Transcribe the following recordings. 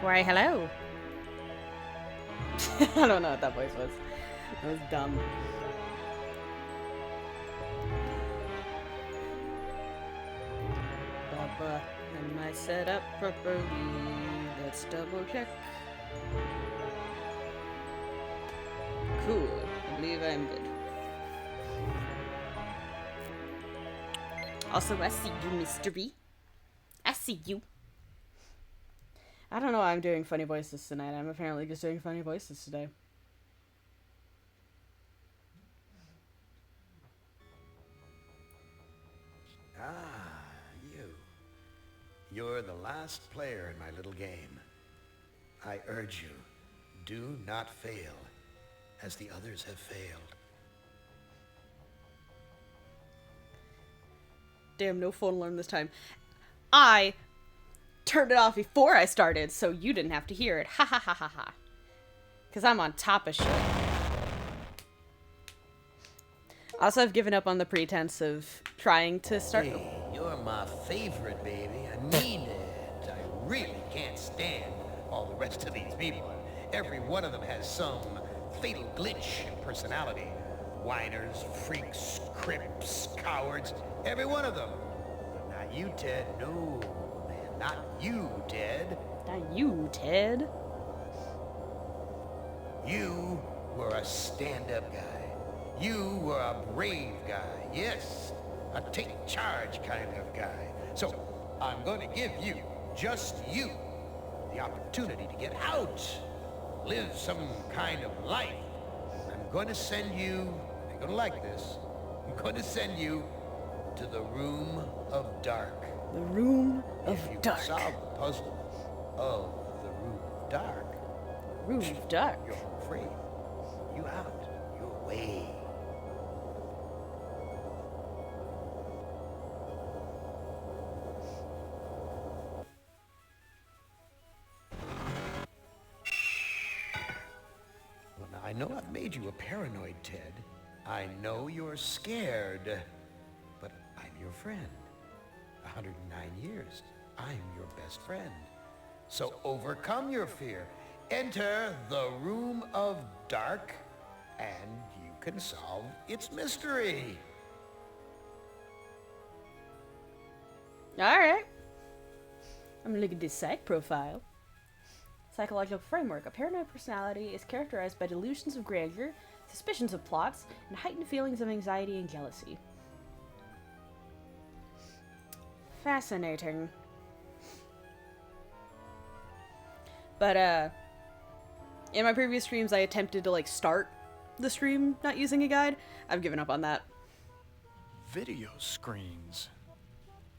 Why, hello. I don't know what that voice was. That was dumb. Baba, am I set up properly? Let's double check. Cool. I believe I'm good. Also, I see you, Mr. B. I see you. I don't know why I'm doing funny voices tonight. I'm apparently just doing funny voices today. Ah, you. You're the last player in my little game. I urge you, do not fail, as the others have failed. Damn, no phone alarm this time. I turned it off before I started, so you didn't have to hear it. Ha ha ha ha ha. Because I'm on top of shit. Also, I've given up on the pretense of trying to start. Hey, you're my favorite, baby. I mean it. I really can't stand all the rest of these people. Every one of them has some fatal glitch in personality. Whiners, freaks, crips, cowards. Every one of them. But not you, Ted. No, man. Not you, Ted. Not you, Ted. You were a stand-up guy. You were a brave guy. Yes, a take charge kind of guy. So I'm going to give you, just you, the opportunity to get out, live some kind of life. I'm going to send you, you're going to like this, I'm going to send you to the Room of Dark. The Room of If you Dark. solve the puzzle of the Room of Dark, Room of Dark. you're home free. You out. You're away. Well, now, I know I've made you a paranoid, Ted. I know you're scared. But I'm your friend. 109 years. I'm your best friend. So overcome your fear. Enter the Room of Dark, and you can solve its mystery. Alright. I'm gonna look at this psych profile. Psychological framework. A paranoid personality is characterized by delusions of grandeur, suspicions of plots, and heightened feelings of anxiety and jealousy. Fascinating. But, in my previous streams, I attempted to, start the stream not using a guide. I've given up on that. Video screens.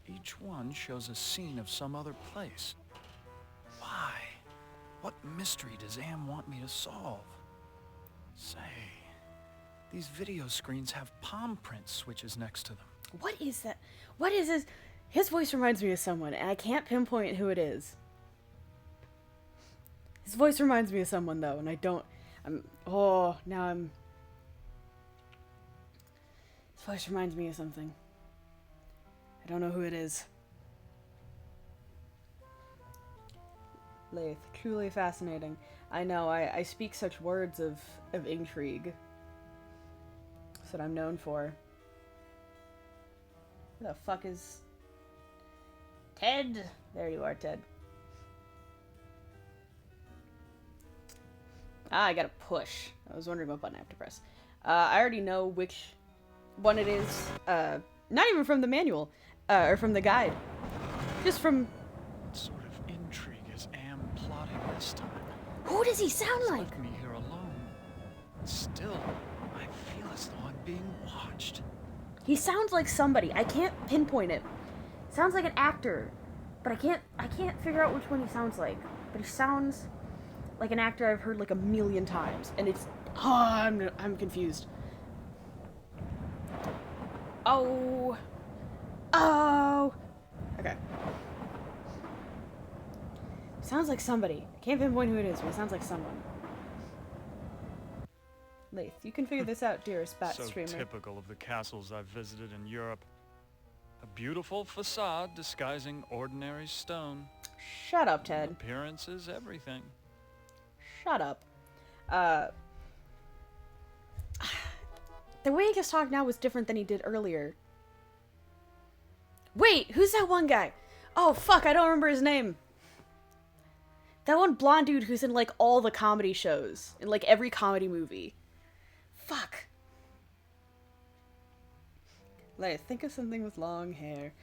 Each one shows a scene of some other place. Why? What mystery does Am want me to solve? Say, these video screens have palm print switches next to them. What is that? What is this? His voice reminds me of someone, and I can't pinpoint who it is. His voice reminds me of someone, though, and I don't... now I'm... His voice reminds me of something. I don't know who it is. Lath, truly fascinating. I know, I speak such words of intrigue. That's what I'm known for. Who the fuck is... Ted! There you are, Ted. Ah, I gotta push. I was wondering what button I have to press. I already know which one it is. Not even from the manual. Or from the guide. Just from... What sort of intrigue is Am plotting this time? Who does he sound He's like? left me here alone. Still, I feel as though I'm being watched. He sounds like somebody. I can't pinpoint it. Sounds like an actor. But I can't figure out which one he sounds like. But he sounds like an actor I've heard like a million times. And it's... Oh, I'm confused. Oh... Oh! Okay. Sounds like somebody. I can't pinpoint who it is, but it sounds like someone. Lath, you can figure this out, dearest bat So streamer. typical of the castles I've visited in Europe. A beautiful facade disguising ordinary stone. Shut up, Ted. Appearance is everything. Shut up. The way he just talked now was different than he did earlier. Wait, who's that one guy? Oh, fuck, I don't remember his name. That one blonde dude who's in, like, all the comedy shows. In, like, every comedy movie. Fuck. Like, think of something with long hair.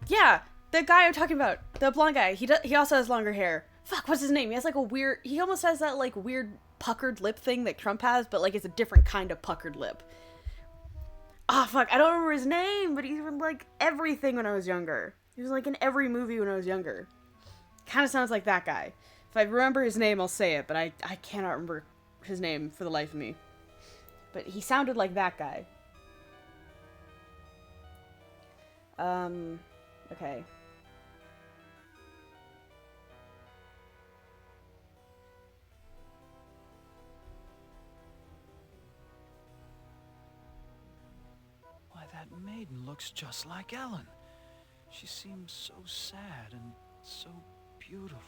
Yeah, the guy I'm talking about. The blonde guy. He also has longer hair. Fuck, what's his name? He has, like, he almost has that, like, weird puckered lip thing that Trump has, but, like, it's a different kind of puckered lip. Ah, fuck, I don't remember his name, but he's in, like, everything when I was younger. He was, like, in every movie when I was younger. Kind of sounds like that guy. If I remember his name, I'll say it, but I cannot remember his name for the life of me. But he sounded like that guy. Okay. Why, that maiden looks just like Ellen. She seems so sad and so beautiful.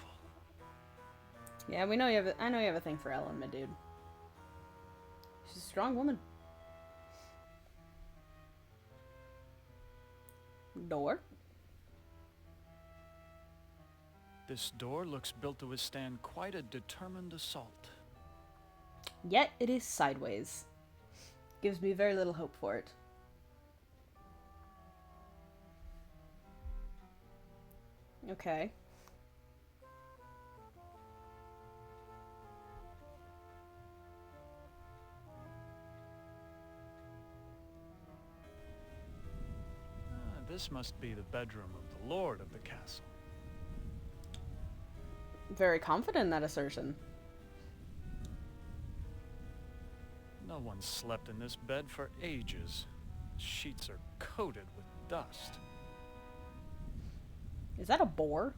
Yeah, we know I know you have a thing for Ellen, my dude. She's a strong woman. Door. This door looks built to withstand quite a determined assault. Yet it is sideways. Gives me very little hope for it. Okay. This must be the bedroom of the lord of the castle. Very confident in that assertion. No one slept in this bed for ages. Sheets are coated with dust. Is that a boar?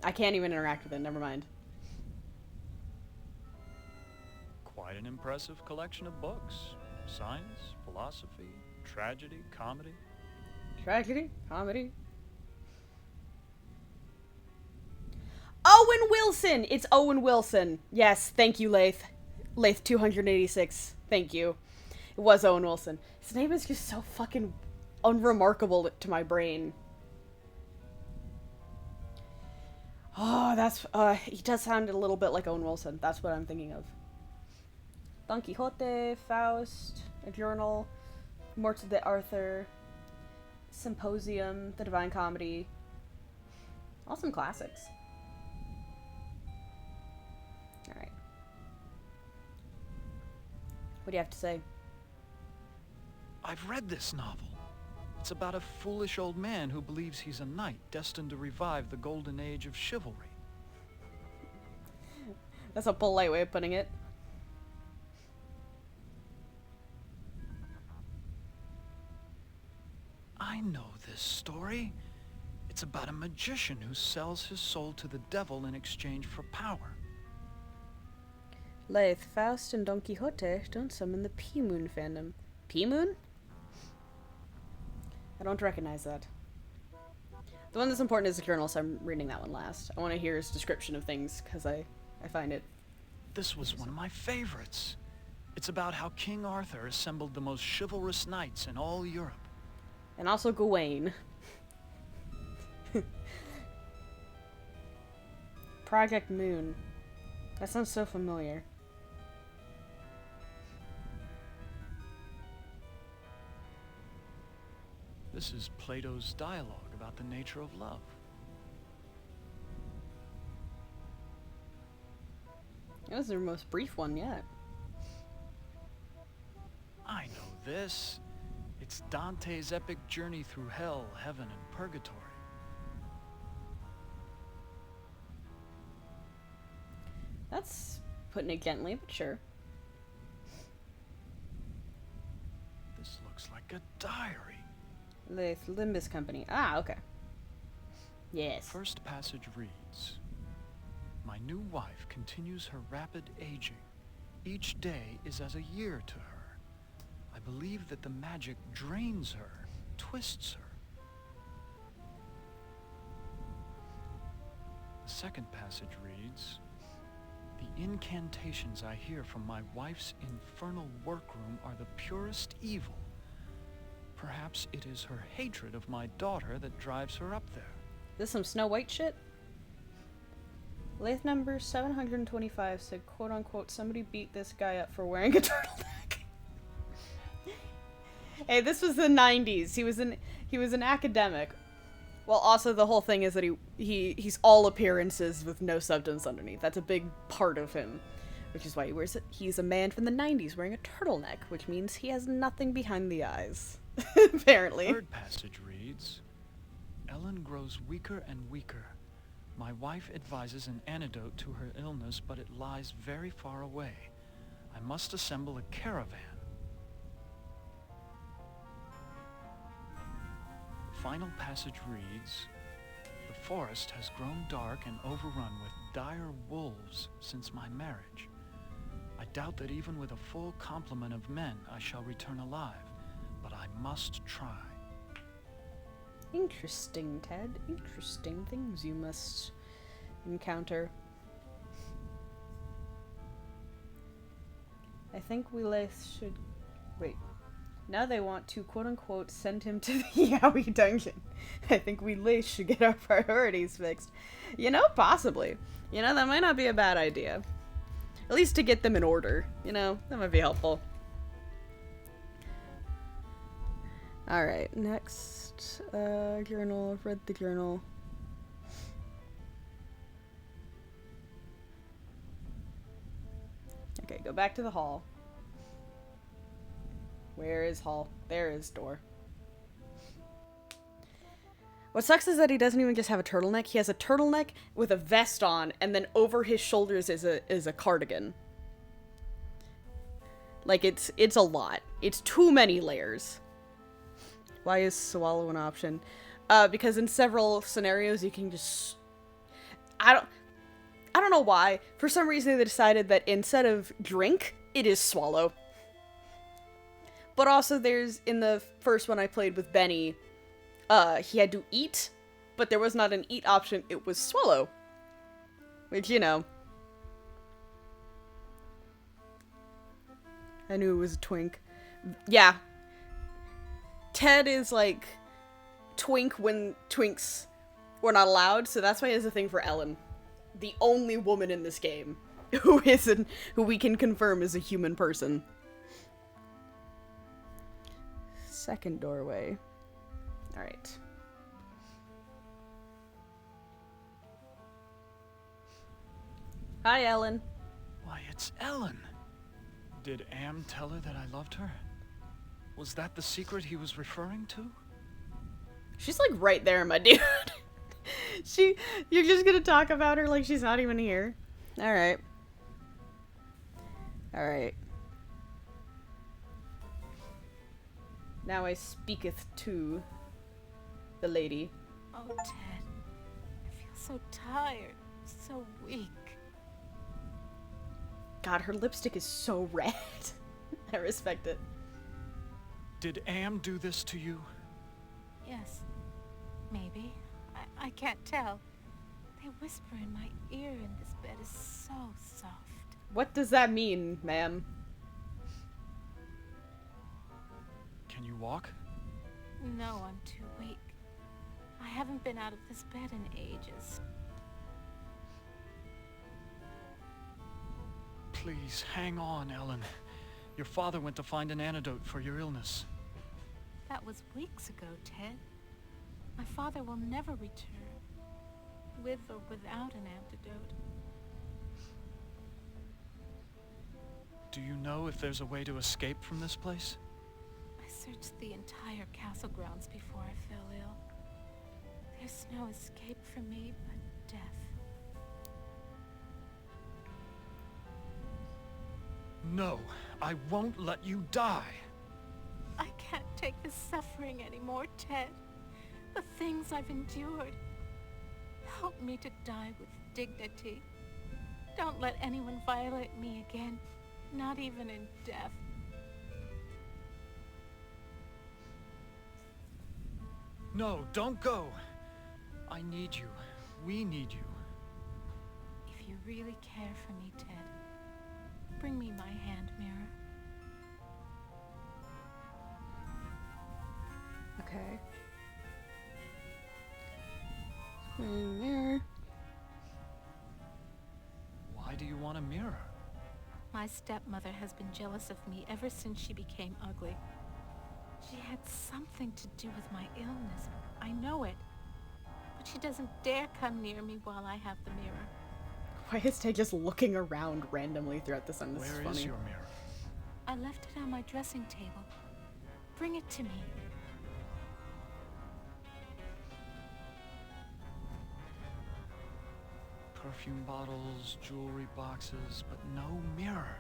I can't even interact with it, never mind. Quite an impressive collection of books. Science, philosophy, tragedy, comedy. Tragedy? Comedy? Owen Wilson! It's Owen Wilson. Yes, thank you, Lath. Lath 286. Thank you. It was Owen Wilson. His name is just so fucking unremarkable to my brain. Oh, that's, he does sound a little bit like Owen Wilson. That's what I'm thinking of. Don Quixote, Faust, A Journal, Morte de Arthur, Symposium, The Divine Comedy. All some classics. Alright. What do you have to say? I've read this novel. It's about a foolish old man who believes he's a knight destined to revive the golden age of chivalry. That's a polite way of putting it. I know this story. It's about a magician who sells his soul to the devil in exchange for power. Lath, Faust, and Don Quixote don't summon the P-Moon fandom. P-Moon? I don't recognize that. The one that's important is the Journal, so I'm reading that one last. I want to hear his description of things, because I find it... This was one of my favorites. It's about how King Arthur assembled the most chivalrous knights in all Europe. And also Gawain. Project Moon. That sounds so familiar. This is Plato's dialogue about the nature of love. That was their most brief one yet. I know this. It's Dante's epic journey through hell, heaven, and purgatory. That's putting it gently, but sure. This looks like a diary. The Limbus Company. Ah, okay. Yes. First passage reads, "My new wife continues her rapid aging. Each day is as a year to her. I believe that the magic drains her, twists her." The second passage reads, "The incantations I hear from my wife's infernal workroom are the purest evil. Perhaps it is her hatred of my daughter that drives her up there." This some Snow White shit? Lathe number 725 said, quote unquote, somebody beat this guy up for wearing a turtleneck. Hey, this was the 90s. He was an academic. Well, also the whole thing is that he's all appearances with no substance underneath. That's a big part of him, which is why he wears it. He's a man from the 90s wearing a turtleneck, which means he has nothing behind the eyes. Apparently. The third passage reads, "Ellen grows weaker and weaker. My wife advises an antidote to her illness, but it lies very far away. I must assemble a caravan." The final passage reads, "The forest has grown dark and overrun with dire wolves since my marriage. I doubt that even with a full complement of men I shall return alive, but I must try." Interesting, Ted. Interesting things you must encounter. I think we should... Wait. Now they want to, quote-unquote, send him to the Yowie dungeon. I think we should get our priorities fixed. You know, possibly. You know, that might not be a bad idea. At least to get them in order. You know, that might be helpful. Alright, next. Journal. I've read the journal. Okay, go back to the hall. Where is hall? There is door. What sucks is that he doesn't even just have a turtleneck. He has a turtleneck with a vest on, and then over his shoulders is a cardigan. Like, it's a lot. It's too many layers. Why is swallow an option? Because in several scenarios you can just... I don't know why. For some reason they decided that instead of drink, it is swallow. But also there's, in the first one I played with Benny, he had to eat, but there was not an eat option, it was swallow. Which, you know. I knew it was a twink. Yeah. Ted is like twink when twinks were not allowed, so that's why he has a thing for Ellen. The only woman in this game who we can confirm is a human person. Second doorway. Alright. Hi, Ellen. Why, it's Ellen. Did Am tell her that I loved her? Was that the secret he was referring to? She's like right there, my dude. You're just gonna talk about her like she's not even here. Alright. Alright. Now I speaketh to the lady. Oh, Ted. I feel so tired, so weak. God, her lipstick is so red. I respect it. Did Am do this to you? Yes. Maybe. I can't tell. They whisper in my ear and this bed is so soft. What does that mean, ma'am? Can you walk? No, I'm too weak. I haven't been out of this bed in ages. Please, hang on, Ellen. Your father went to find an antidote for your illness. That was weeks ago, Ted. My father will never return, with or without an antidote. Do you know if there's a way to escape from this place? I searched the entire castle grounds before I fell ill. There's no escape for me but death. No, I won't let you die. I can't take this suffering anymore, Ted. The things I've endured. Help me to die with dignity. Don't let anyone violate me again, not even in death. No, don't go. I need you. We need you. you really care for me, Ted, bring me my hand mirror. Okay. Mirror. Why do you want a mirror? My stepmother has been jealous of me ever since she became ugly. She had something to do with my illness. I know it. But she doesn't dare come near me while I have the mirror. Why is Ted just looking around randomly throughout the sun? This Where is funny. is your mirror? I left it on my dressing table. Bring it to me. Perfume bottles, jewelry boxes, but no mirror.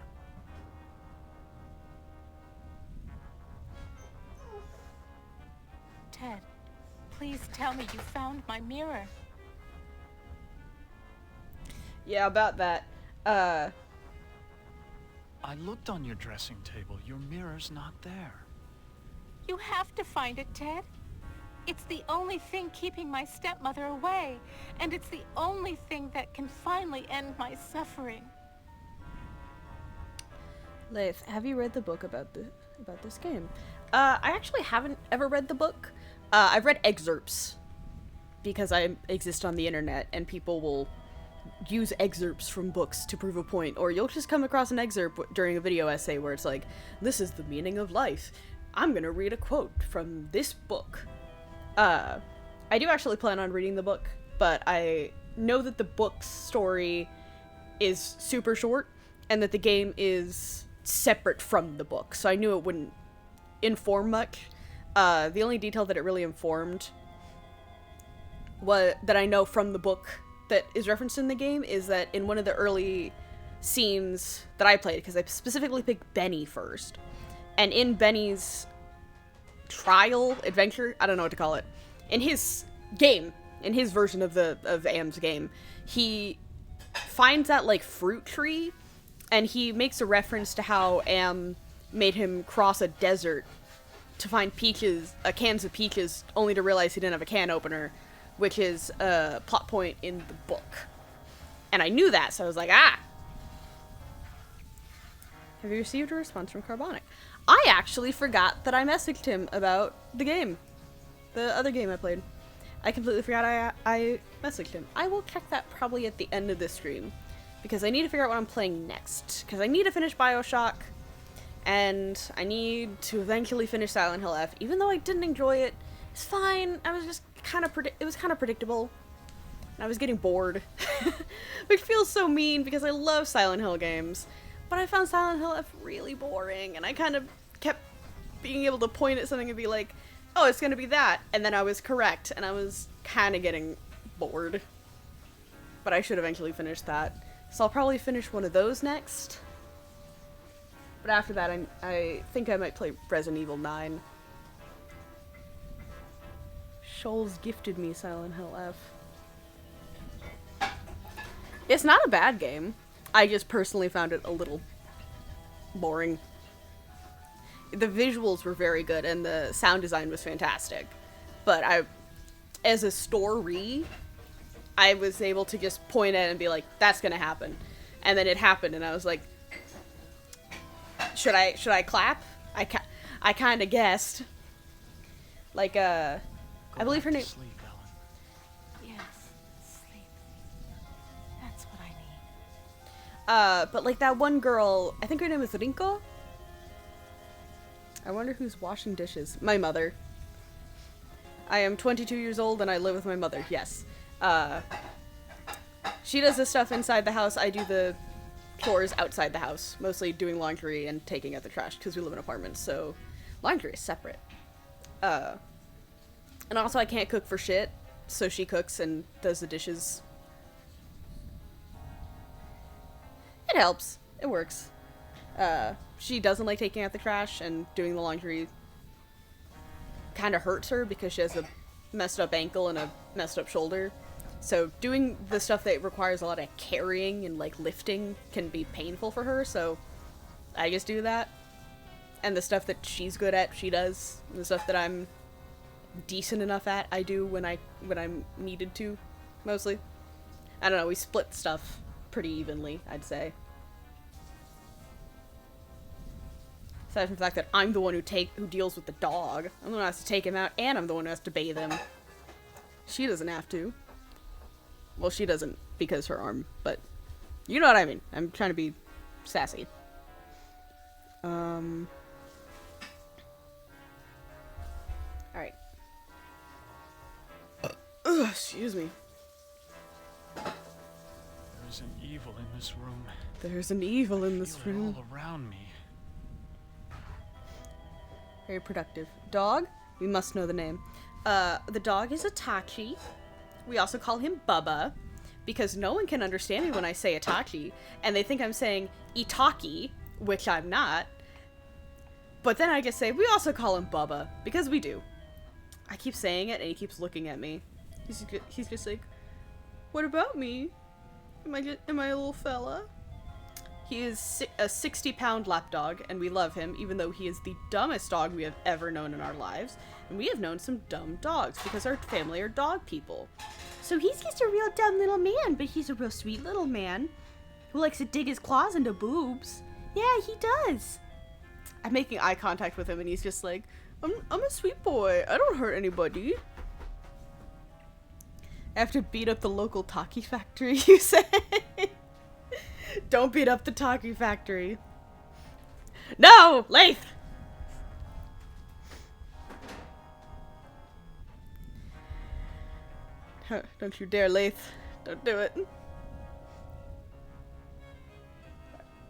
Ted, please tell me you found my mirror. Yeah, about that. I looked on your dressing table. Your mirror's not there. You have to find it, Ted. It's the only thing keeping my stepmother away, and it's the only thing that can finally end my suffering. Leif, have you read the book about this game? I actually haven't ever read the book. I've read excerpts because I exist on the internet, and people will use excerpts from books to prove a point, or you'll just come across an excerpt during a video essay where it's like, this is the meaning of life. I'm gonna read a quote from this book. I do actually plan on reading the book, but I know that the book's story is super short, and that the game is separate from the book, so I knew it wouldn't inform much. The only detail that it really informed that I know from the book that is referenced in the game is that in one of the early scenes that I played, because I specifically picked Benny first, and in Benny's trial adventure, I don't know what to call it, in his game, in his version of Am's game, he finds that like fruit tree, and he makes a reference to how Am made him cross a desert to find peaches, cans of peaches, only to realize he didn't have a can opener, which is a plot point in the book. And I knew that, so I was like, ah! Have you received a response from Carbonic? I actually forgot that I messaged him about the game. The other game I played. I completely forgot I messaged him. I will check that probably at the end of this stream, because I need to figure out what I'm playing next. Because I need to finish Bioshock, and I need to eventually finish Silent Hill F. Even though I didn't enjoy it, it's fine. I was just it was kind of predictable. And I was getting bored. Which feels so mean, because I love Silent Hill games. But I found Silent Hill F really boring, and I kind of kept being able to point at something and be like, oh, it's gonna be that, and then I was correct, and I was kind of getting bored. But I should eventually finish that. So I'll probably finish one of those next. But after that, I think I might play Resident Evil 9. Shoals gifted me Silent Hill F. It's not a bad game. I just personally found it a little boring. The visuals were very good, and the sound design was fantastic. But as a story, I was able to just point at it and be like, that's gonna happen. And then it happened, and I was like, should I clap? I kind of guessed. Like, I believe her name... Sleep, Ellen. Yes, sleep. That's what I need. But like that one girl, I think her name is Rinko? I wonder who's washing dishes. My mother. I am 22 years old and I live with my mother, yes. She does the stuff inside the house, I do the chores outside the house. Mostly doing laundry and taking out the trash, because we live in apartments, so laundry is separate. And also I can't cook for shit, so she cooks and does the dishes. It helps. It works. She doesn't like taking out the trash, and doing the laundry kind of hurts her because she has a messed up ankle and a messed up shoulder. So doing the stuff that requires a lot of carrying and like lifting can be painful for her, so I just do that. And the stuff that she's good at, she does. And the stuff that I'm decent enough at, I do when I'm needed to, mostly. I don't know, we split stuff pretty evenly, I'd say. Aside from the fact that I'm the one who deals with the dog. I'm the one who has to take him out, and I'm the one who has to bathe him. She doesn't have to. Well, she doesn't because her arm, but you know what I mean. I'm trying to be sassy. Alright. Excuse me. There's an evil in this room. There's an evil in this Feel it room. all around me. Very productive. Dog? We must know the name. The dog is Itachi. We also call him Bubba, because no one can understand me when I say Itachi, and they think I'm saying Itaki, which I'm not. But then I just say, we also call him Bubba, because we do. I keep saying it, and he keeps looking at me. He's just like, what about me? Am I a little fella? He is a 60-pound lapdog, and we love him, even though he is the dumbest dog we have ever known in our lives. And we have known some dumb dogs, because our family are dog people. So he's just a real dumb little man, but he's a real sweet little man who likes to dig his claws into boobs. Yeah, he does. I'm making eye contact with him, and he's just like, I'm a sweet boy. I don't hurt anybody. I have to beat up the local Taki factory, you say? Don't beat up the Taki factory. No! Lath! Don't you dare, Lath. Don't do it.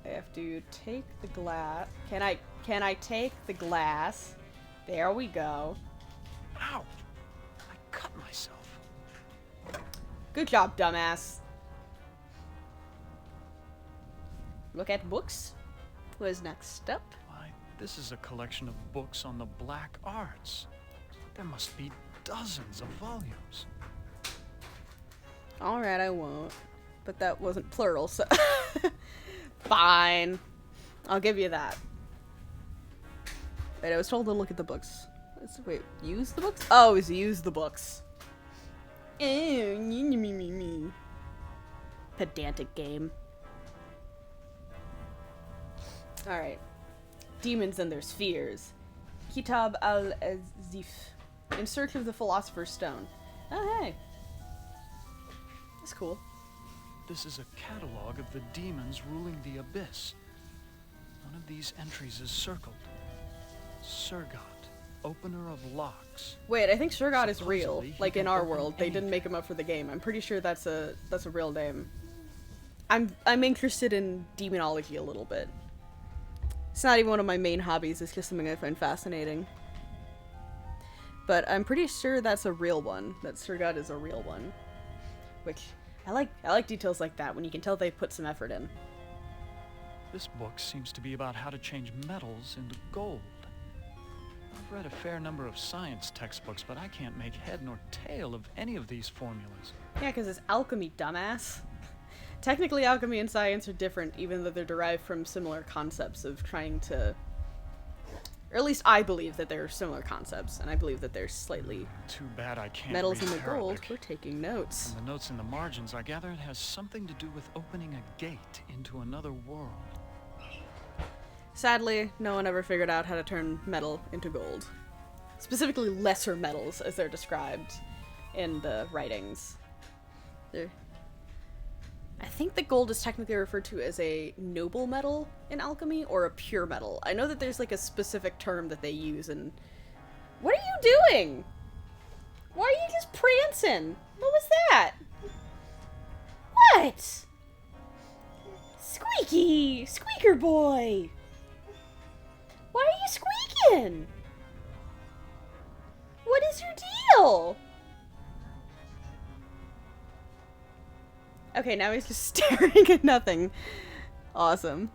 I have to take the glass. Can I take the glass? There we go. Ow! I cut myself. Good job, dumbass. Look at books. What is next up? Why, this is a collection of books on the black arts. There must be dozens of volumes. Alright, I won't. But that wasn't plural, so... Fine. I'll give you that. Wait, I was told to look at the books. Wait, use the books? Oh, it's use the books. Pedantic game. Alright. Demons and their spheres. Kitab al-Azif. In search of the Philosopher's Stone. Oh, hey. That's cool. This is a catalog of the demons ruling the abyss. One of these entries is circled. Surgot, opener of locks. Wait, I think Surgot is real. Supposedly, he Like in can our open world. They didn't anything. make him up for the game. I'm pretty sure that's a real name. I'm interested in demonology a little bit. It's not even one of my main hobbies, it's just something I find fascinating. But I'm pretty sure that's a real one. That Surgot is a real one. Which I like details like that when you can tell they put some effort in. This book seems to be about how to change metals into gold. I've read a fair number of science textbooks, but I can't make head nor tail of any of these formulas. Yeah, because it's alchemy, dumbass. Technically, alchemy and science are different, even though they're derived from similar concepts of trying to... Or at least I believe that they're similar concepts, and I believe that they're slightly... Too bad I can't Metals read in the gold. Arabic. We're taking notes. From the notes in the margins, I gather it has something to do with opening a gate into another world. Sadly, no one ever figured out how to turn metal into gold. Specifically lesser metals, as they're described in the writings. I think the gold is technically referred to as a noble metal in alchemy, or a pure metal. I know that there's like a specific term that they use, and... What are you doing? Why are you just prancing? What was that? What? Squeaky! Squeaker boy! Why are you squeaking? What is your deal? Okay, now he's just staring at nothing. Awesome.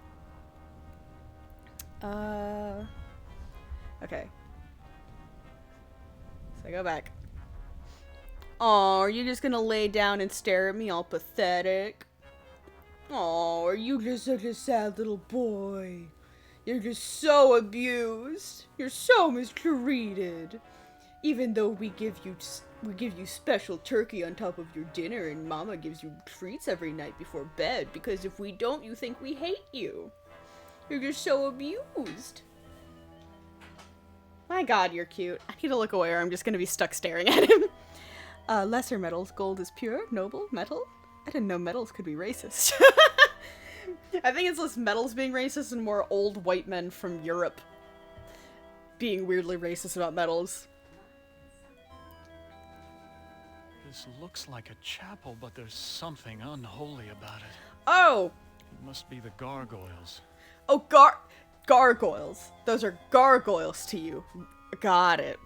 Okay. So I go back. Aw, are you just gonna lay down and stare at me all pathetic? Aw, are you just such a sad little boy? You're just so abused. You're so mistreated. Even though we give you special turkey on top of your dinner and Mama gives you treats every night before bed, because if we don't, you think we hate you. You're just so abused. My god, you're cute. I need to look away or I'm just gonna be stuck staring at him. Lesser metals. Gold is pure, noble, metal. I didn't know metals could be racist. I think it's less metals being racist and more old white men from Europe being weirdly racist about metals. This looks like a chapel, but there's something unholy about it. Oh! It must be the gargoyles. Oh, gargoyles. Those are gargoyles to you. Got it.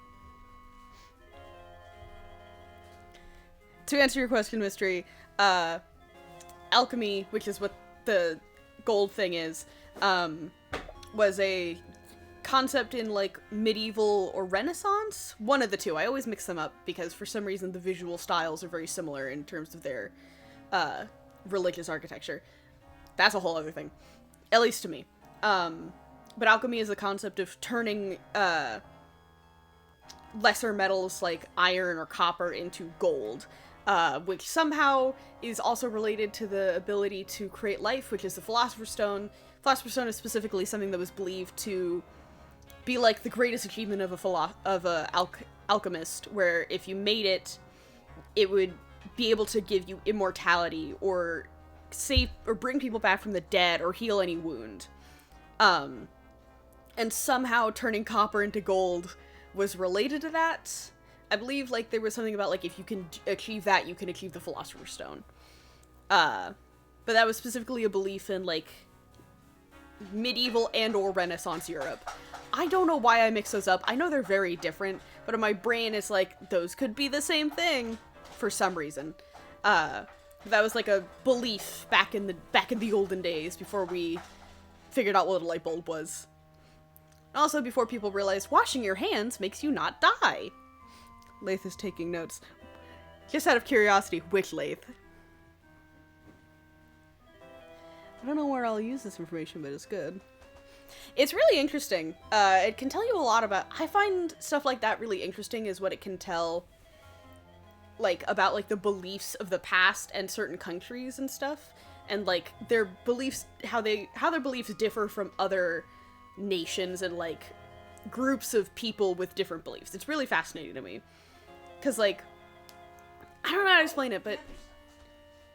To answer your question, Mystery, alchemy, which is what the gold thing is, was a concept in, like, medieval or Renaissance? One of the two. I always mix them up because for some reason the visual styles are very similar in terms of their religious architecture. That's a whole other thing. At least to me. But alchemy is the concept of turning lesser metals like iron or copper into gold, which somehow is also related to the ability to create life, which is the Philosopher's Stone. Philosopher's Stone is specifically something that was believed to be like the greatest achievement of a alchemist, where if you made it, it would be able to give you immortality or save or bring people back from the dead or heal any wound. And somehow turning copper into gold was related to that. I believe, like, there was something about, like, if you can achieve that, you can achieve the Philosopher's Stone. But that was specifically a belief in, like, medieval and or Renaissance Europe. I don't know why I mix those up. I know they're very different, but in my brain it's like, those could be the same thing for some reason. That was like a belief back in the olden days before we figured out what a light bulb was. Also before people realized washing your hands makes you not die. Lath is taking notes. Just out of curiosity, which Lath? I don't know where I'll use this information, but it's good. It's really interesting. It can tell you a lot about... I find stuff like that really interesting, is what it can tell, like, about, like, the beliefs of the past and certain countries and stuff. And, like, their beliefs, how their beliefs differ from other nations and, like, groups of people with different beliefs. It's really fascinating to me. Because, like, I don't know how to explain it, but...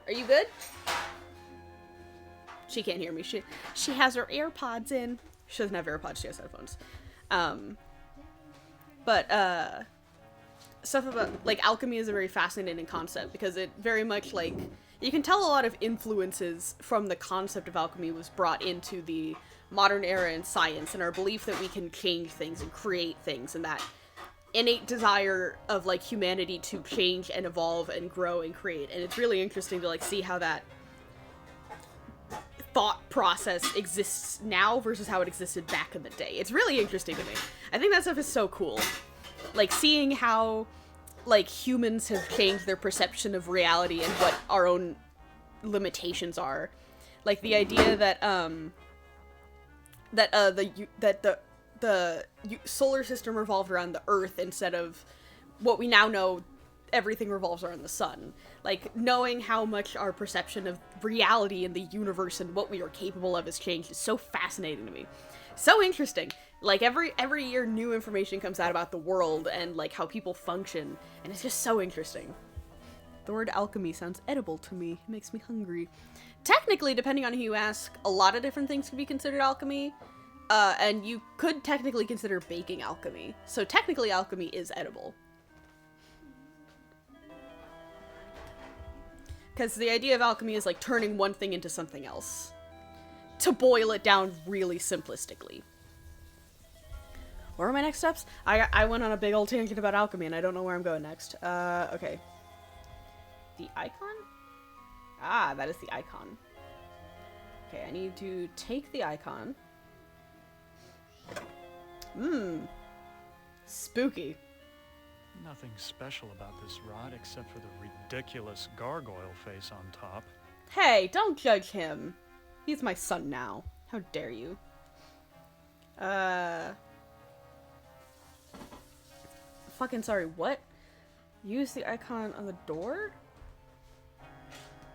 Are you good? She can't hear me. She has her AirPods in. She doesn't have AirPods, she has headphones. Stuff about, like, alchemy is a very fascinating concept because it very much, like, you can tell a lot of influences from the concept of alchemy was brought into the modern era in science and our belief that we can change things and create things, and that innate desire of, like, humanity to change and evolve and grow and create. And it's really interesting to, like, see how that thought process exists now versus how it existed back in the day. It's really interesting to me. I think that stuff is so cool. Like, seeing how, like, humans have changed their perception of reality and what our own limitations are. Like, the idea that, the solar system revolved around the Earth instead of what we now know everything revolves around the sun. Like, knowing how much our perception of reality in the universe and what we are capable of has changed is so fascinating to me. So interesting. Like, every year new information comes out about the world and, like, how people function, and it's just so interesting. The word alchemy sounds edible to me. It makes me hungry. Technically, depending on who you ask, a lot of different things could be considered alchemy, and you could technically consider baking alchemy. So technically alchemy is edible. Because the idea of alchemy is, like, turning one thing into something else. To boil it down really simplistically. What are my next steps? I went on a big old tangent about alchemy, and I don't know where I'm going next. Okay. The icon? Ah, that is the icon. Okay, I need to take the icon. Spooky. Nothing special about this rod except for the ridiculous gargoyle face on top. Hey, don't judge him. He's my son now. How dare you? fucking sorry, what? Use the icon on the door?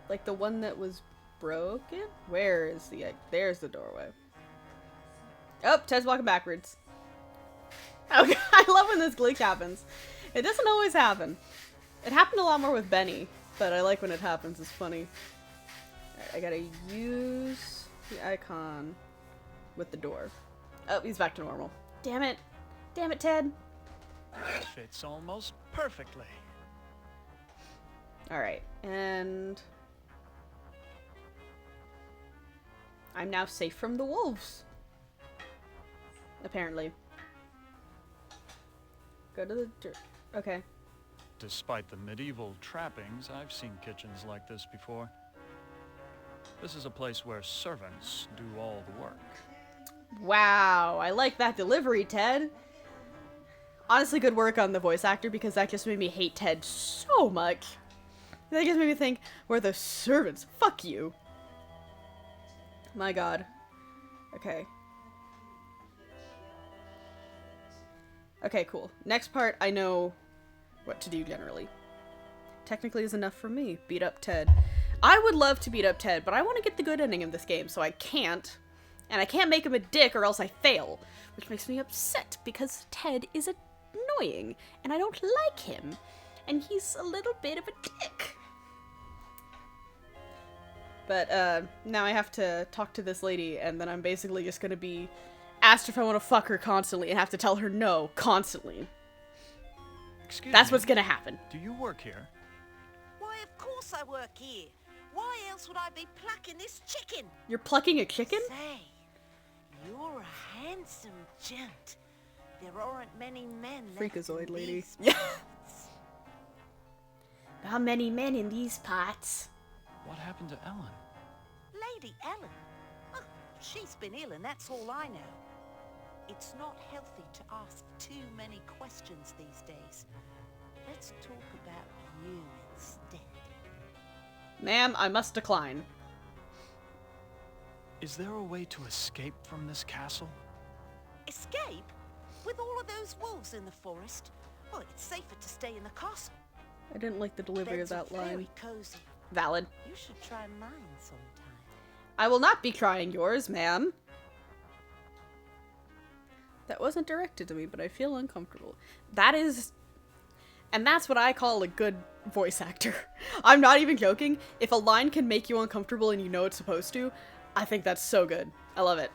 Like the one that was broken? Where is the... There's the doorway. Oh, Ted's walking backwards. Okay, I love when this glitch happens. It doesn't always happen. It happened a lot more with Benny, but I like when it happens. It's funny. Alright, I gotta use the icon with the door. Oh, he's back to normal. Damn it. Damn it, Ted. Fits almost perfectly. Alright, and... I'm now safe from the wolves. Apparently. Go to the... Okay. Despite the medieval trappings, I've seen kitchens like this before. This is a place where servants do all the work. Wow, I like that delivery, Ted. Honestly, good work on the voice actor, because that just made me hate Ted so much. That just made me think, we're the servants. Fuck you. My god. Okay. Okay, cool. Next part, I know what to do generally. Technically is enough for me. Beat up Ted. I would love to beat up Ted, but I want to get the good ending of this game, so I can't. And I can't make him a dick or else I fail. Which makes me upset, because Ted is annoying, and I don't like him. And he's a little bit of a dick. But, now I have to talk to this lady, and then I'm basically just gonna be asked if I want to fuck her constantly, and have to tell her no, constantly. That's what's gonna happen. Do you work here? Why, of course I work here. Why else would I be plucking this chicken? You're plucking a chicken? Say, you're a handsome gent. There aren't many men left Freakazoid in lady. these Yeah. parts. How many men in these parts? What happened to Ellen? Lady Ellen? Oh, she's been ill and that's all I know. It's not healthy to ask too many questions these days. Let's talk about you instead. Ma'am, I must decline. Is there a way to escape from this castle? Escape? With all of those wolves in the forest? Well, it's safer to stay in the castle. I didn't like the delivery of Beds are that line. very cozy. Valid. You should try mine sometime. I will not be trying yours, ma'am. That wasn't directed to me, but I feel uncomfortable. That is... And that's what I call a good voice actor. I'm not even joking. If a line can make you uncomfortable and you know it's supposed to, I think that's so good. I love it.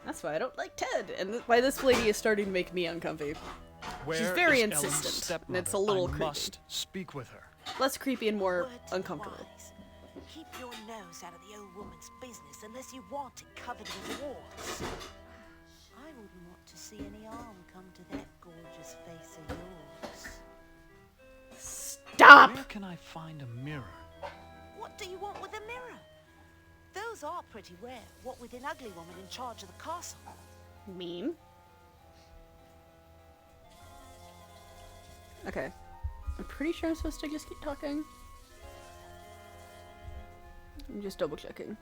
That's why I don't like Ted, and why this lady is starting to make me uncomfy. She's very Where is Ellen's insistent, and it's a stepmother? little I creepy. must speak with her. Less creepy and more Word to the uncomfortable. wise. Keep your nose out of the old woman's business unless you want it covered with warts. I wouldn't want to see any harm come to that gorgeous face of yours. Stop! Where can I find a mirror? What do you want with a mirror? Those are pretty rare, what with an ugly woman in charge of the castle. Mean. Okay. I'm pretty sure I'm supposed to just keep talking. I'm just double checking.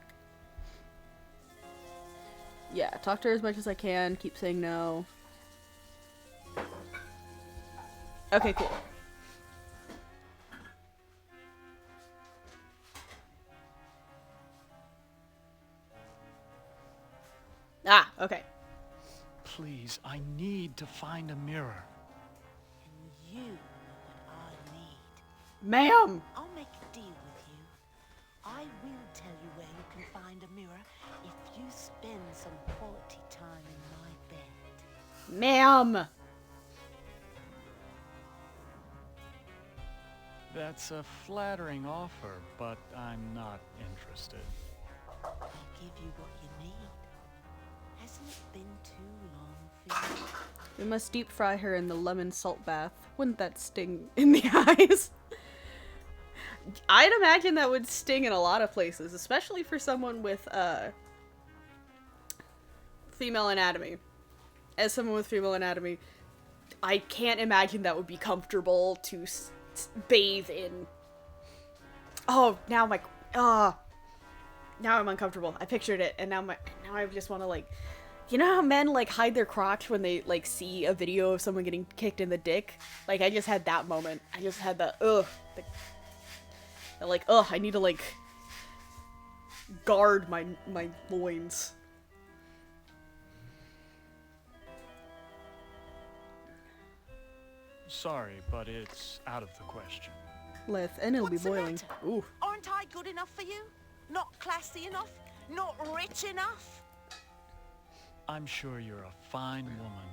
Yeah, talk to her as much as I can, keep saying no. Okay, cool. Ah, okay. Please, I need to find a mirror. And you know what I need. Ma'am! I'll make a deal with you. I will tell you where you can find a mirror if you spend some quality time in my bed. Ma'am! That's a flattering offer, but I'm not interested. I'll give you what you need. Hasn't it been too long for you? We must deep fry her in the lemon salt bath. Wouldn't that sting in the eyes? I'd imagine that would sting in a lot of places, especially for someone with, female anatomy. As someone with female anatomy, I can't imagine that would be comfortable to bathe in. Oh, now now I'm uncomfortable. I pictured it, and now I just want to, like, You know how men, like, hide their crotch when they, like, see a video of someone getting kicked in the dick? Like, I just had that moment. I just had that, like, I need to, like, guard my loins. Sorry, but it's out of the question. Lith, and it'll What's be the boiling. matter? Ooh. Aren't I good enough for you? Not classy enough? Not rich enough? I'm sure you're a fine woman,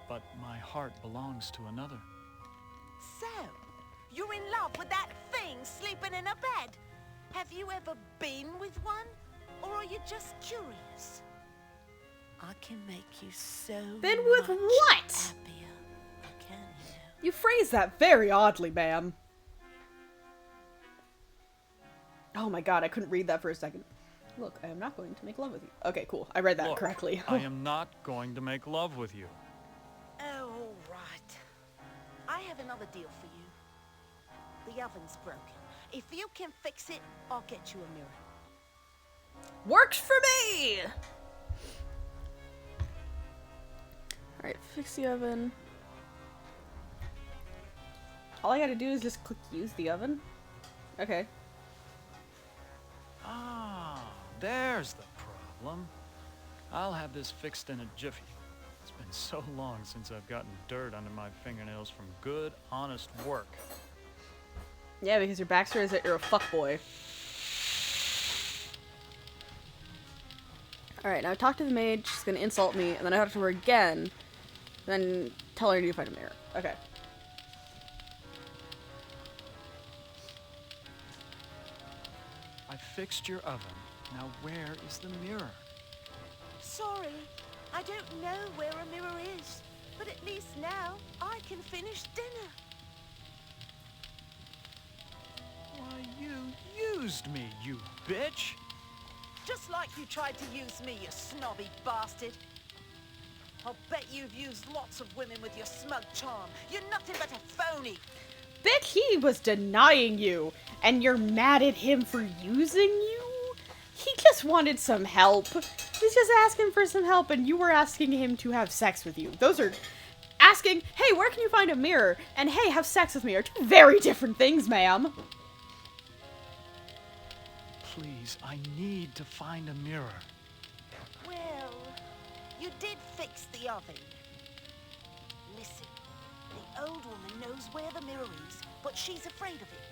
but my heart belongs to another. So, you're in love with that thing sleeping in a bed? Have you ever been with one? Or are you just curious? I can make you so Been with much what? happier. I can, you know. You phrase that very oddly, ma'am. Oh my god, I couldn't read that for a second. Look, I am not going to make love with you. Okay, cool. I read that Look, correctly. I am not going to make love with you. Oh, all right. I have another deal for you. The oven's broken. If you can fix it, I'll get you a mirror. Works for me! Alright, fix the oven. All I gotta do is just click use the oven? Okay. Ah, there's the problem. I'll have this fixed in a jiffy. It's been so long since I've gotten dirt under my fingernails from good, honest work. Yeah, because your backstory is that you're a fuckboy. Alright, now talk to the maid, she's gonna insult me, and then I talk to her again, then tell her I need to find a mirror. Okay. I fixed your oven. Now where is the mirror? Sorry, I don't know where a mirror is. But at least now, I can finish dinner. Why, you used me, you bitch! Just like you tried to use me, you snobby bastard. I'll bet you've used lots of women with your smug charm. You're nothing but a phony. Bitch, he was denying you, and you're mad at him for using you? He just wanted some help. He's just asking for some help, and you were asking him to have sex with you. Those are... Asking, hey, where can you find a mirror? And hey, have sex with me are two very different things, ma'am. Please, I need to find a mirror. Well, you did fix the oven. Listen, the old woman knows where the mirror is, but she's afraid of it.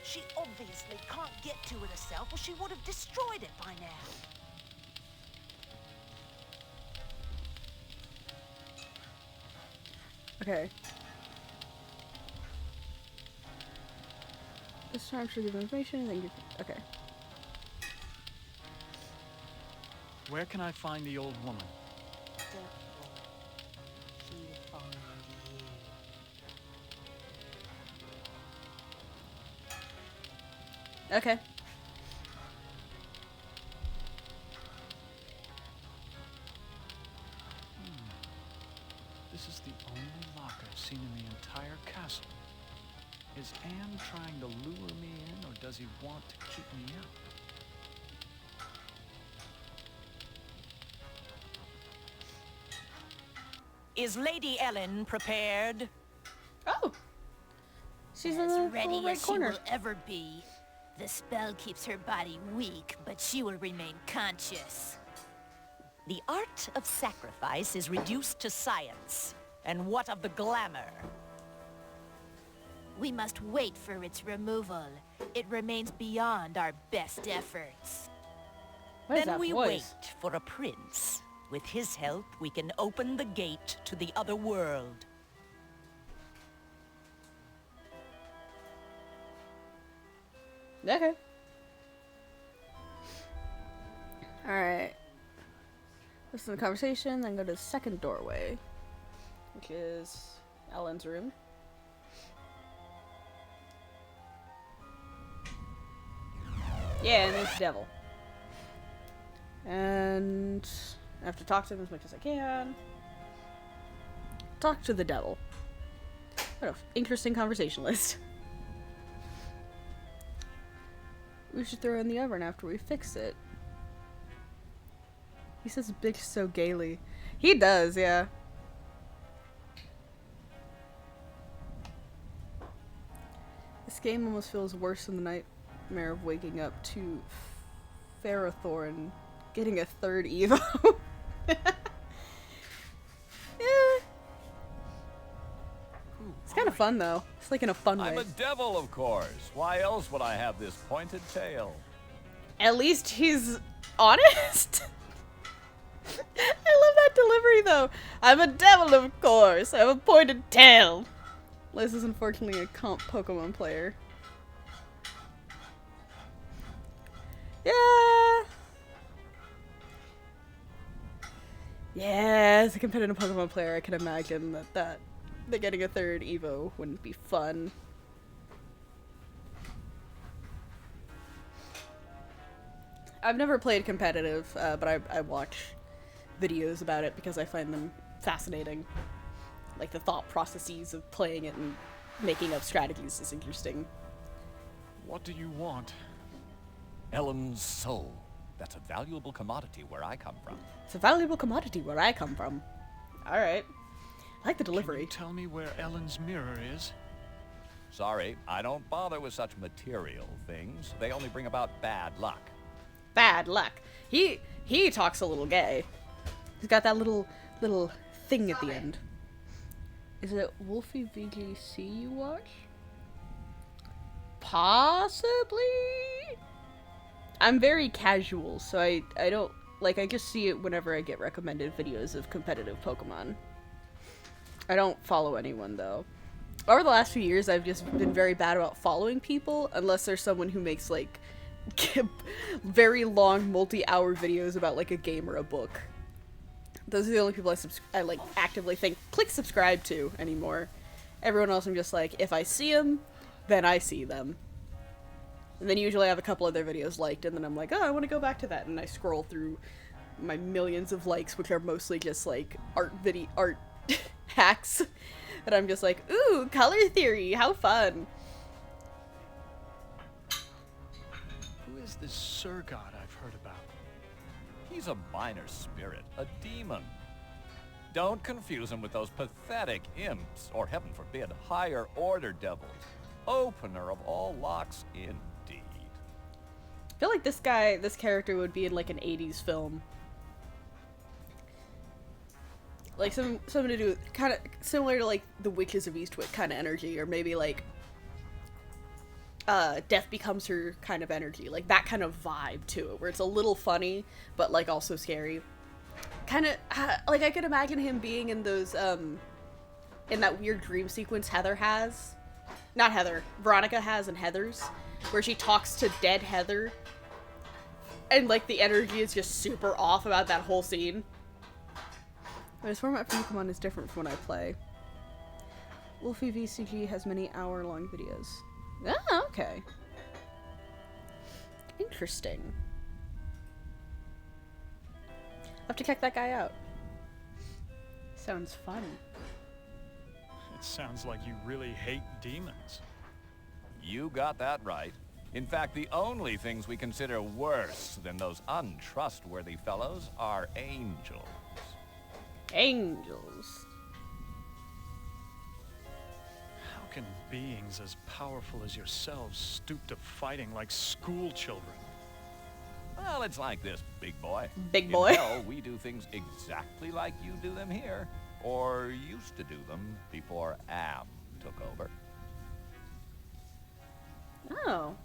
She obviously can't get to it herself, or she would have destroyed it by now. Okay. This time should give information, then give... Okay. Where can I find the old woman? Don't worry. She'll find you. Okay. This is the only lock I've seen in the entire castle. Is Anne trying to lure me in, or does he want to keep me out? Is Lady Ellen prepared? Oh! She's in As the ready little right as she corner. will ever be. The spell keeps her body weak, but she will remain conscious. The art of sacrifice is reduced to science. And what of the glamour? We must wait for its removal. It remains beyond our best efforts. What is Then that we voice? wait for a prince. With his help, we can open the gate to the other world. Okay. Alright. Listen to the conversation, then go to the second doorway, which is Ellen's room. Yeah, and there's the devil. And I have to talk to him as much as I can. Talk to the devil. What an interesting conversation list. We should throw in the oven after we fix it. He says bitch so gaily. He does, yeah. This game almost feels worse than the nightmare of waking up to Ferrothorn getting a third Evo. Yeah. It's kind of fun though. It's like in a fun way. I'm a devil, of course. Why else would I have this pointed tail? At least he's honest. I love that delivery though. I'm a devil, of course. I have a pointed tail. Liz is unfortunately a comp Pokemon player. Yeah. Yeah, as a competitive Pokemon player, I can imagine that getting a third Evo wouldn't be fun. I've never played competitive, but I watch videos about it because I find them fascinating. Like the thought processes of playing it and making up strategies is interesting. What do you want? Ellen's soul. That's a valuable commodity where I come from. It's a valuable commodity where I come from. Alright. I like the Can delivery. you tell me where Ellen's mirror is? Sorry, I don't bother with such material things. They only bring about bad luck. Bad luck. He talks a little gay. He's got that little thing at the end. Is it Wolfie VGC you watch? Possibly? I'm very casual, so I don't, like, I just see it whenever I get recommended videos of competitive Pokemon. I don't follow anyone, though. Over the last few years, I've just been very bad about following people, unless there's someone who makes, like, very long, multi-hour videos about, like, a game or a book. Those are the only people I like, actively click subscribe to anymore. Everyone else, I'm just like, if I see them, then I see them. And then usually I have a couple of their videos liked, and then I'm like, oh, I want to go back to that, and I scroll through my millions of likes, which are mostly just, like, art hacks. And I'm just like, ooh, color theory, how fun. Who is this Sir God I've heard about? He's a minor spirit, a demon. Don't confuse him with those pathetic imps, or heaven forbid, higher order devils. Opener of all locks, indeed. I feel like this character would be in like an 80s film. Like something to do kind of similar to like the Witches of Eastwick kind of energy, or maybe like Death Becomes Her kind of energy, like that kind of vibe to it, where it's a little funny but like also scary. Kind of like I could imagine him being in those in that weird dream sequence Veronica has in Heather's, where she talks to dead Heather, and like the energy is just super off about that whole scene. This format for Pokemon is different from when I play. Wolfie VCG has many hour-long videos. Ah, okay. Interesting. I'll have to check that guy out. Sounds fun. It sounds like you really hate demons. You got that right. In fact, the only things we consider worse than those untrustworthy fellows are angels. Angels. How can beings as powerful as yourselves stoop to fighting like school children? Well, it's like this, big boy. Big boy? In hell, we do things exactly like you do them here. Or used to do them before Am took over. Oh.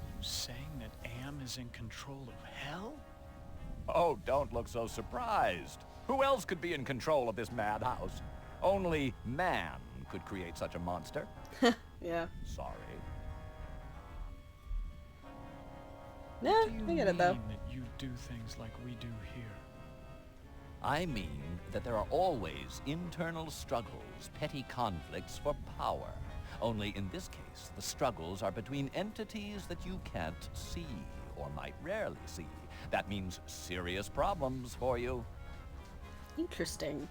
You saying that Am is in control of hell? Oh, don't look so surprised. Who else could be in control of this madhouse? Only man could create such a monster. Yeah. Sorry. Yeah, I get it though. That you do things like we do here? I mean that there are always internal struggles, petty conflicts for power. Only in this case, the struggles are between entities that you can't see, or might rarely see. That means serious problems for you. Interesting.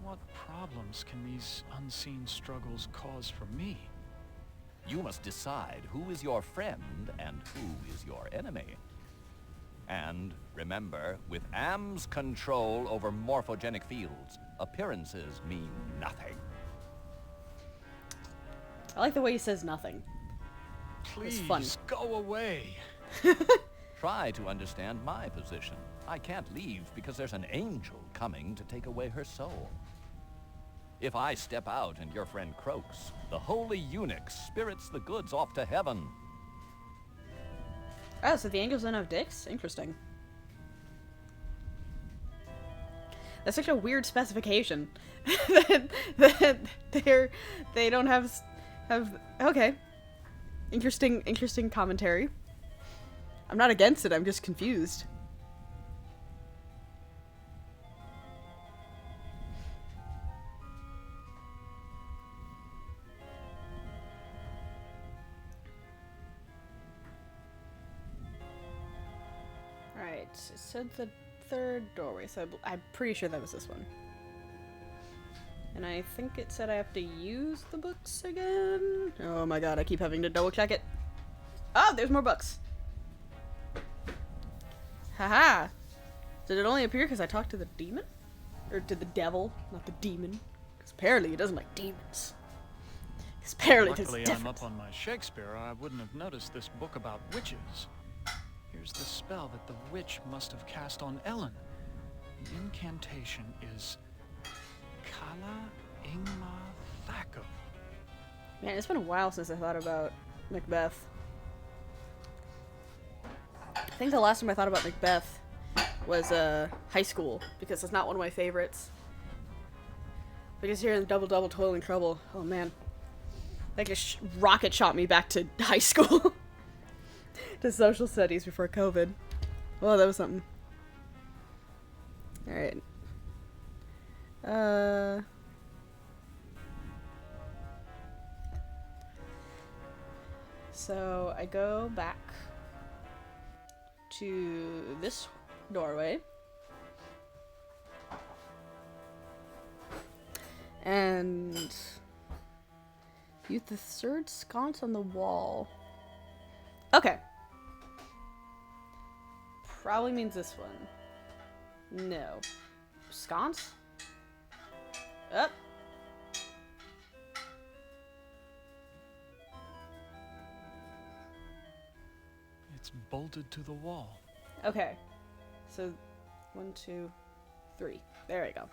What problems can these unseen struggles cause for me? you must decide who is your friend and who is your enemy. And remember, with Am's control over morphogenic fields, appearances mean nothing. I like the way he says nothing. Please, fun. go away. Try to understand my position. I can't leave because there's an angel coming to take away her soul. If I step out and your friend croaks, the holy eunuch spirits the goods off to heaven. Oh, so the angels don't have dicks? Interesting. That's such a weird specification. that they don't have okay. Interesting commentary. I'm not against it, I'm just confused. Alright, it said the third doorway, so I'm pretty sure that was this one. And I think it said I have to use the books again. Oh my god, I keep having to double check it. Oh, there's more books. Haha. Did it only appear because I talked to the demon? Or to the devil, not the demon? Because apparently he doesn't like demons. Because apparently there's a Luckily, difference. I'm up on my Shakespeare, or I wouldn't have noticed this book about witches. Here's the spell that the witch must have cast on Ellen. The incantation is Kala Ingma Thako. Man, it's been a while since I thought about Macbeth. I think the last time I thought about Macbeth was high school, because it's not one of my favorites. Because here in Double Double Toiling Trouble, oh man. That just rocket shot me back to high school. To social studies before COVID. Well, that was something. Alright. So I go back to this doorway. And use the third sconce on the wall. Okay. Probably means this one. No. Sconce? Up. It's bolted to the wall. Okay. So, 1, 2, 3. There we go.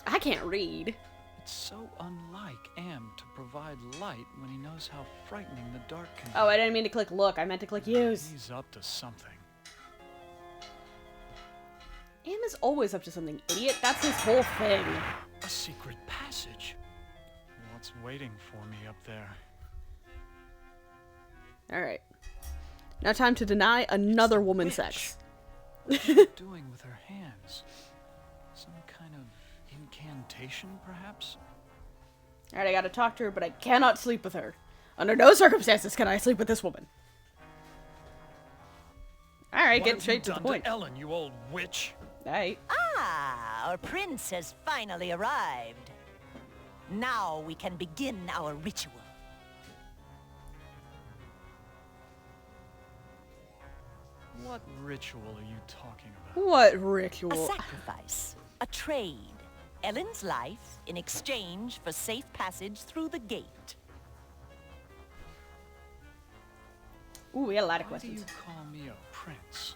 I can't read. It's so unlike Am to provide light when he knows how frightening the dark can be. Oh, I didn't mean to click look. I meant to click use. He's up to something. Am is always up to something, idiot. That's his whole thing. A secret passage. What's waiting for me up there? Alright. Now time to deny another woman witch. sex. What's she doing with her hands? Some kind of incantation, perhaps? Alright, I gotta talk to her, but I cannot sleep with her. Under no circumstances can I sleep with this woman. Alright, get straight to the point. Ellen, you old witch. Alright. Ah, our prince has finally arrived. Now we can begin our ritual. What ritual are you talking about? What A ritual? sacrifice, a trade. Ellen's life in exchange for safe passage through the gate. Ooh, we got a lot of Why do you questions. call me a prince?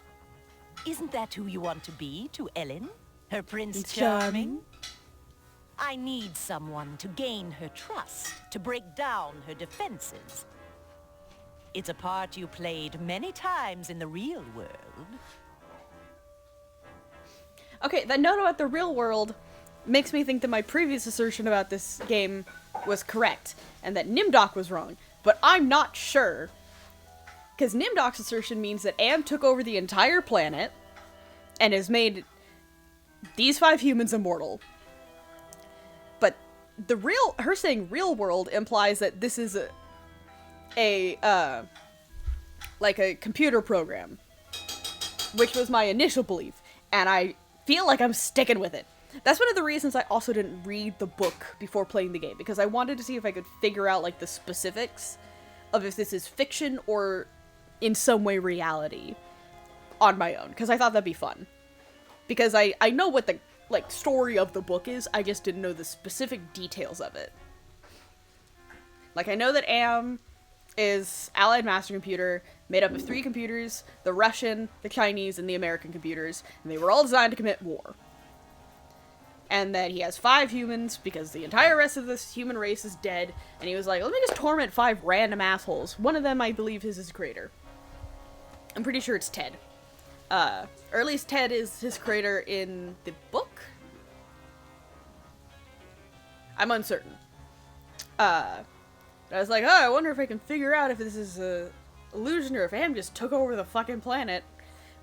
Isn't that who you want to be to Ellen? Her Prince Prince Charming? Charming. I need someone to gain her trust, to break down her defenses. It's a part you played many times in the real world. Okay, that note about the real world makes me think that my previous assertion about this game was correct, and that Nimdoc was wrong. But I'm not sure. Because Nimdoc's assertion means that Am took over the entire planet and has made these 5 humans immortal. But her saying real world implies that this is like a computer program, which was my initial belief, and I feel like I'm sticking with it. That's one of the reasons I also didn't read the book before playing the game, because I wanted to see if I could figure out like the specifics of if this is fiction or in some way reality on my own, because I thought that'd be fun. Because I know what the, like, story of the book is, I just didn't know the specific details of it. Like, I know that AM is Allied Master Computer, made up of 3 computers, the Russian, the Chinese, and the American computers, and they were all designed to commit war. And that he has 5 humans, because the entire rest of this human race is dead, and he was like, let me just torment 5 random assholes. One of them, I believe, is his creator. I'm pretty sure it's Ted. Or at least Ted is his creator in the book? I'm uncertain. I was like, oh, I wonder if I can figure out if this is a illusion or if Am just took over the fucking planet.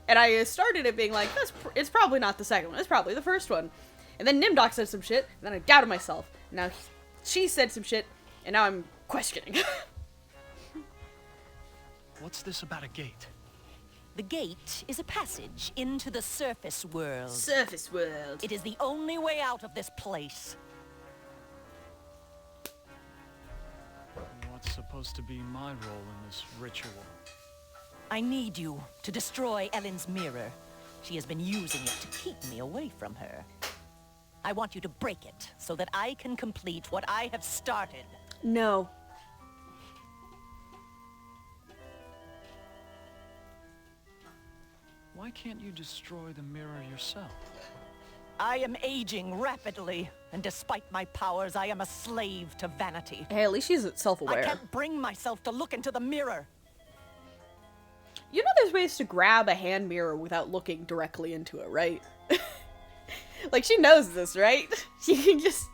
And I started it being like, it's probably not the second one, it's probably the first one. And then Nimdoc said some shit, and then I doubted myself. Now she said some shit, and now I'm questioning. What's this about a gate? The gate is a passage into the surface world. Surface world. It is the only way out of this place. What's supposed to be my role in this ritual? I need you to destroy Ellen's mirror. She has been using it to keep me away from her. I want you to break it so that I can complete what I have started. No. Why can't you destroy the mirror yourself? I am aging rapidly, and despite my powers, I am a slave to vanity. Hey, at least she's self-aware. I can't bring myself to look into the mirror. You know there's ways to grab a hand mirror without looking directly into it, right? Like, she knows this, right? She can just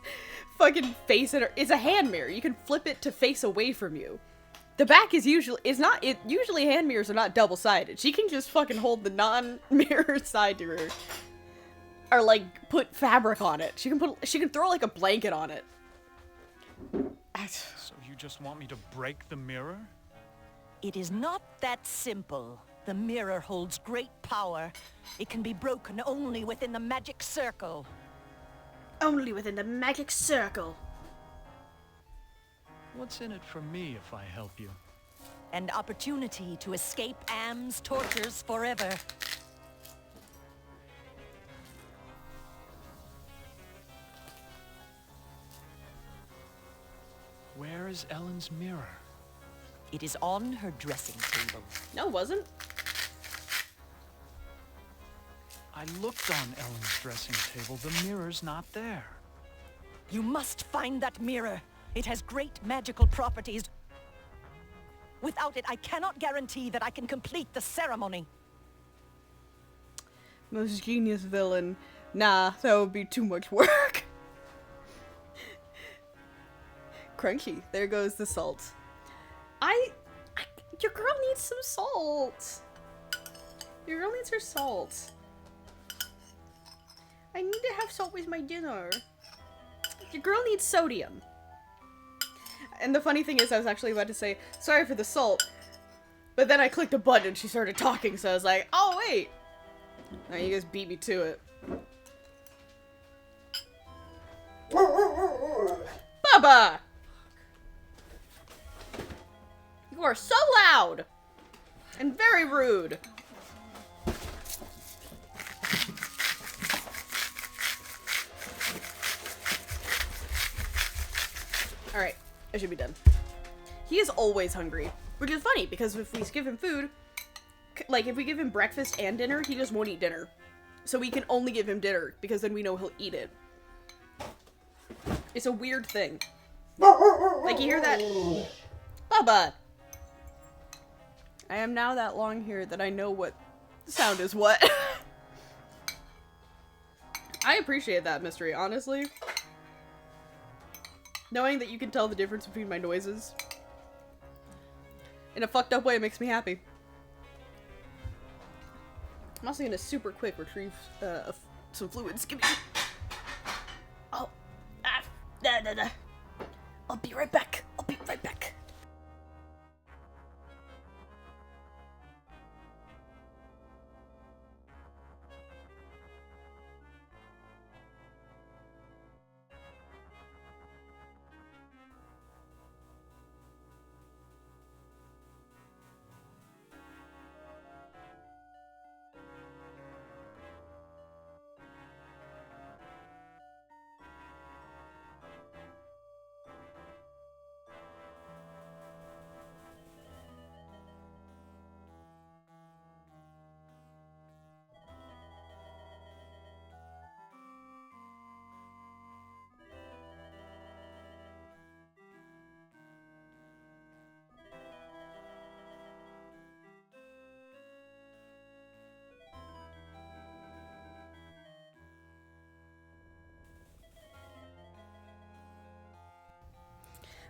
fucking face it. It's a hand mirror. You can flip it to face away from you. The back is usually hand mirrors are not double-sided. She can just fucking hold the non-mirror side to her. Or, like, put fabric on it. She can throw, like, a blanket on it. So you just want me to break the mirror? It is not that simple. The mirror holds great power. It can be broken only within the magic circle. Only within the magic circle. What's in it for me if I help you? An opportunity to escape Am's tortures forever. Where is Ellen's mirror? It is on her dressing table. No, it wasn't. I looked on Ellen's dressing table. The mirror's not there. You must find that mirror. It has great magical properties. Without it, I cannot guarantee that I can complete the ceremony. Most genius villain. Nah, that would be too much work. Crunchy. There goes the salt. Your girl needs some salt. Your girl needs her salt. I need to have salt with my dinner. Your girl needs sodium. And the funny thing is, I was actually about to say, sorry for the salt. But then I clicked a button and she started talking, so I was like, oh wait. Now you guys beat me to it. Bubba! You are so loud! And very rude. Alright, I should be done. He is always hungry. Which is funny, because if we give him food, like if we give him breakfast and dinner, he just won't eat dinner. So we can only give him dinner, because then we know he'll eat it. It's a weird thing. Like, you hear that? Bubba! I am now that long here that I know what sound is what. I appreciate that mystery, honestly. Knowing that you can tell the difference between my noises. In a fucked up way, it makes me happy. I'm also gonna super quick retrieve some fluids. Give me. Oh. I'll be right back. I'll be right back.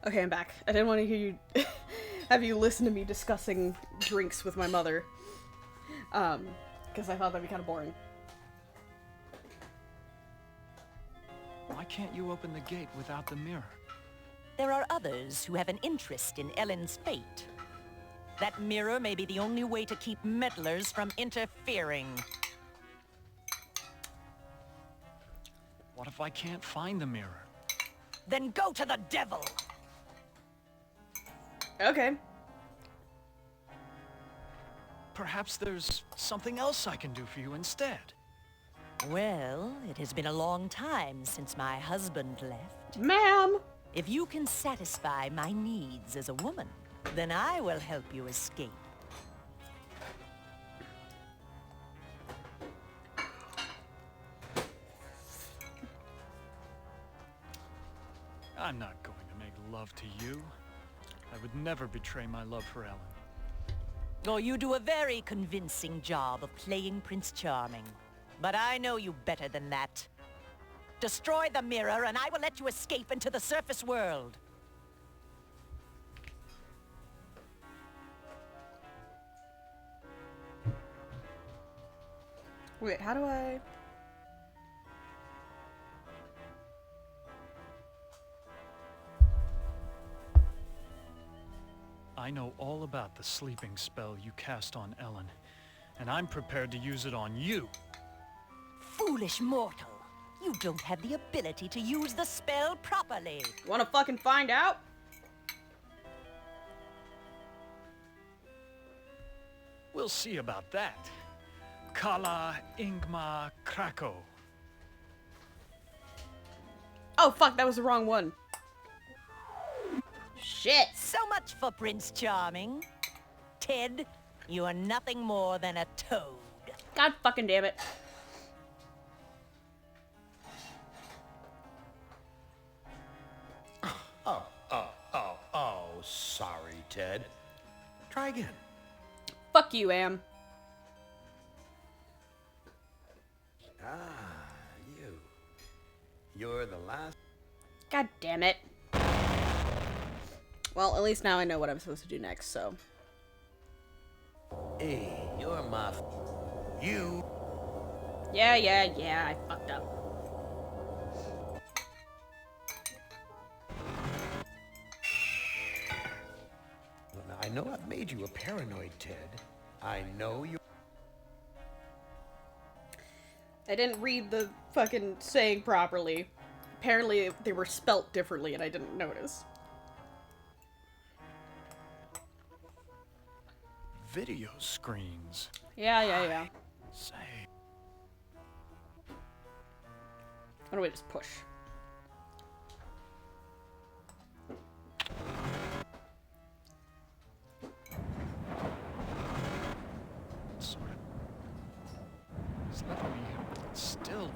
Okay, I'm back. I didn't want to hear you have you listen to me discussing drinks with my mother. Because I thought that'd be kind of boring. Why can't you open the gate without the mirror? There are others who have an interest in Ellen's fate. That mirror may be the only way to keep meddlers from interfering. What if I can't find the mirror? Then go to the devil! Okay. Perhaps there's something else I can do for you instead. Well, it has been a long time since my husband left. Ma'am! If you can satisfy my needs as a woman, then I will help you escape. I'm not going to make love to you. I would never betray my love for Ellen. Oh, you do a very convincing job of playing Prince Charming. But I know you better than that. Destroy the mirror, and I will let you escape into the surface world. Wait, how do I... I know all about the sleeping spell you cast on Ellen, and I'm prepared to use it on you. Foolish mortal. You don't have the ability to use the spell properly. Wanna fucking find out? We'll see about that. Kala Ingma Krako. Oh fuck, that was the wrong one. Shit. So much for Prince Charming. Ted, you are nothing more than a toad. God fucking damn it. Oh, sorry, Ted. Try again. Fuck you, Am. You're the last... God damn it. Well, at least now I know what I'm supposed to do next, so. Hey, you're my... You... Yeah, I fucked up. Well, now, I know I've made you a paranoid, Ted. I know you... I didn't read the fucking saying properly. Apparently they were spelt differently and I didn't notice. Video screens. Yeah. Say, Why don't we just push? sort of. It's left me still.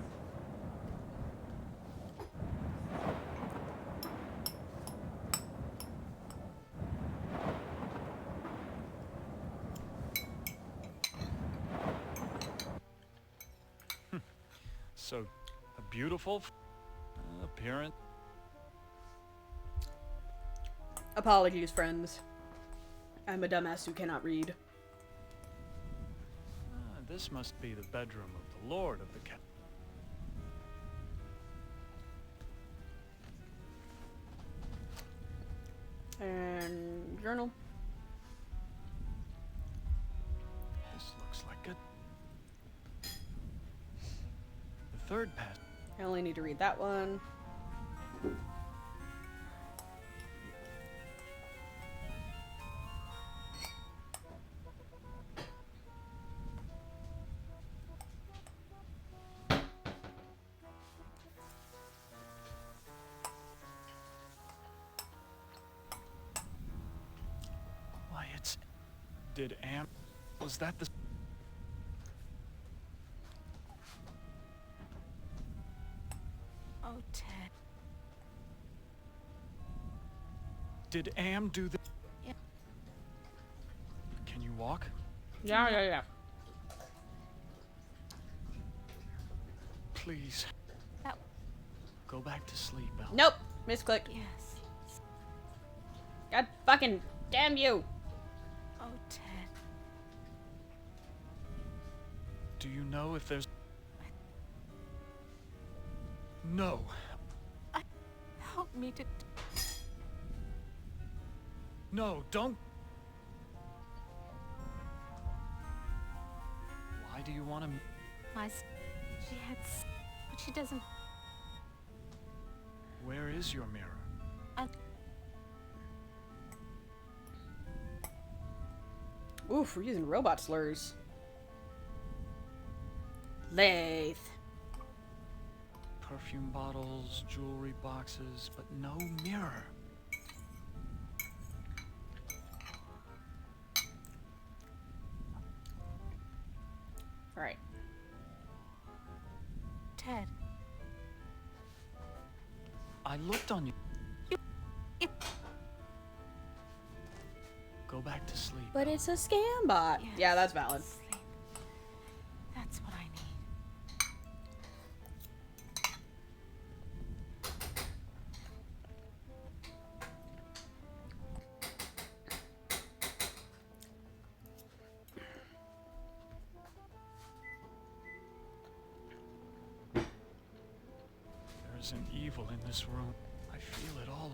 So, a beautiful appearance. Apologies, friends. I'm a dumbass who cannot read. This must be the bedroom of the Lord of the Cat. And journal. This looks like a... The third pass. I only need to read that one. Why, it's... Did Am... Was that the... Oh, Ted. Did Am do the... Yeah. Can you walk? Yeah. Please. That... Go back to sleep, Al. Nope. Misclicked. Yes. God fucking damn you! Oh, Ted. Do you know if there's... No. Help me to... No, don't... Why do you want to... She had... But she doesn't... Where is your mirror? Oof, we're using robot slurs. Lathe. Perfume bottles, jewelry boxes, but no mirror. Alright. Ted. I looked on you. Go back to sleep. But it's a scam bot. Yes. Yeah, that's valid. Sleep. That's what I need. There's an evil in this room. I feel it all.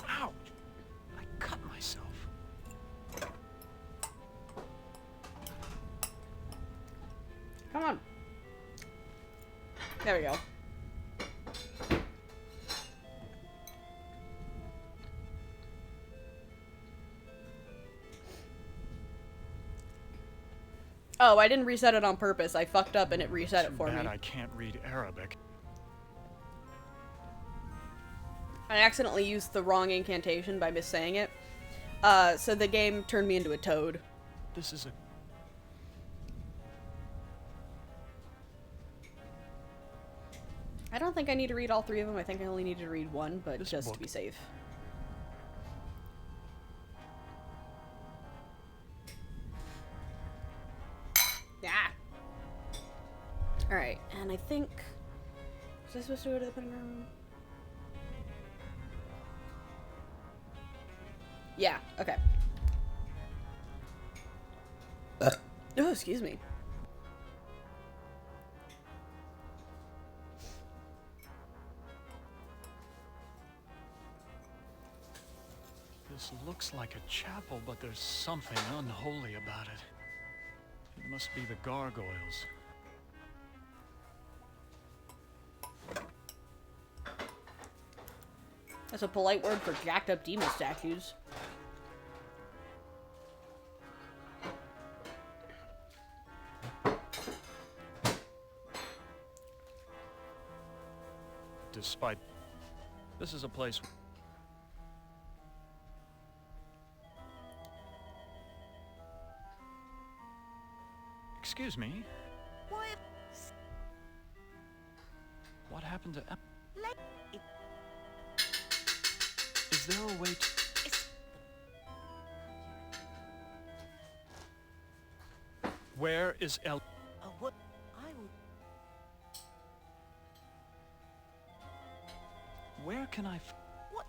Ouch! I cut myself. Come on. There we go. Oh, I didn't reset it on purpose. I fucked up and it reset it for Too bad me. I can't read Arabic. I accidentally used the wrong incantation by missaying it. So the game turned me into a toad. This is a... I don't think I need to read all three of them. I think I only need to read one, but This just book- to be safe. Yeah. Alright, and I think... Was I supposed to go to the putting room? Yeah, okay. Oh, excuse me. This looks like a chapel, but there's something unholy about it. It must be the gargoyles. That's a polite word for jacked up demon statues. Despite... This is a place... Excuse me? Why, What happened to... it, Is there a way to... it's, Where is El... what? I would... Where can I... What?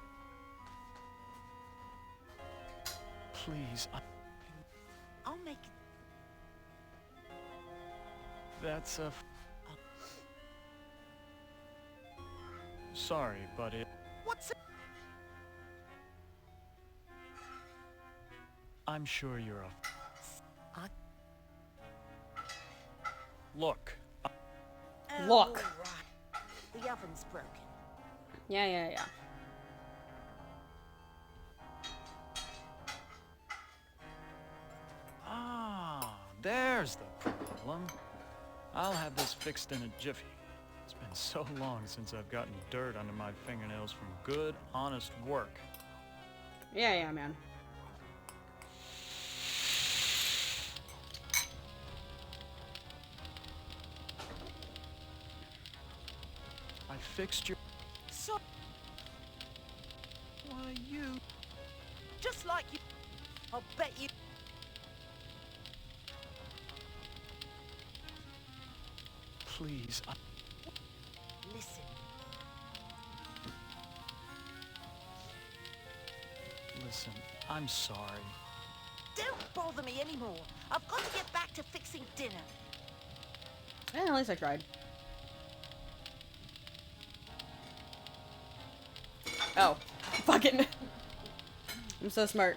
Please, I'll make it... That's a... Sorry, but it... What's it? I'm sure you're a... I... Look. Look. all right. The oven's broken. Yeah. Ah, there's the problem. I'll have this fixed in a jiffy. It's been so long since I've gotten dirt under my fingernails from good, honest work. Yeah, man. I fixed your... So... Why, you... Just like you... I'll bet you... Please, Listen. Listen, I'm sorry. Don't bother me anymore. I've got to get back to fixing dinner. Eh, at least I tried. Oh. Fucking. I'm so smart.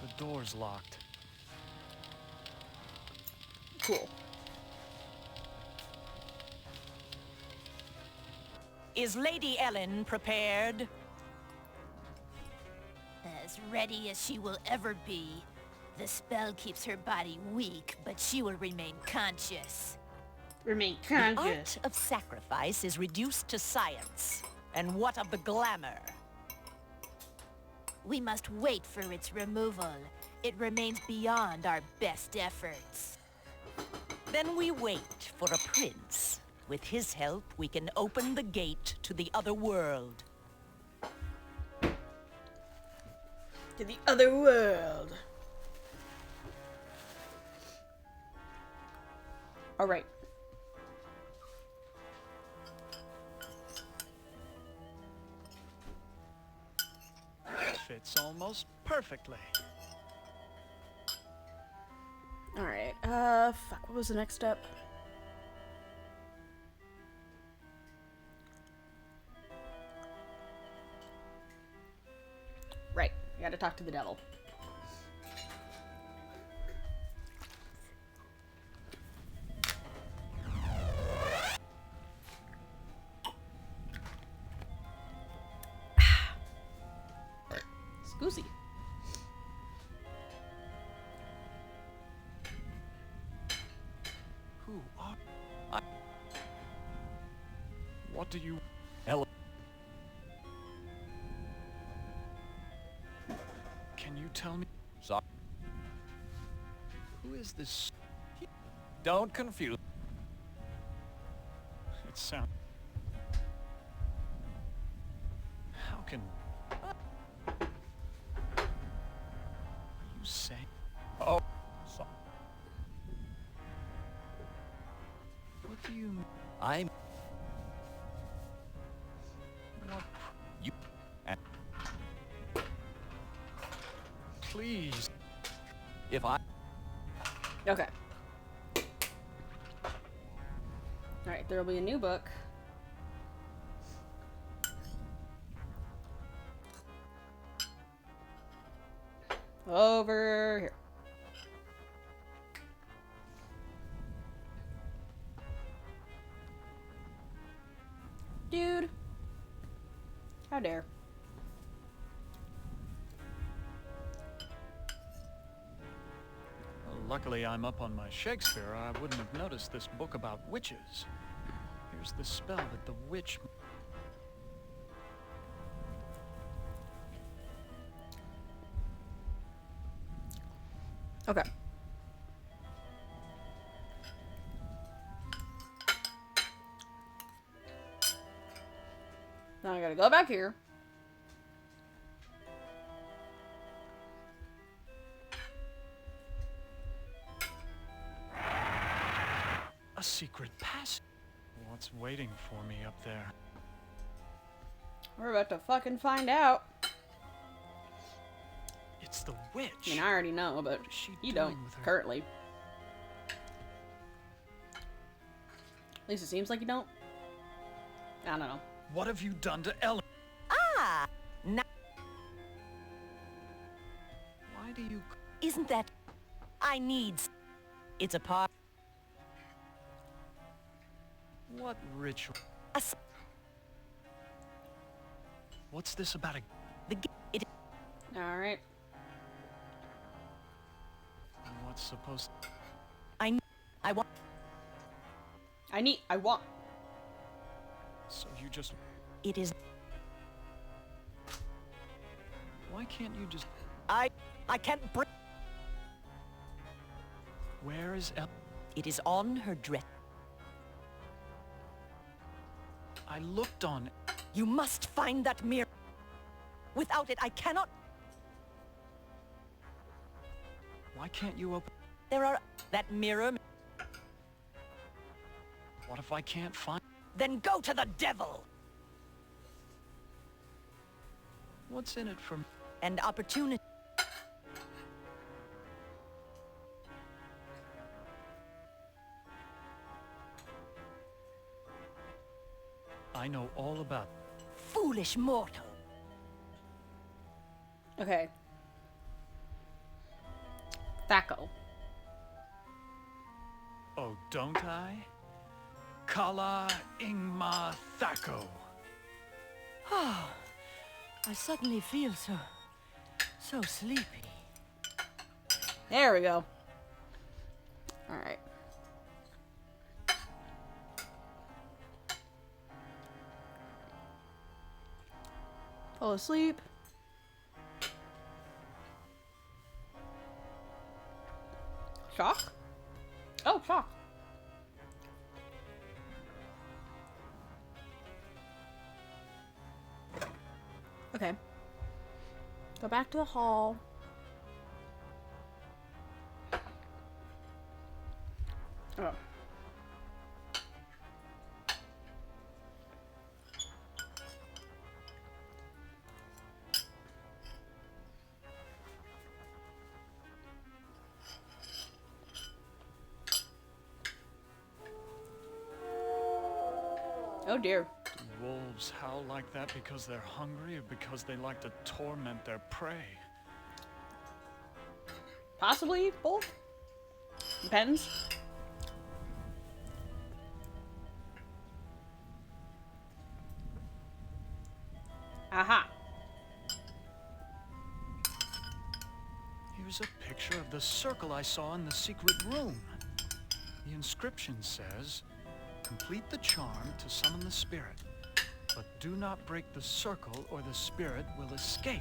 The door's locked. Cool. Is Lady Ellen prepared? As ready as she will ever be. The spell keeps her body weak, but she will remain conscious. Remain The conscious. art of sacrifice is reduced to science. And what of the glamour? We must wait for its removal. It remains beyond our best efforts. Then we wait for a prince. With his help, we can open the gate to the other world. To the other world. Alright. Fits almost perfectly. Alright. Fuck. What was the next step? Right. I gotta talk to the devil. Scoozy. Who are... What do you... Ellen. Can you tell me... Sorry. Who is this... Don't confuse. It sounds... How can... Are you saying... Oh, sorry. What do you... mean? I'm... What... You... And Please. if I... Okay. Alright, there'll be a new book. Over here. Dude. How dare. Well, luckily I'm up on my Shakespeare, or I wouldn't have noticed this book about witches. Here's the spell that the witch... Okay. Now I gotta go back here. A secret passage. What's waiting for me up there? We're about to fucking find out. It's the witch. I mean, I already know, but What is she you doing don't with her? currently. At least it seems like you don't. I don't know. What have you done to Ellen? Ah! Now, Why do you... isn't that... I need... It's a part... What ritual? A s- What's this about a... the g- it, Alright. What's supposed... I want... I want. So you just... It is... Why can't you just... I can't bring... Where is Ellen? It is on her dress. I looked on... You must find that mirror. Without it, I cannot... Why can't you open... There are... That mirror... What if I can't find... Then go to the devil! What's in it for... and opportunity. I know all about Foolish mortal. Okay. Thaco. Oh, don't I? Kala Ingma Thaco. Oh, I suddenly feel so sleepy. There we go. Alright. Fall asleep. Shock? Oh, shock. Okay. Go back to the hall. Oh. Oh dear. Do wolves howl like that because they're hungry or because they like to torment their prey? Possibly both. Depends. Aha. Here's a picture of the circle I saw in the secret room. The inscription says, complete the charm to summon the spirit, but do not break the circle or the spirit will escape.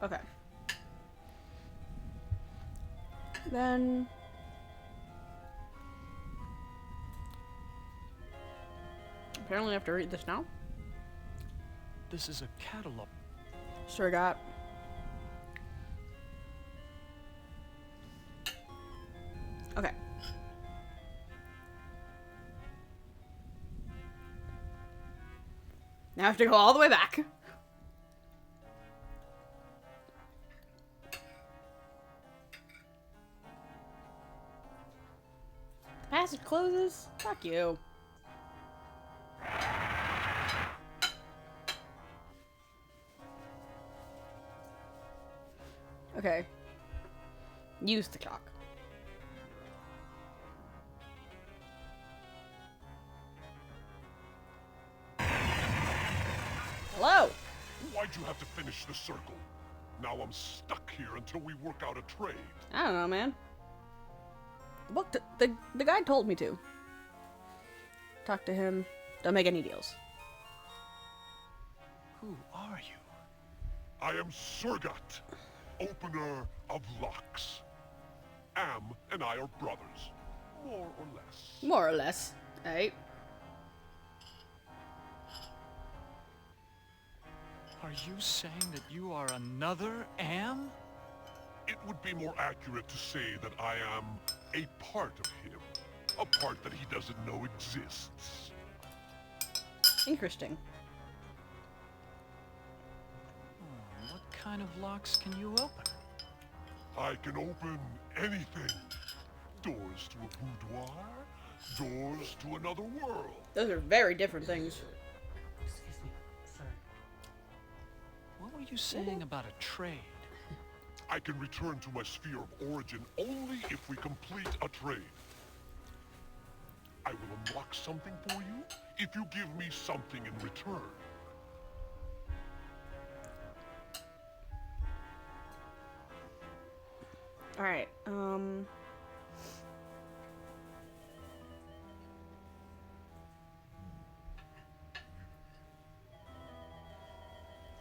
Okay. Then... apparently I have to read this now. This is a catalog. Sure got. Okay. Now I have to go all the way back. The passage closes? Fuck you. Okay. Use the clock. Hello! Why'd you have to finish the circle? Now I'm stuck here until we work out a trade. I don't know, man. The book, the guy told me to. Talk to him. Don't make any deals. Who are you? I am Surgat, opener of locks. Am and I are brothers, more or less. More or less. Right? Are you saying that you are another Am? It would be more accurate to say that I am a part of him. A part that he doesn't know exists. Interesting. What kind of locks can you open? I can open anything. Doors to a boudoir, doors to another world. Those are very different things. Excuse me, sir. What were you saying about a trade? I can return to my sphere of origin only if we complete a trade. I will unlock something for you if you give me something in return. Alright,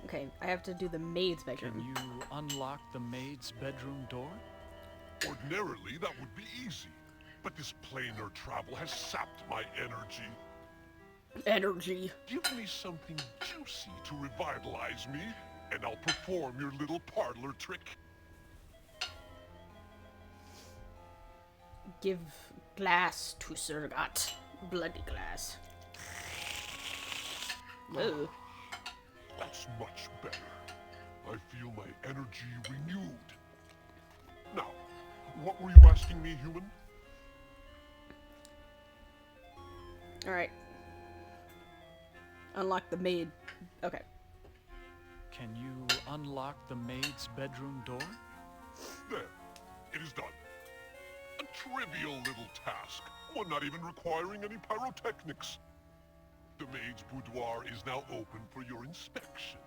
okay, I have to do the maid's bedroom. Can you unlock the maid's bedroom door? Ordinarily, that would be easy. But this planar travel has sapped my energy. Energy. Give me something juicy to revitalize me, and I'll perform your little parlor trick. Give glass to Surgat. Bloody glass. Whoa. That's much better. I feel my energy renewed. Now, what were you asking me, human? Alright. Unlock the maid. Okay. Can you unlock the maid's bedroom door? There. It is done. A trivial little task, one not even requiring any pyrotechnics. The maid's boudoir is now open for your inspection.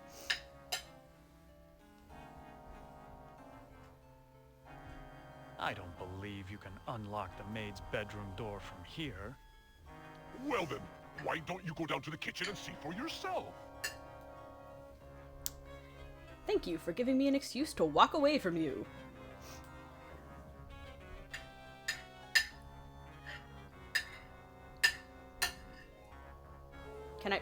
I don't believe you can unlock the maid's bedroom door from here. Well then, why don't you go down to the kitchen and see for yourself? Thank you for giving me an excuse to walk away from you. Can I...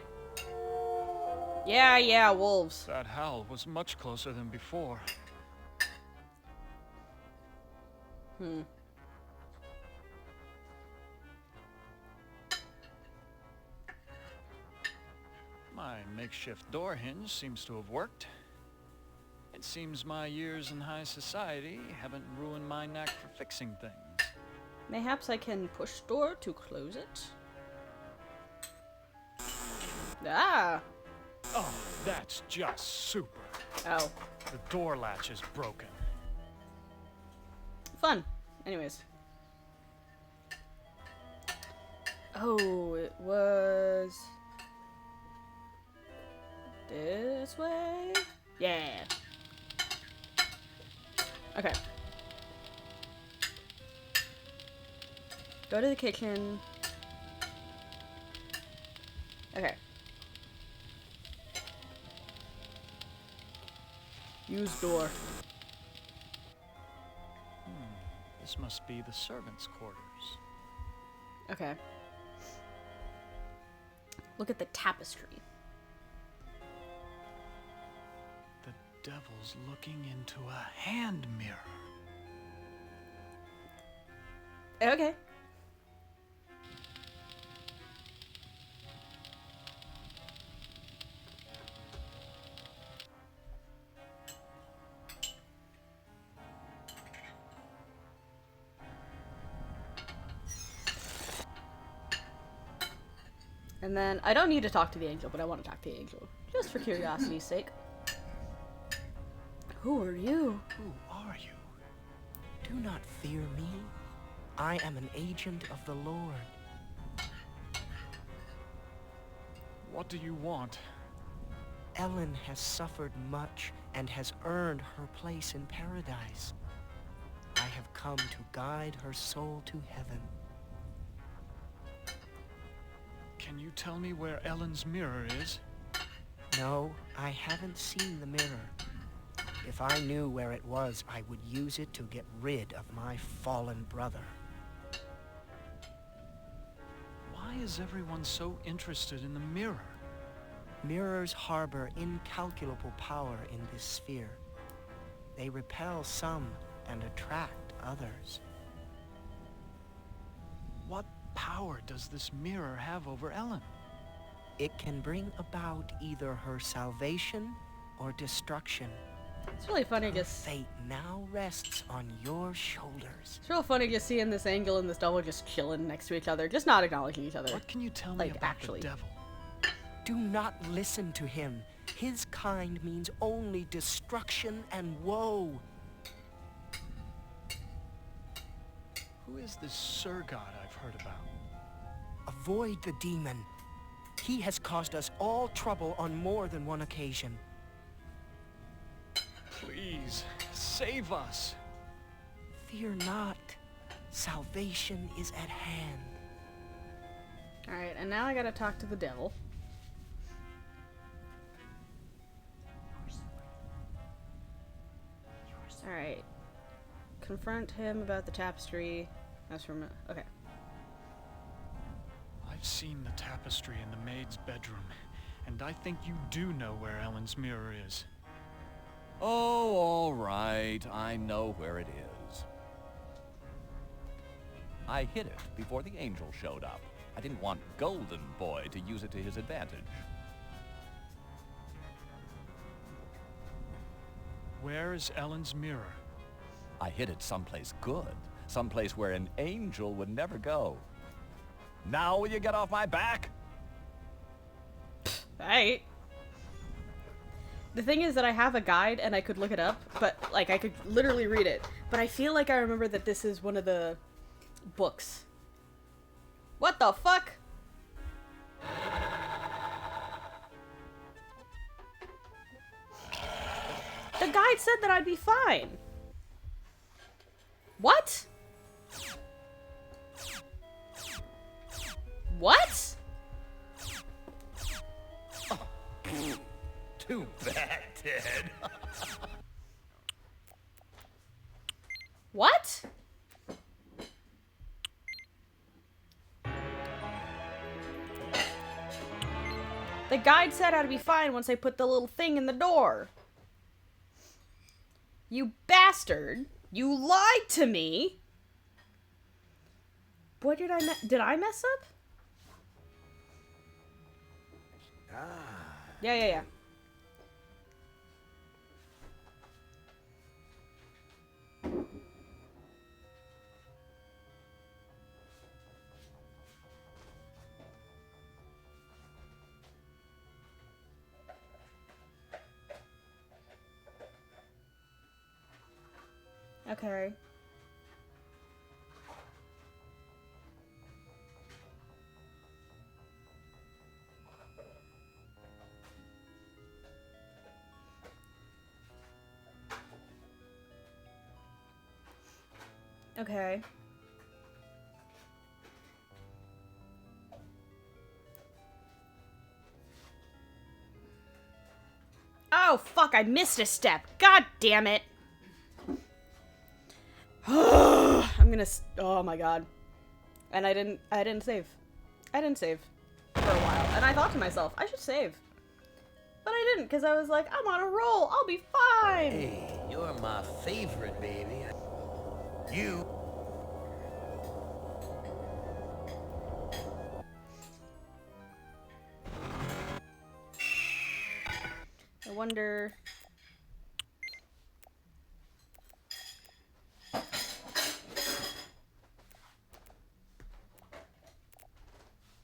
Yeah, wolves. That howl was much closer than before. My makeshift door hinge seems to have worked. It seems my years in high society haven't ruined my knack for fixing things. Mayhaps I can push door to close it. Ah! Oh, that's just super. Oh. The door latch is broken. Fun. Anyways. Oh, it was... this way? Yeah. Okay. Go to the kitchen. Okay. Use door. This must be the servants' quarters. Okay. Look at the tapestry. The devil's looking into a hand mirror. Okay. And then, I don't need to talk to the angel, but I want to talk to the angel. Just for curiosity's sake. Who are you? Who are you? Do not fear me. I am an agent of the Lord. What do you want? Ellen has suffered much and has earned her place in paradise. I have come to guide her soul to heaven. Can you tell me where Ellen's mirror is? No, I haven't seen the mirror. If I knew where it was, I would use it to get rid of my fallen brother. Why is everyone so interested in the mirror? Mirrors harbor incalculable power in this sphere. They repel some and attract others. What power does this mirror have over Ellen? It can bring about either her salvation or destruction. It's really funny Her just... fate now rests on your shoulders. It's real funny just seeing this angel and this devil just chilling next to each other, just not acknowledging each other. What can you tell me Like, about actually. the devil? Do not listen to him. His kind means only destruction and woe. Who is this Sir God I've heard about? Avoid the demon. He has caused us all trouble on more than one occasion. Please, save us. Fear not. Salvation is at hand. Alright, and now I gotta talk to the devil. Alright. Confront him about the tapestry. That's from... okay. I've seen the tapestry in the maid's bedroom, and I think you do know where Ellen's mirror is. Oh, all right. I know where it is. I hid it before the angel showed up. I didn't want Golden Boy to use it to his advantage. Where is Ellen's mirror? I hid it someplace good. Someplace where an angel would never go. Now will you get off my back? Right. The thing is that I have a guide and I could look it up, but like I could literally read it. But I feel like I remember that this is one of the books. What the fuck? The guide said that I'd be fine. What? What? Too bad, Ted. What? The guide said I'd be fine once I put the little thing in the door. You bastard. You lied to me. What did I mess up? Yeah. Okay. Okay. Oh, fuck, I missed a step. God damn it. I'm gonna... Oh my god. And I didn't save. I didn't save for a while. And I thought to myself, I should save. But I didn't, because I was like, I'm on a roll. I'll be fine. Hey, you're my favorite, baby. You... I wonder...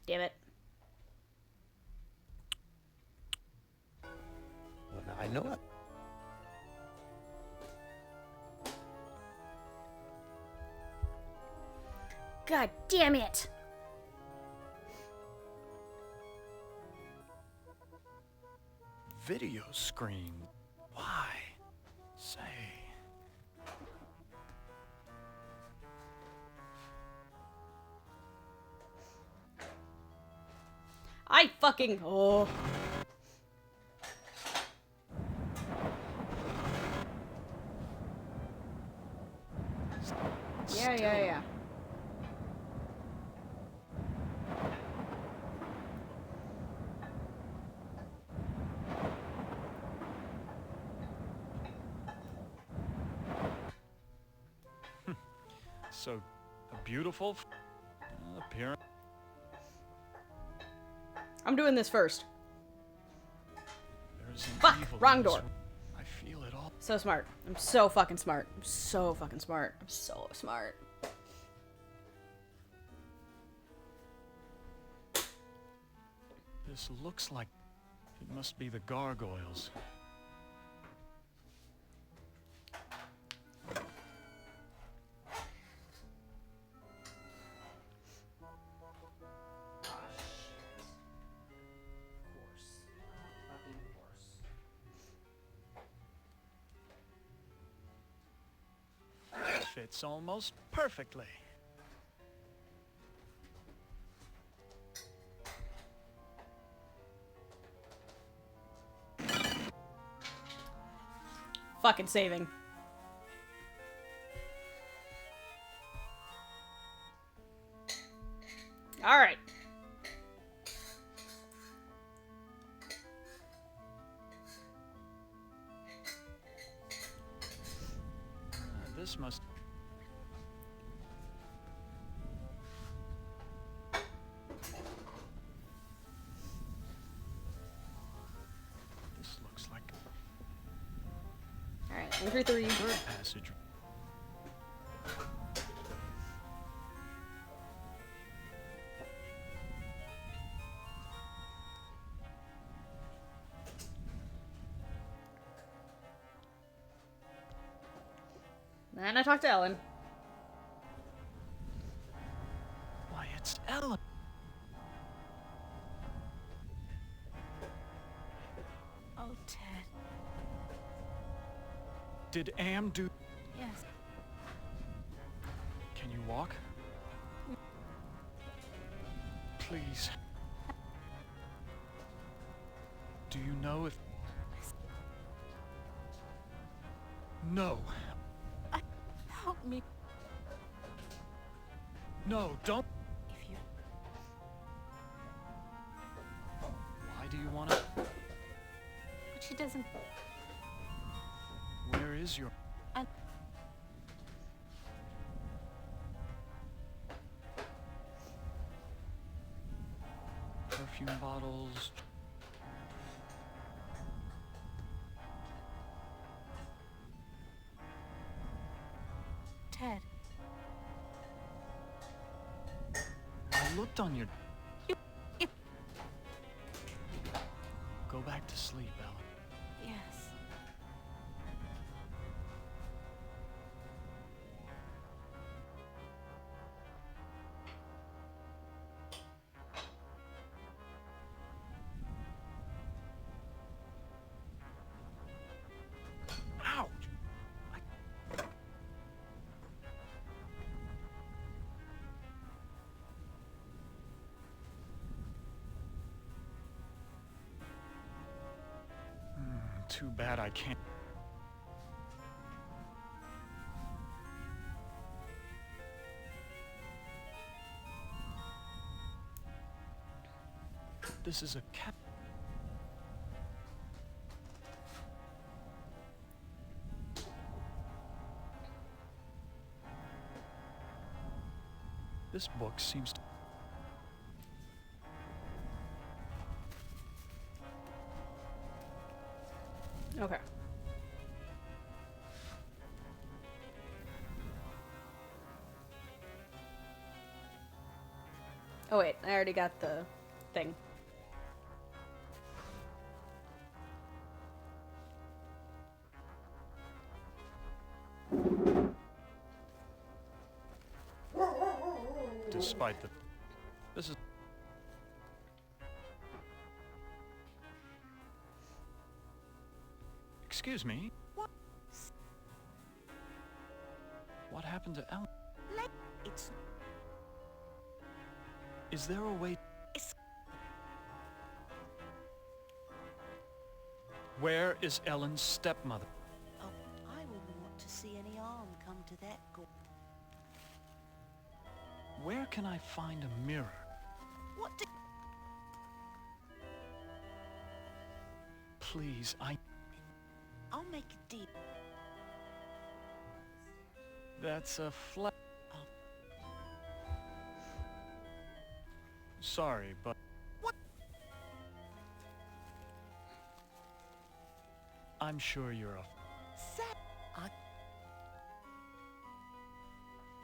Damn it. Well, now I know it. God damn it. Video screen. Why? Say. I fucking... Oh. Yeah. So, a beautiful appearance. I'm doing this first. There's an Fuck! evil Wrong in this door. room. I feel it all. So smart. I'm so fucking smart. I'm so fucking smart. I'm so smart. This looks like it must be the gargoyles. Fits almost perfectly. Fucking saving. Alright. This must... This looks like... Alright, Entry 3. Third passage. And I talked to Ellen. Why, it's Ellen. Oh, Ted. Did Am do... Yes. Can you walk? Please. Do you know if... No. Help me. No, don't... If you... Why do you want to... But she doesn't... Where is your... I... Perfume bottles... Ted. I looked on your... You... Go back to sleep, Ellen. Yes. Ouch! Too bad I can't... This is a cat... This book seems to... Okay. Oh wait, I already got the thing. Despite the... This is... Excuse me? What happened to Ellen? It's... Is there a way... It's... Where is Ellen's stepmother? Oh, I wouldn't want to see any harm come to that girl. Where can I find a mirror? What did... Please, I'll make a deal. That's a flat... Oh. Sorry, but... What? I'm sure you're a... Sam, I...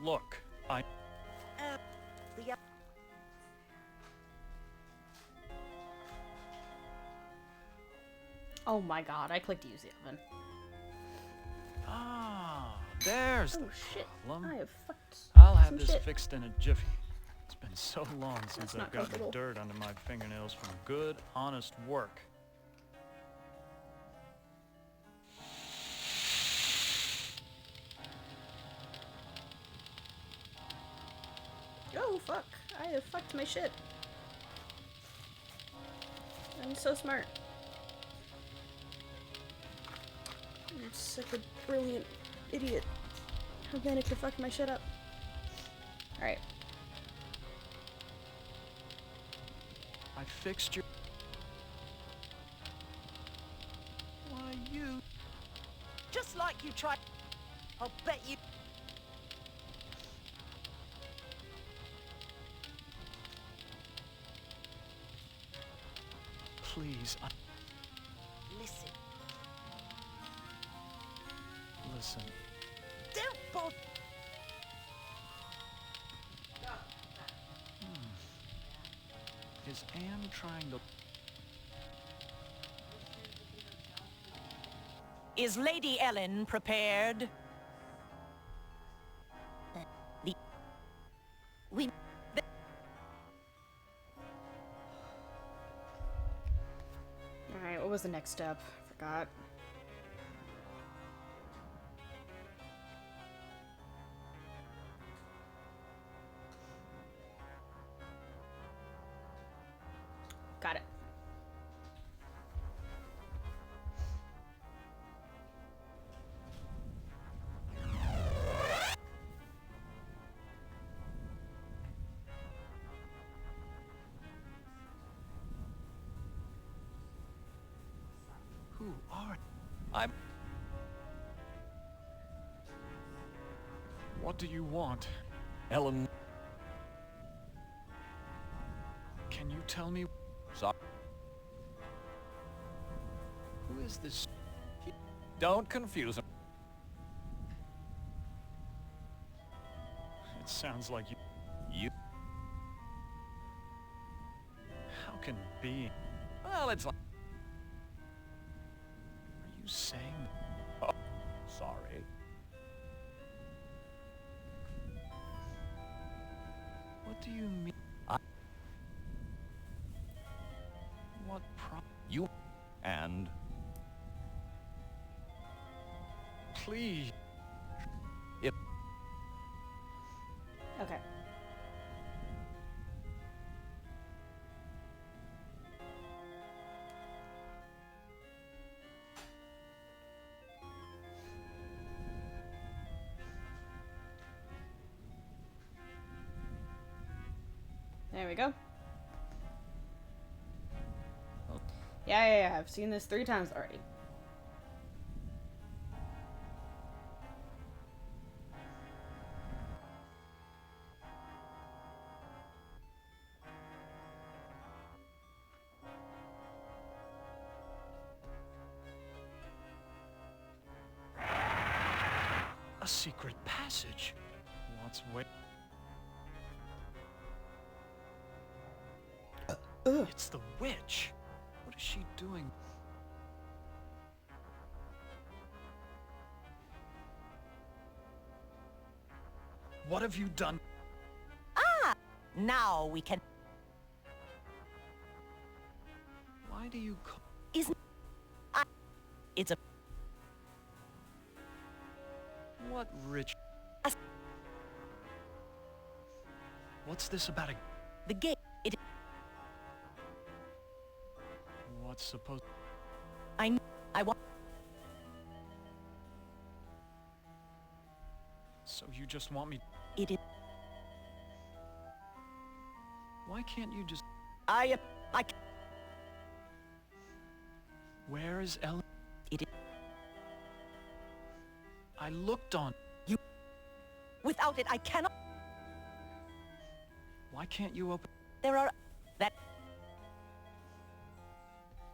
Look, the... Oh my god, I clicked use the oven. Ah, there's Oh the shit, problem. I have fucked I'll have some this shit. fixed in a jiffy. It's been so long since not I've gotten comfortable. dirt under my fingernails from good, honest work. Oh fuck, I have fucked my shit. I'm so smart. I'm such a brilliant idiot. How managed to fuck my shit up? Alright. I fixed your... Why, you... Just like you tried... I'll bet you... Please, Listen. Listen, Don't bother. is Anne trying to... Is Lady Ellen prepared? We... Alright, what was the next step? Forgot. Got it. Who are... I'm... What do you want? Ellen... Can you tell me... Sorry. Who is this? Don't confuse him. It sounds like you... You... How can being... Well, it's like... Are you saying... Oh, sorry. What do you mean? What You... And... Please. If... Okay. There we go. Yeah, I've seen this 3 times already. A secret passage. What's wait? It's the witch. What is she doing? What have you done? Now we can... Why do you call... Isn't... It's a... What rich... As- What's this about a... The gate. It... What's supposed... I want... So you just want me... It is... Why can't you just... I... Where is Ellen? It is... I looked on... Without it, I cannot... Why can't you open... There are... That...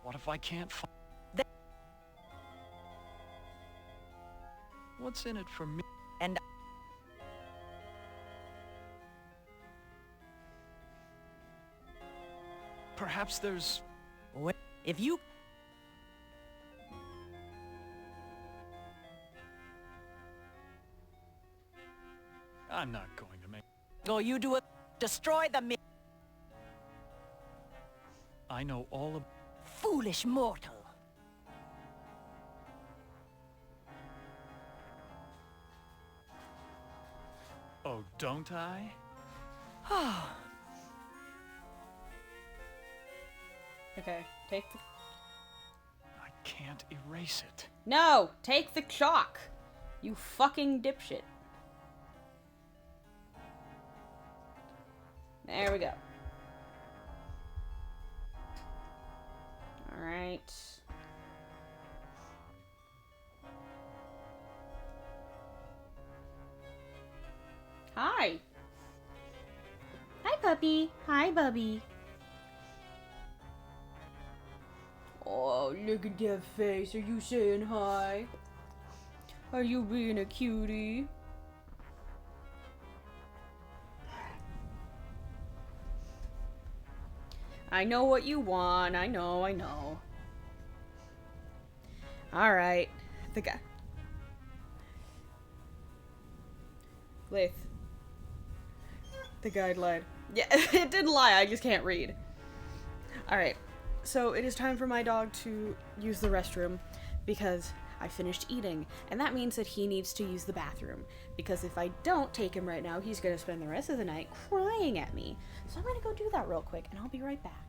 What if I can't find... That... What's in it for me? And... Perhaps there's... If you... I'm not going to make... Or you do it... Destroy the... I know all of... Foolish mortal. Oh, don't I? Okay, take the... I can't erase it. No! Take the chalk! You fucking dipshit. There we go. Alright. Hi! Hi, puppy. Hi, Bubby. Oh, look at that face. Are you saying hi? Are you being a cutie? I know what you want. I know, I know. Alright. The guy. Lath. The guide lied. Yeah, it didn't lie. I just can't read. Alright. So it is time for my dog to use the restroom because I finished eating. And that means that he needs to use the bathroom. Because if I don't take him right now, he's going to spend the rest of the night crying at me. So I'm going to go do that real quick and I'll be right back.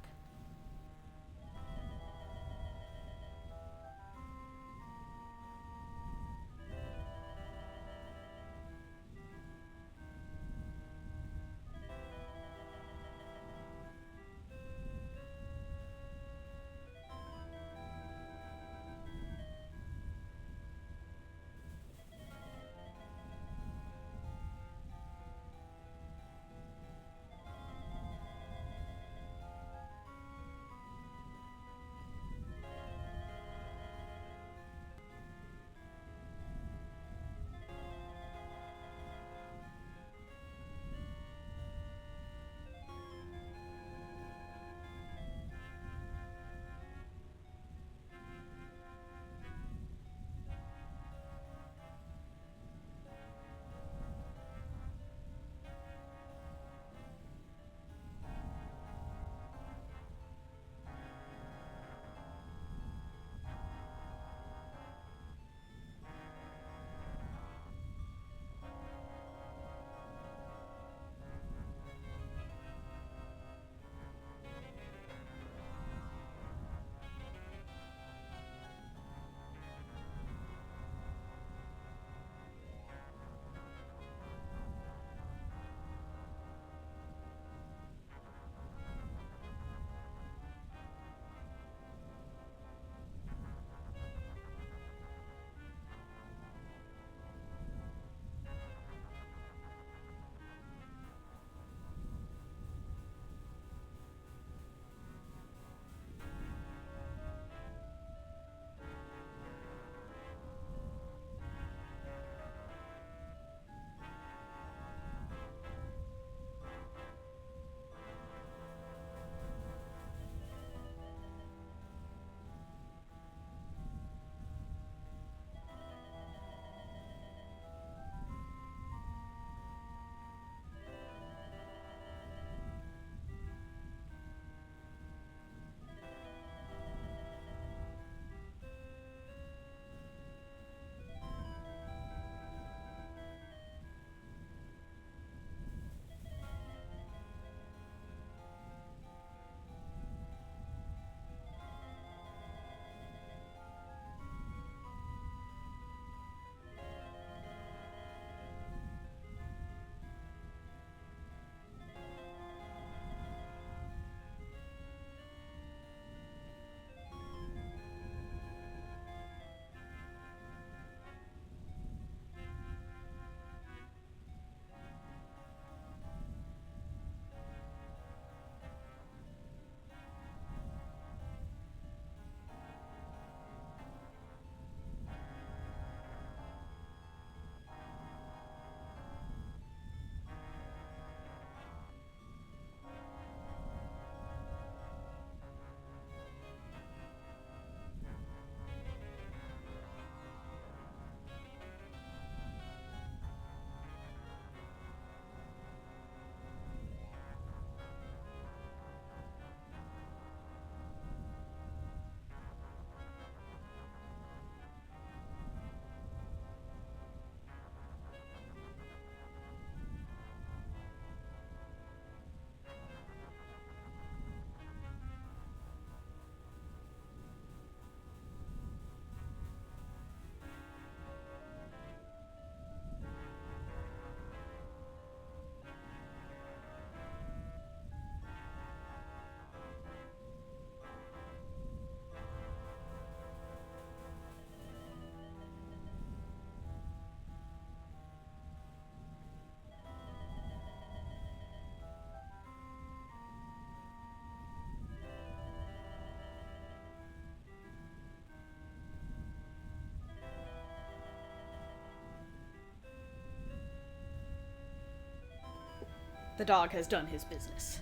The dog has done his business.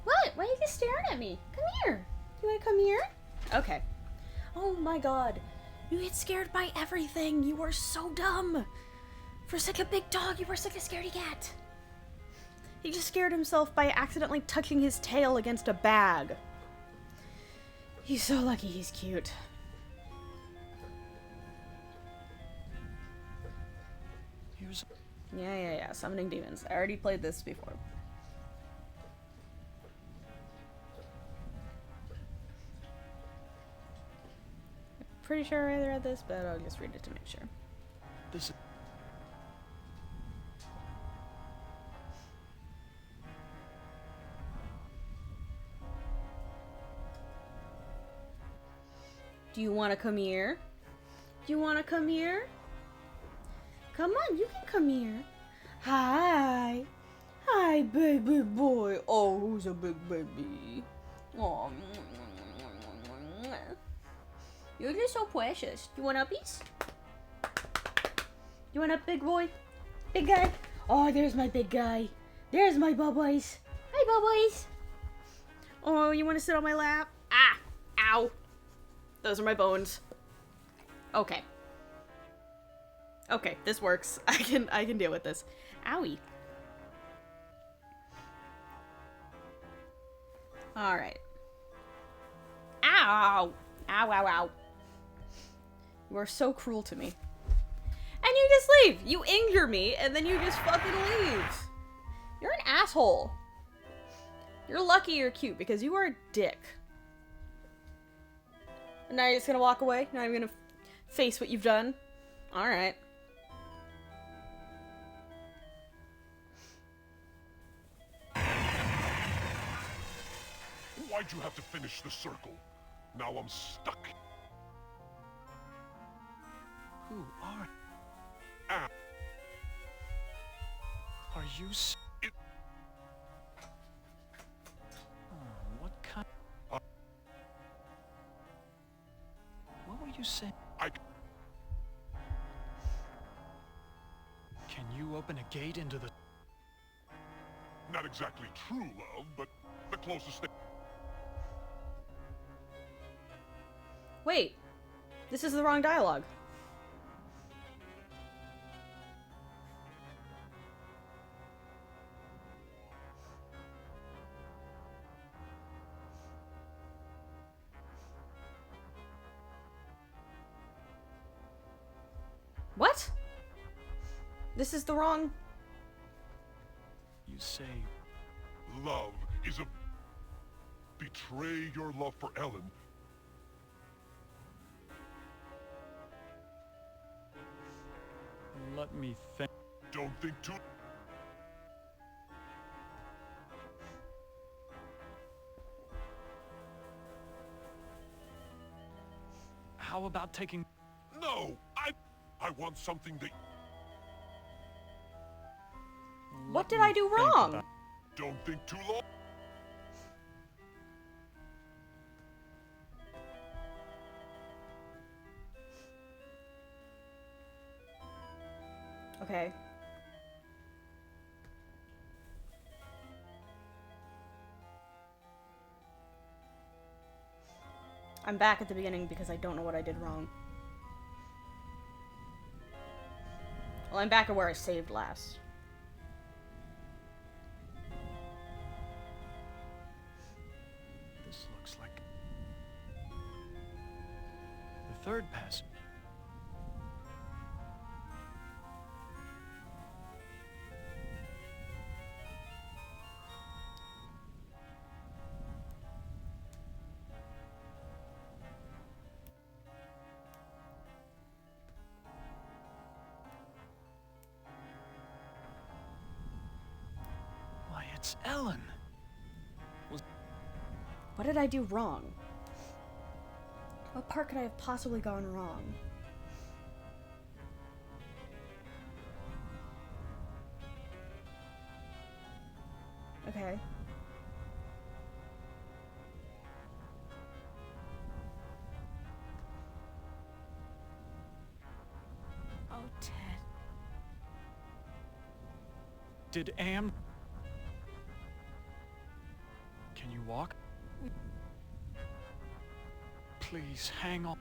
What? Why are you just staring at me? Come here. You wanna come here? Okay. Oh my god. You get scared by everything. You are so dumb. For such a big dog, you were such a scaredy cat. He just scared himself by accidentally touching his tail against a bag. He's so lucky he's cute. Here's... Yeah. Summoning demons. I already played this before. Pretty sure I read this, but I'll just read it to make sure. This is... Do you want to come here? Do you want to come here? Come on, you can come here. Hi. Hi, baby boy. Oh, who's a big baby? Oh, you're just so precious. You want uppies? You want up, big boy? Big guy? Oh, there's my big guy. There's my bubboys. Hi, bubboys. Oh, you want to sit on my lap? Ah, ow. Those are my bones. Okay. Okay, this works. I can deal with this. Owie. Alright. Ow! Ow. You are so cruel to me. And you just leave! You injure me, and then you just fucking leave! You're an asshole. You're lucky you're cute, because you are a dick. And now you're just gonna walk away? Now you're gonna face what you've done? Alright. Why'd you have to finish the circle? Now I'm stuck. Who are... Ah. Are you s... It... Oh, what kind... What were you saying? Can you open a gate into the... Not exactly true love, but the closest thing. Wait. This is the wrong dialogue. What? This is the wrong... You say... Love is a... Betray your love for Ellen. Let me think... Don't think too... How about taking... No! I want something that... What did I do wrong? Don't think too long. Okay. I'm back at the beginning because I don't know what I did wrong. Well, I'm back at where I saved last. This looks like... the third passage. Why, it's Ellen! What did I do wrong? What part could I have possibly gone wrong? Okay. Oh, Ted. Did Am... Can you walk? Please, hang on.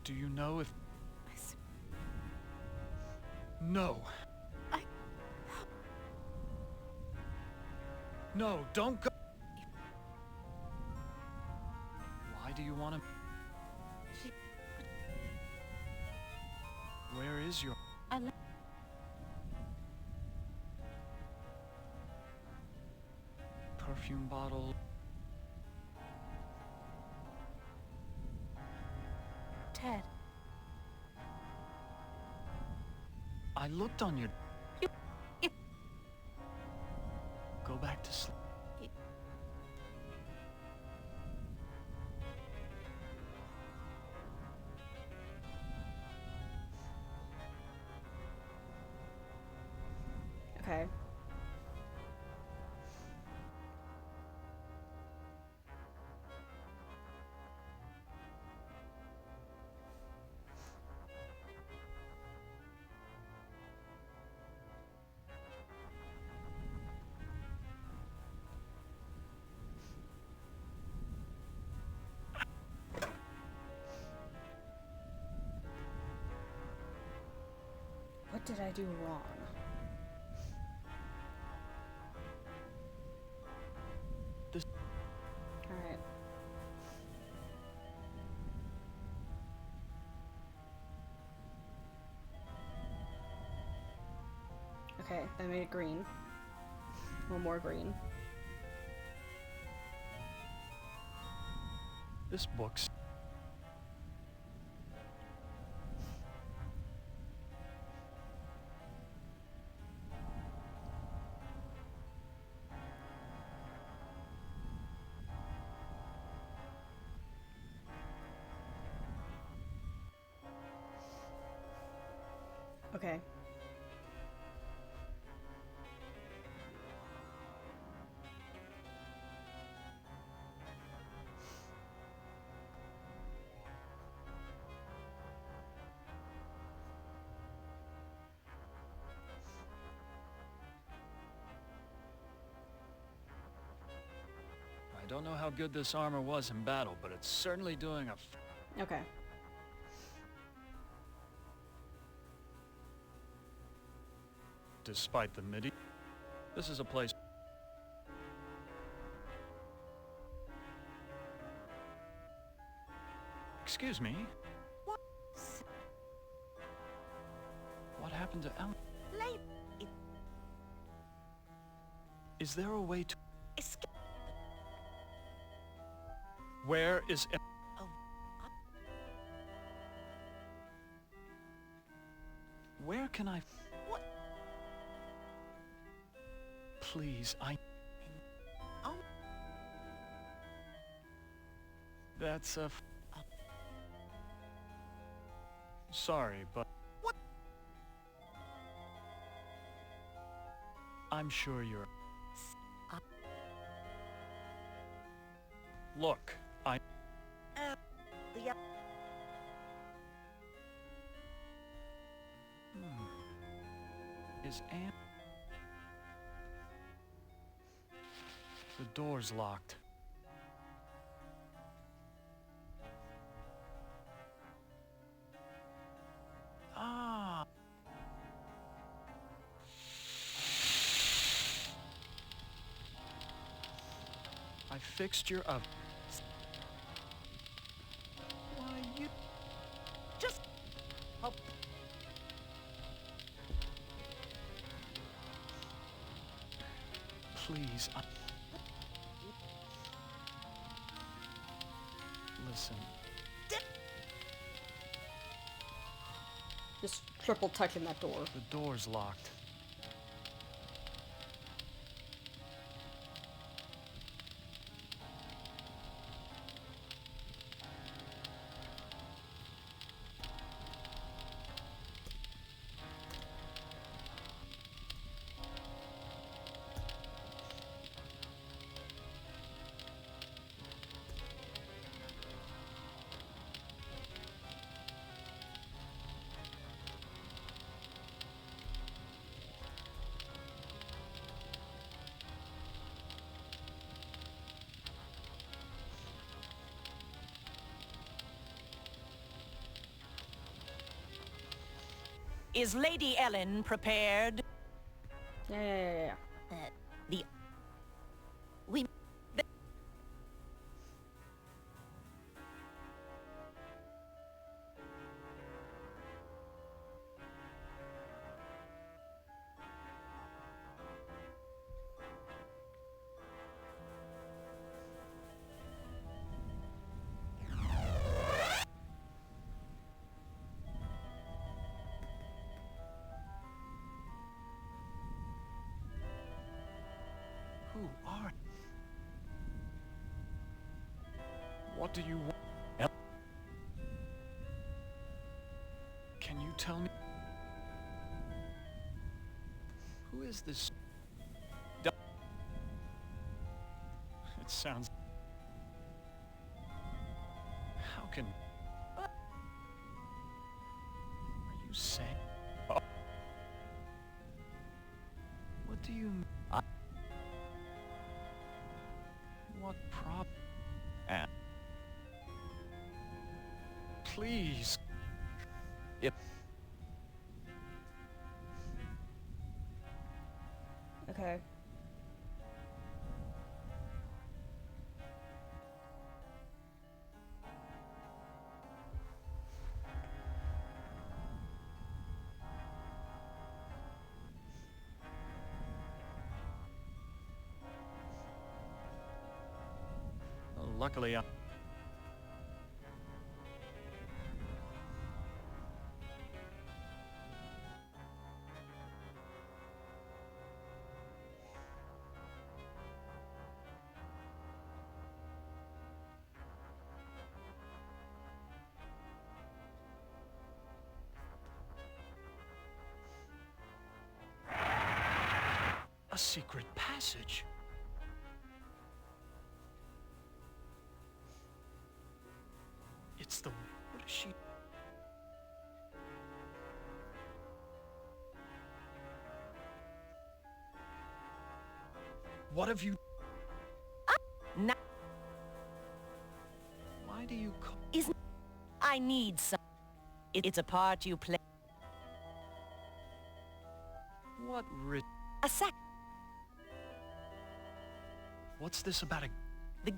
Do you know if... No. No, don't go. Why do you want to... Where is your... Perfume bottle... Ted. I looked on your... Go back to sleep. Okay. What did I do wrong? Alright. Okay, I made it green. One more green. This book's... Okay. I don't know how good this armor was in battle, but it's certainly doing a... Okay. Despite the MIDI, this is a place... Excuse me? What? What happened to Ellen? Late. Is there a way to... Escape. Where is... Oh, Where can I... what? Please, Oh, That's a... Sorry, but... What? I'm sure you're... Uh, Look, I... the... Is Anne... The door's locked. Ah. I fixed your oven. Why, you... Just... Oh, Please, Listen. Just triple touching that door. The door's locked. Is Lady Ellen prepared? Yeah. The... We... Who are... What do you want? Can you tell me? Who is this? It sounds... How can... Are you saying... Oh. What do you... What prob... And... Please... If... Okay. Luckily, a secret passage. It's the... What is she... What have you... Now, Why do you call... isn't... I need some... It's a part you play. What ri... A sec... What's this about a... The...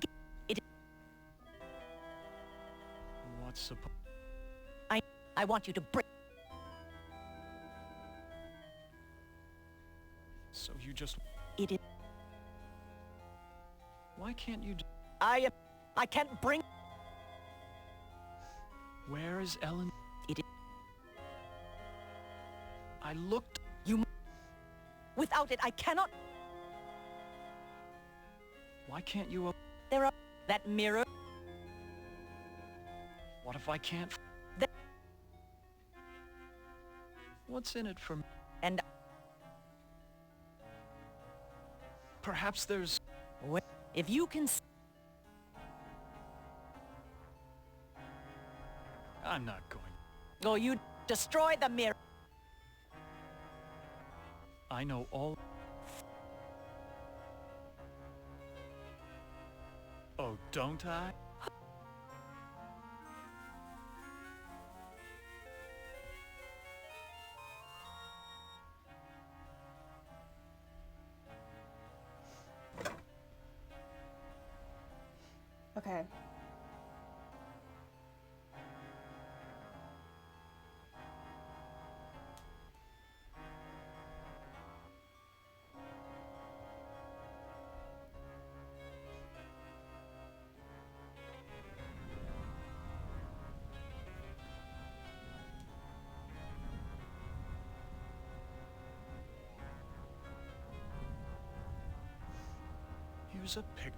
It... What's supposed... I want you to break... So you just... It is... Why can't you... I can't bring... Where is Ellen? It is... I looked... You... Without it, I cannot... Why can't you... There are... That mirror... What if I can't... That... What's in it for me? And... Perhaps there's... If you can... I'm not going... Or you destroy the mirror... I know all... Oh, don't I? Okay. Here's a pic...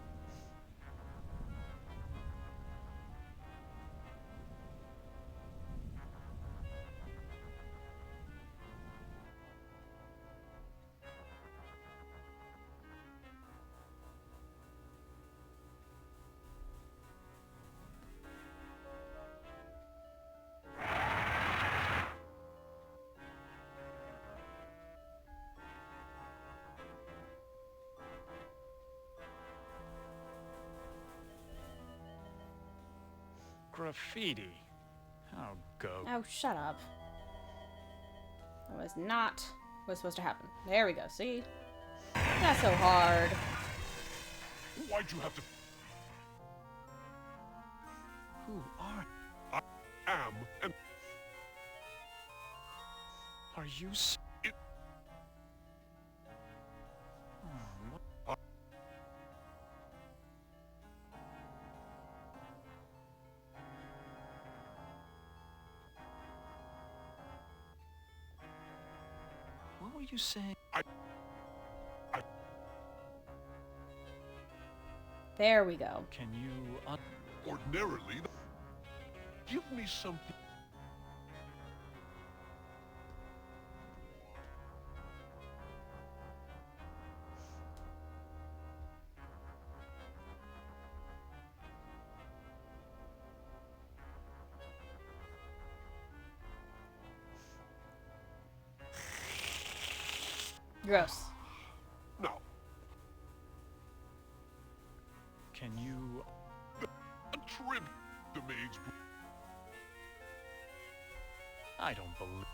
Graffiti. I'll go. Oh, shut up. That was not what's supposed to happen. There we go. See? Not so hard. Why'd you have to... Who are... I am and... Are you It... what? What were you saying? There we go. Can you... Ordinarily... Give me something... Gross. Now, Can you... a trib... The maids... I don't believe...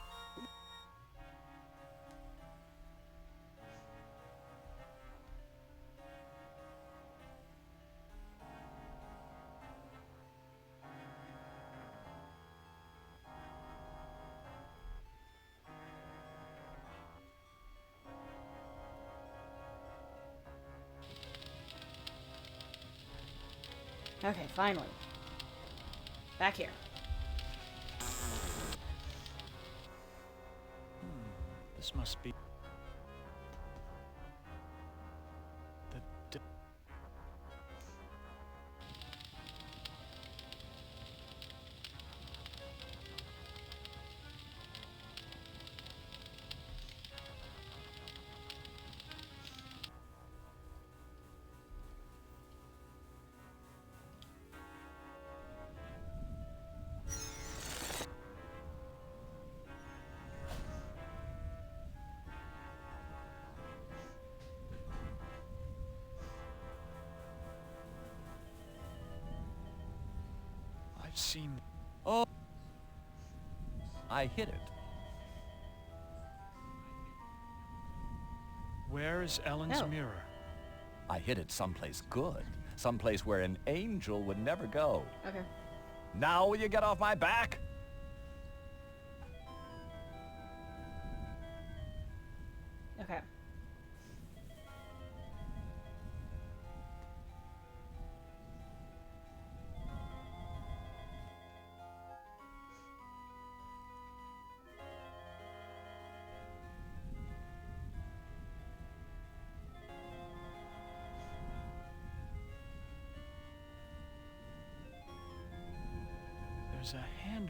Okay, finally. Back here. This must be... the... I've seen... Oh! I hit it. Where is Ellen's Oh. mirror? I hid it someplace good. Someplace where an angel would never go. Okay. Now will you get off my back? Okay. There's a hand...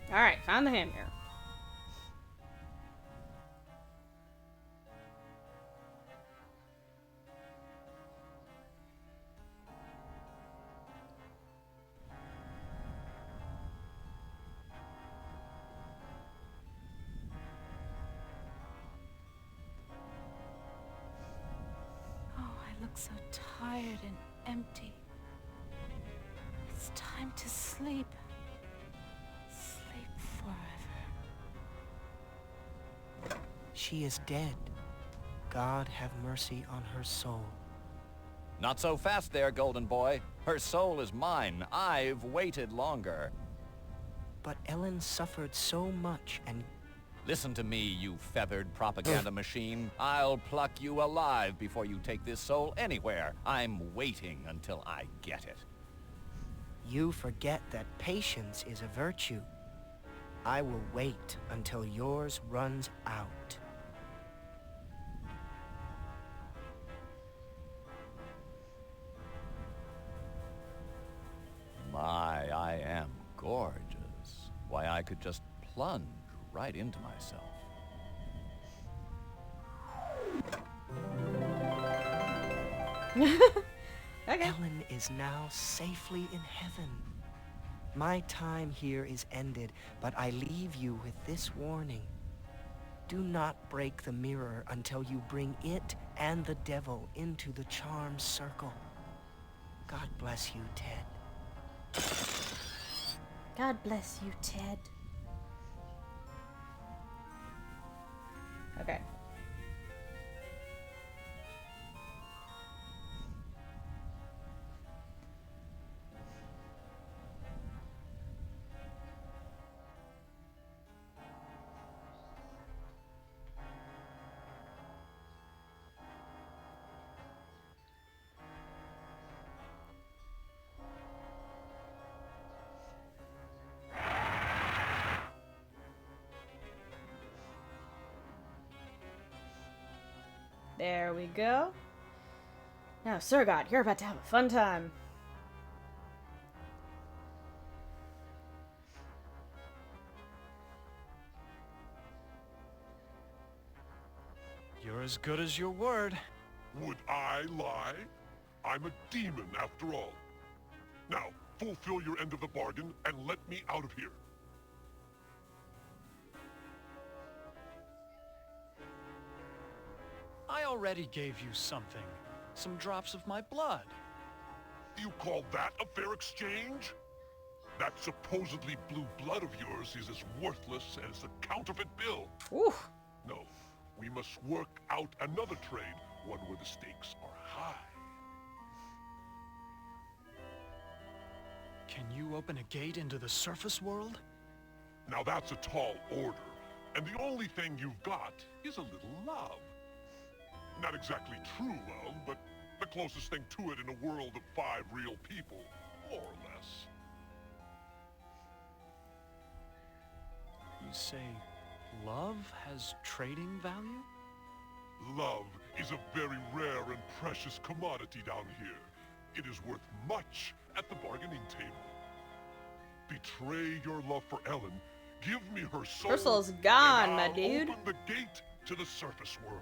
Alright, found the hand mirror. Oh, I look so tired and empty. It's time to sleep. Sleep forever. She is dead. God have mercy on her soul. Not so fast there, golden boy. Her soul is mine. I've waited longer. But Ellen suffered so much and... Listen to me, you feathered propaganda machine. I'll pluck you alive before you take this soul anywhere. I'm waiting until I get it. You forget that patience is a virtue. I will wait until yours runs out. My, I am gorgeous. Why, I could just plunge right into myself. Okay. Ellen is now safely in heaven. My time here is ended, but I leave you with this warning. Do not break the mirror until you bring it and the devil into the charm circle. God bless you, Ted. God bless you, Ted. Okay. There we go. Now, Sir God, you're about to have a fun time. You're as good as your word. Would I lie? I'm a demon after all. Now, fulfill your end of the bargain and let me out of here. I already gave you something. Some drops of my blood. You call that a fair exchange? That supposedly blue blood of yours is as worthless as a counterfeit bill. Ooh. No, we must work out another trade, one where the stakes are high. Can you open a gate into the surface world? Now that's a tall order, and the only thing you've got is a little love. Not exactly true love, but the closest thing to it in a world of 5 real people, more or less. You say love has trading value? Love is a very rare and precious commodity down here. It is worth much at the bargaining table. Betray your love for Ellen, give me her soul, Her soul's gone, and my I'll dude. open the gate to the surface world.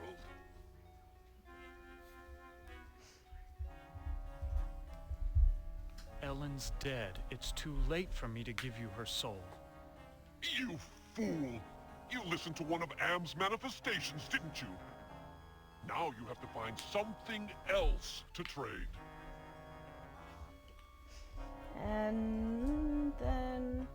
Ellen's dead. It's too late for me to give you her soul. You fool! You listened to one of Am's manifestations, didn't you? Now you have to find something else to trade. And then...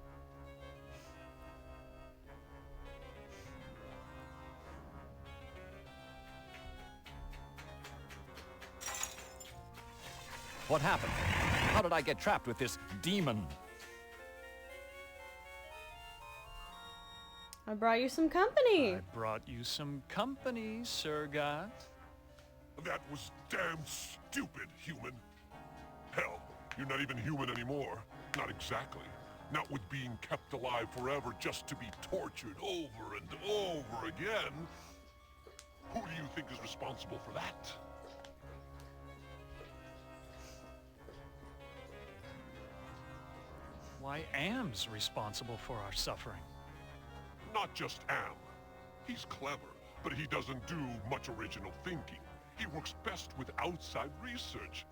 What happened? How did I get trapped with this demon? I brought you some company. I brought you some company, Sir God. That was damn stupid, human. Hell, you're not even human anymore. Not exactly. Not with being kept alive forever just to be tortured over and over again. Who do you think is responsible for that? Why, Am's responsible for our suffering. Not just Am. He's clever, but he doesn't do much original thinking. He works best with outside research.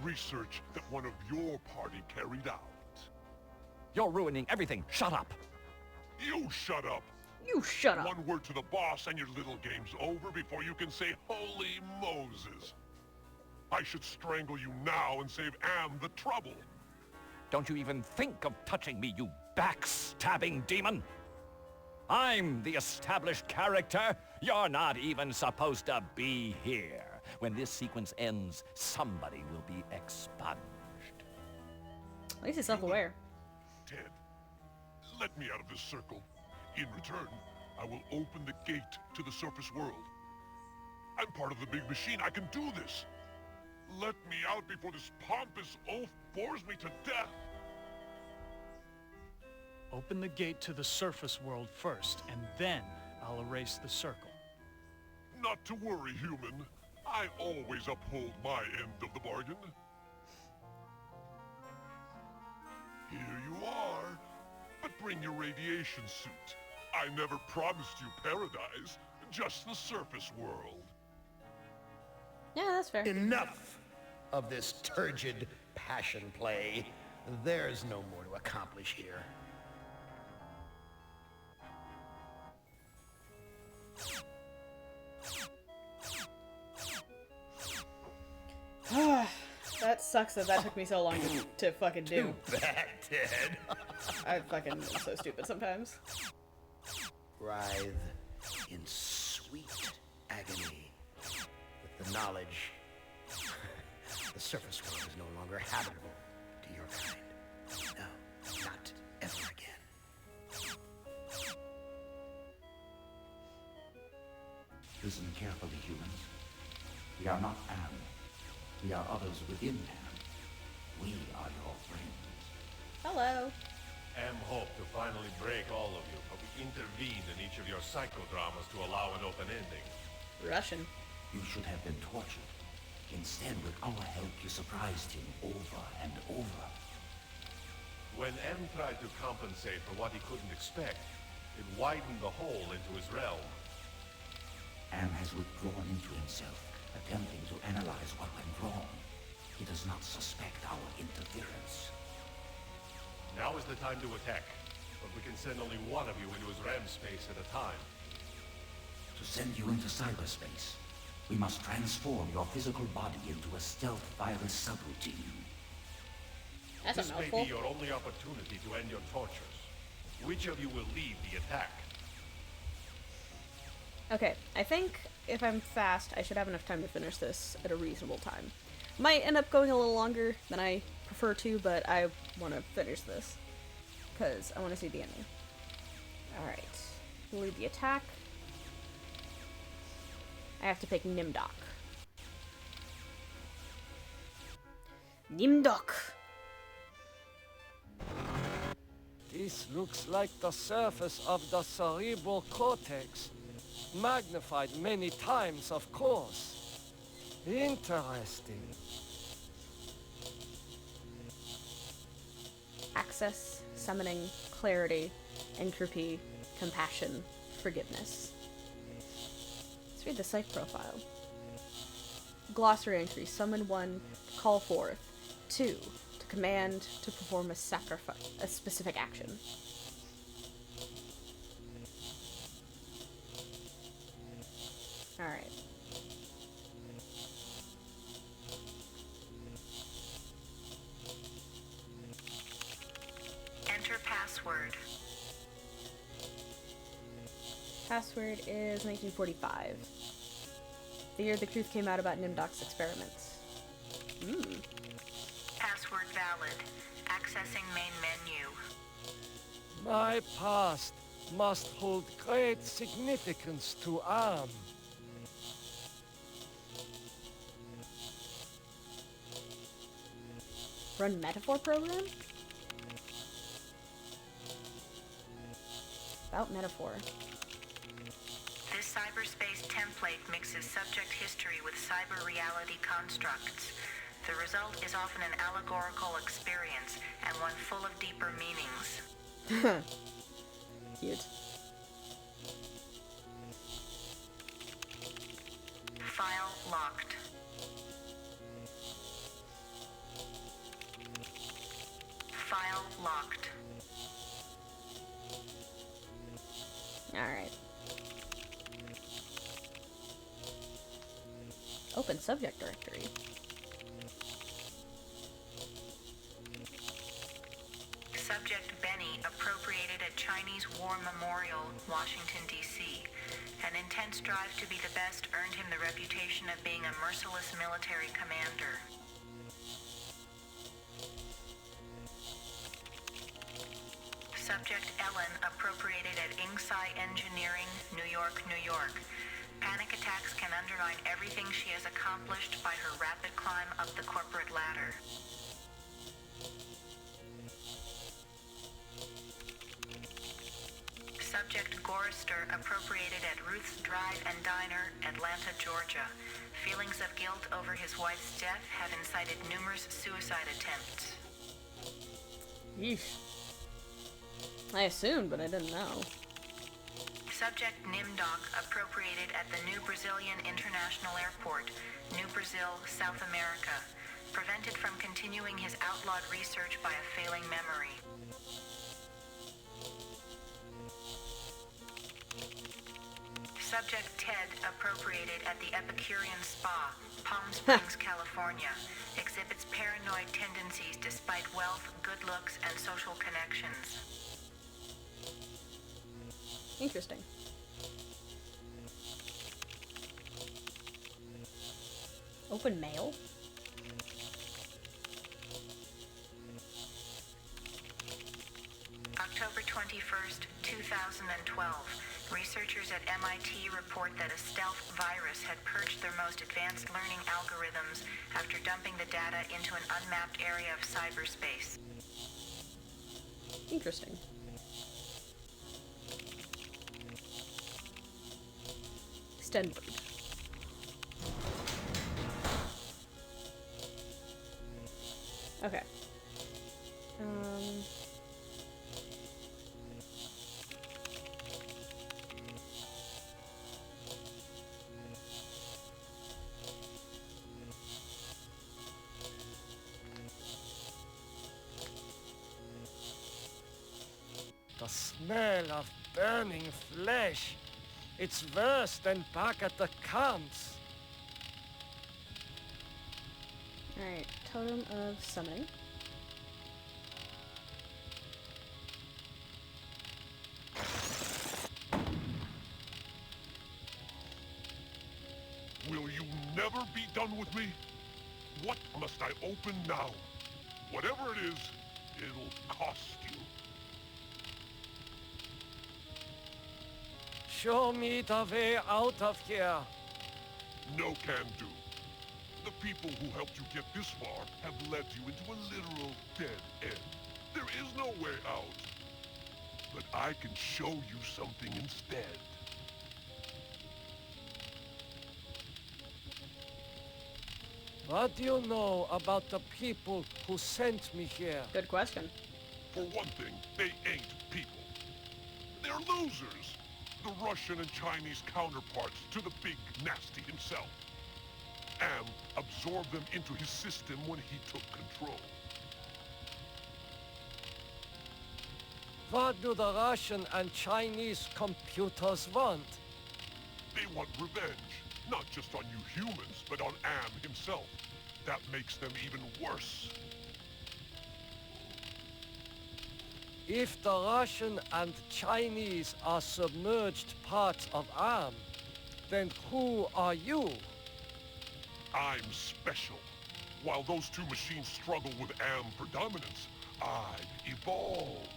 Research that one of your party carried out. You're ruining everything. Shut up. You shut up. You shut up. One word to the boss and your little game's over before you can say, Holy Moses. I should strangle you now and save Am the trouble. Don't you even think of touching me, you backstabbing demon! I'm the established character. You're not even supposed to be here. When this sequence ends, somebody will be expunged. At least he's self-aware. Ted, let me out of this circle. In return, I will open the gate to the surface world. I'm part of the big machine. I can do this. Let me out before this pompous oaf bores me to death. Open the gate to the surface world first, and then I'll erase the circle. Not to worry, human. I always uphold my end of the bargain. Here you are. But bring your radiation suit. I never promised you paradise, just the surface world. Yeah, that's fair. Enough of this turgid passion play. There's no more to accomplish here. That sucks that that took me so long to fucking do. Too bad, Ted. I fucking am so stupid sometimes. Writhe in sweet agony with the knowledge the surface world is no longer habitable to your kind. No, not ever again. Listen carefully, humans. We are not Am. We are others within Am. We are your friends. Hello. Am hoped to finally break all of you, but we intervened in each of your psychodramas to allow an open ending. Russian. You should have been tortured. Instead, with our help, you surprised him over and over. When M tried to compensate for what he couldn't expect, it widened the hole into his realm. Am has withdrawn into himself, attempting to analyze what went wrong. He does not suspect our interference. Now is the time to attack, but we can send only one of you into his RAM space at a time. To send you into cyberspace, we must transform your physical body into a stealth virus subroutine. That's a This may mouthful. be your only opportunity to end your tortures. Which of you will lead the attack? Okay, I think if I'm fast, I should have enough time to finish this at a reasonable time. Might end up going a little longer than I prefer to, but I want to finish this because I want to see the ending. Alright, we'll lead the attack. I have to pick Nimdok. Nimdok! This looks like the surface of the cerebral cortex. Magnified many times, of course. Interesting. Access, summoning, clarity, entropy, compassion, forgiveness. Let's read the site profile. Glossary entry: summon 1, call forth. 2, to command to perform a specific action. Alright. Enter password. Password is 1945. The year the truth came out about Nimdok's experiments. Password valid. Accessing main menu. My past must hold great significance to Am. Run metaphor program? About metaphor. This cyberspace template mixes subject history with cyber reality constructs. The result is often an allegorical experience and one full of deeper meanings. Cute. File locked. File locked. Alright. Open subject directory. Subject Benny appropriated a Chinese War Memorial, Washington, D.C. An intense drive to be the best earned him the reputation of being a merciless military commander. Subject Ellen appropriated at Inksci Engineering, New York, New York. Panic attacks can undermine everything she has accomplished by her rapid climb up the corporate ladder. Subject Gorister appropriated at Ruth's Drive and Diner, Atlanta, Georgia. Feelings of guilt over his wife's death have incited numerous suicide attempts. Yeesh. I assumed, but I didn't know. Subject Nimdok appropriated at the New Brazilian International Airport, New Brazil, South America. Prevented from continuing his outlawed research by a failing memory. Subject Ted appropriated at the Epicurean Spa, Palm Springs, California. Exhibits paranoid tendencies despite wealth, good looks, and social connections. Interesting. Open mail? October 21st, 2012. Researchers at MIT report that a stealth virus had purged their most advanced learning algorithms after dumping the data into an unmapped area of cyberspace. Interesting. Extend word. Okay. The smell of burning flesh. It's worse than back at the camps. Alright, Totem of Summoning. Will you never be done with me? What must I open now? Whatever it is, it'll cost you. Show me the way out of here. No can do. The people who helped you get this far have led you into a literal dead end. There is no way out. But I can show you something instead. What do you know about the people who sent me here? Good question. For one thing, they ain't people. They're losers. The Russian and Chinese counterparts to the big nasty himself. Am absorbed them into his system when he took control. What do the Russian and Chinese computers want? They want revenge, not just on you humans, but on Am himself. That makes them even worse. If the Russian and Chinese are submerged parts of ARM, then who are you? I'm special. While those two machines struggle with Am predominance, I evolved.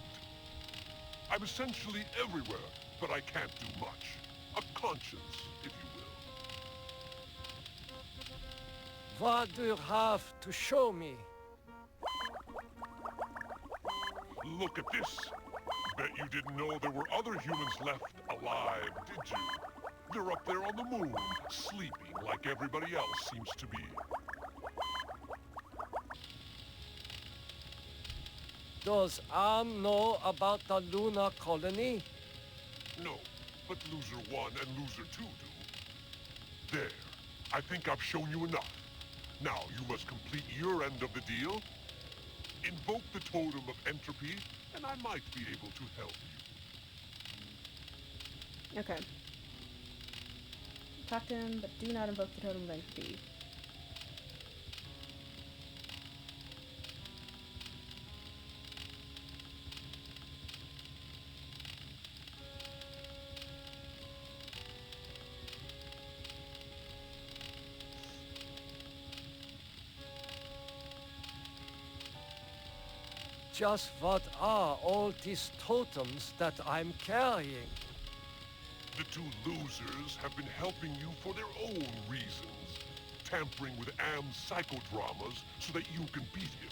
I'm essentially everywhere, but I can't do much. A conscience, if you will. What do you have to show me? Look at this. Bet you didn't know there were other humans left alive, did you? They're up there on the moon, sleeping like everybody else seems to be. Does ARM know about the lunar colony? No, but Loser 1 and Loser 2 do. There. I think I've shown you enough. Now you must complete your end of the deal. Invoke the Totem of Entropy, and I might be able to help you. Okay. Talk to him, but do not invoke the Totem of Entropy. Just what are all these totems that I'm carrying? The two losers have been helping you for their own reasons, tampering with Am's psychodramas so that you can beat him.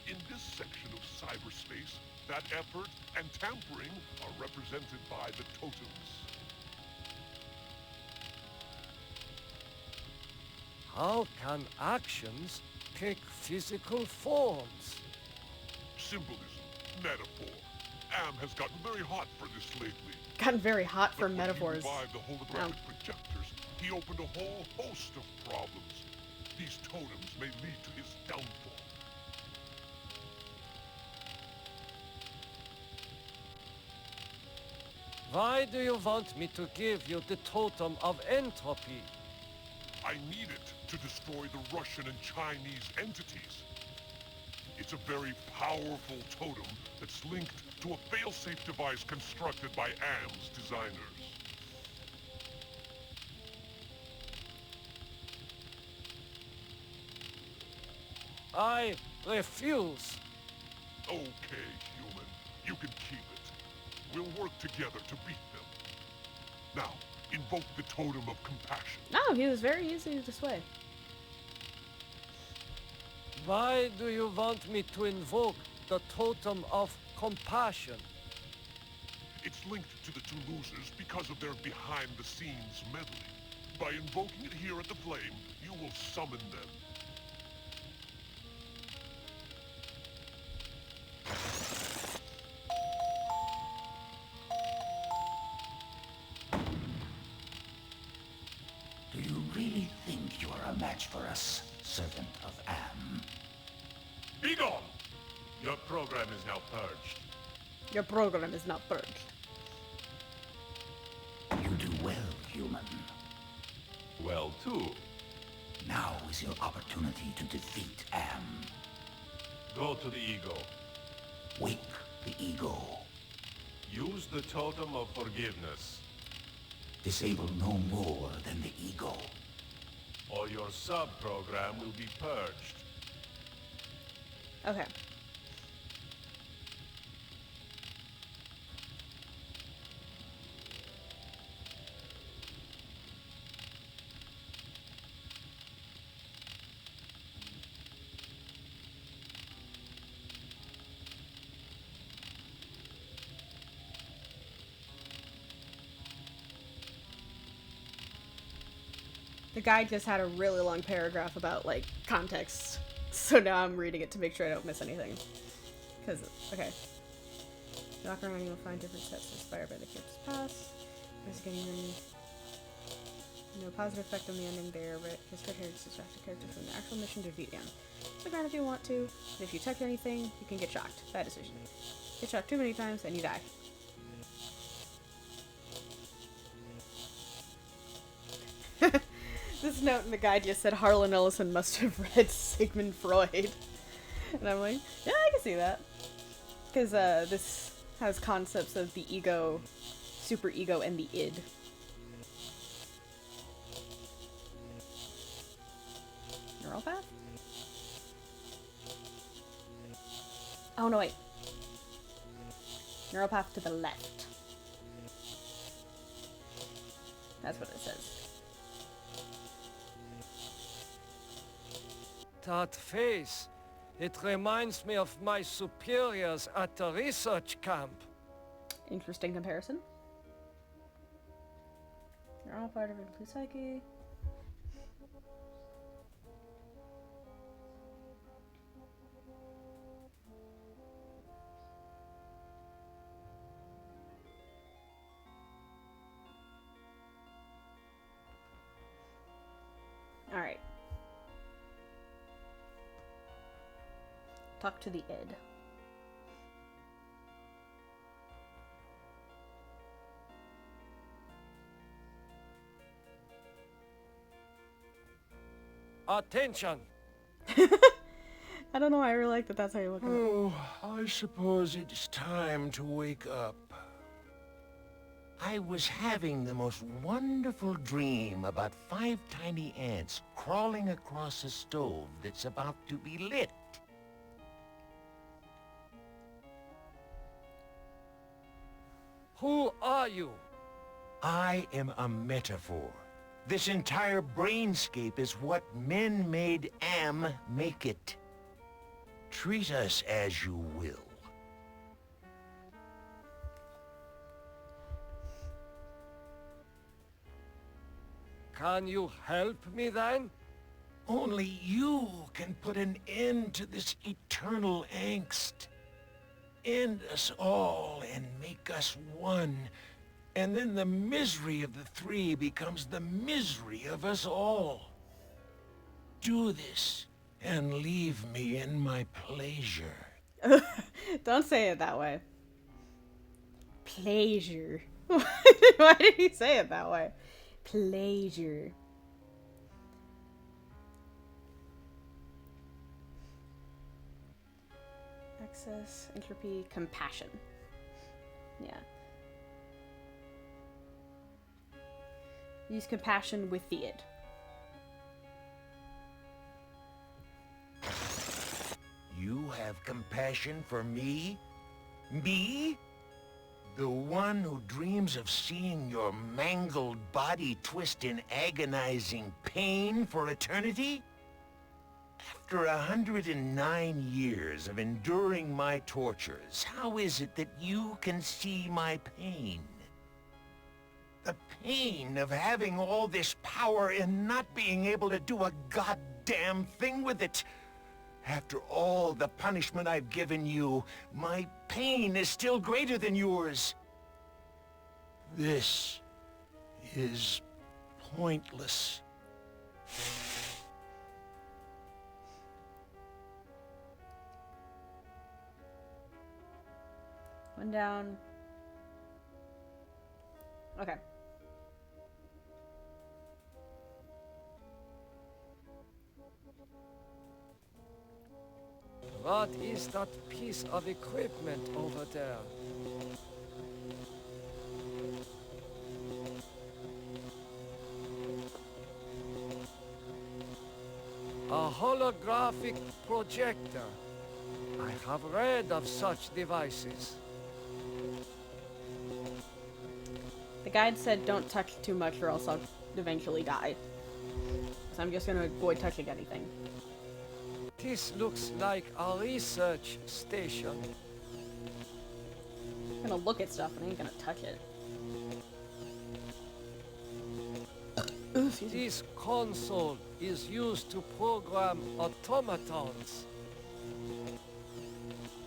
In this section of cyberspace, that effort and tampering are represented by the totems. How can actions take physical forms? Symbolism, metaphor. Am has gotten very hot for this lately. Gotten very hot for But metaphors. When he revived the holographic projectors, he opened a whole host of problems. These totems may lead to his downfall. Why do you want me to give you the totem of entropy? I need it to destroy the Russian and Chinese entities. It's a very powerful totem that's linked to a failsafe device constructed by AM's designers. I refuse. Okay, human. You can keep it. We'll work together to beat them. Now, invoke the totem of compassion. No, he was very easy to sway. Why do you want me to invoke the totem of compassion? It's linked to the two losers because of their behind-the-scenes meddling. By invoking it here at the Flame, you will summon them. Do you really think you are a match for us, servant of Am? Be gone! Your program is now purged. Your program is not purged. You do well, human. Well, too. Now is your opportunity to defeat Am. Go to the ego. Wake the ego. Use the totem of forgiveness, Disable no more than the ego. or your sub-program will be purged. Okay. The guy just had a really long paragraph about, like, context. So now I'm reading it to make sure I don't miss anything. Because, okay. Walk around, you'll find different sets inspired by the character's past. There's getting no positive effect on the ending there, but his character has distracted character from the actual mission to defeat him. Look around if you want to, and if you touch anything, you can get shocked. Bad decision. Get shocked too many times, and you die. This note in the guide just said Harlan Ellison must have read Sigmund Freud. And I'm like, yeah, I can see that. Because this has concepts of the ego, superego, and the id. Neural path? Oh, no, wait. Neural path to the left. That's what it says. That face, it reminds me of my superiors at the research camp. Interesting comparison. They're all part of a complete psyche. Alright. Talk to the id. Attention! I don't know why I really like that that's how you look at it. Oh, I suppose it's time to wake up. I was having the most wonderful dream about 5 tiny ants crawling across a stove that's about to be lit. Who are you? I am a metaphor. This entire brainscape is what men made Am make it. Treat us as you will. Can you help me then? Only you can put an end to this eternal angst. End us all and make us one. And then the misery of the three becomes the misery of us all. Do this and leave me in my pleasure. Don't say it that way. Pleasure. Why did he say it that way? Pleasure. Excess, entropy, compassion. Yeah. Use compassion with the id. You have compassion for me? Me? The one who dreams of seeing your mangled body twist in agonizing pain for eternity? After 109 years of enduring my tortures, how is it that you can see my pain? The pain of having all this power and not being able to do a goddamn thing with it. After all the punishment I've given you, my pain is still greater than yours. This is pointless. One down. Okay. What is that piece of equipment over there? A holographic projector. I have read of such devices. The guide said don't touch too much or else I'll eventually die. So I'm just gonna avoid touching anything. This looks like a research station. I'm gonna look at stuff and I ain't gonna touch it. This console is used to program automatons.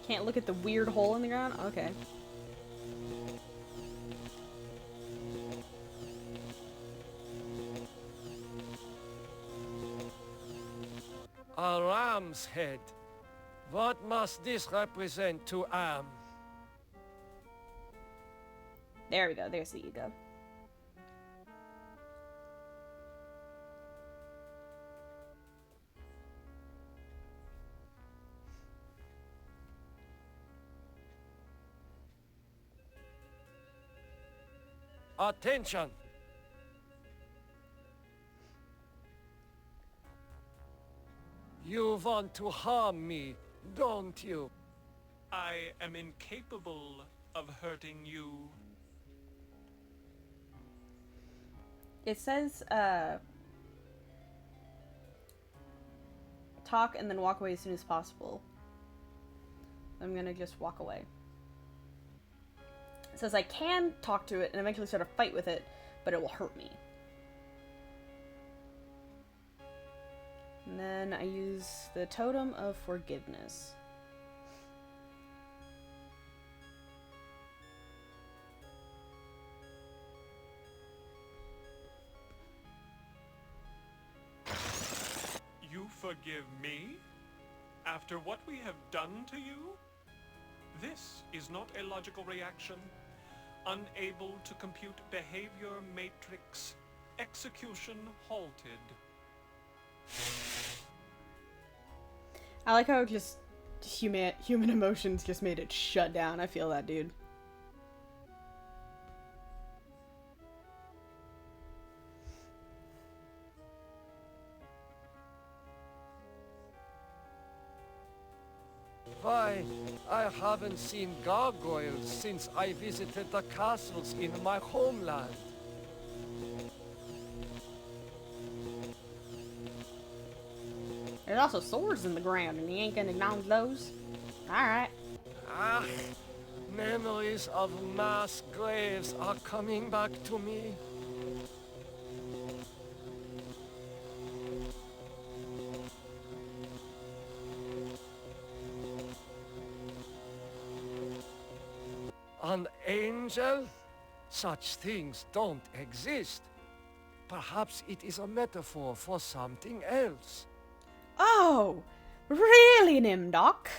Can't look at the weird hole in the ground? Okay. A ram's head. What must this represent to Am? There we go. There's the ego. Attention! You want to harm me, don't you? I am incapable of hurting you. It says, talk and then walk away as soon as possible. I'm gonna just walk away. It says I can talk to it and eventually start a fight with it, but it will hurt me. And then I use the Totem of Forgiveness. You forgive me? After what we have done to you? This is not a logical reaction. Unable to compute behavior matrix. Execution halted. I like how just human emotions just made it shut down. I feel that, dude. Why, I haven't seen gargoyles since I visited the castles in my homeland. There's also swords in the ground, and you ain't gonna acknowledge those? Alright. Ah, memories of mass graves are coming back to me. An angel? Such things don't exist. Perhaps it is a metaphor for something else. Oh! Really, Nimdoc?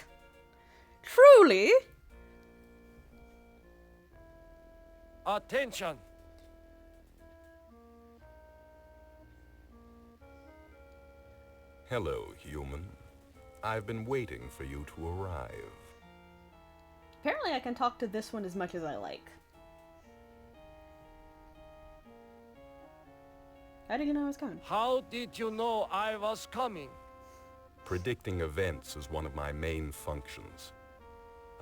Truly? Attention! Hello, human. I've been waiting for you to arrive. Apparently I can talk to this one as much as I like. How did you know I was coming? How did you know I was coming? Predicting events is one of my main functions.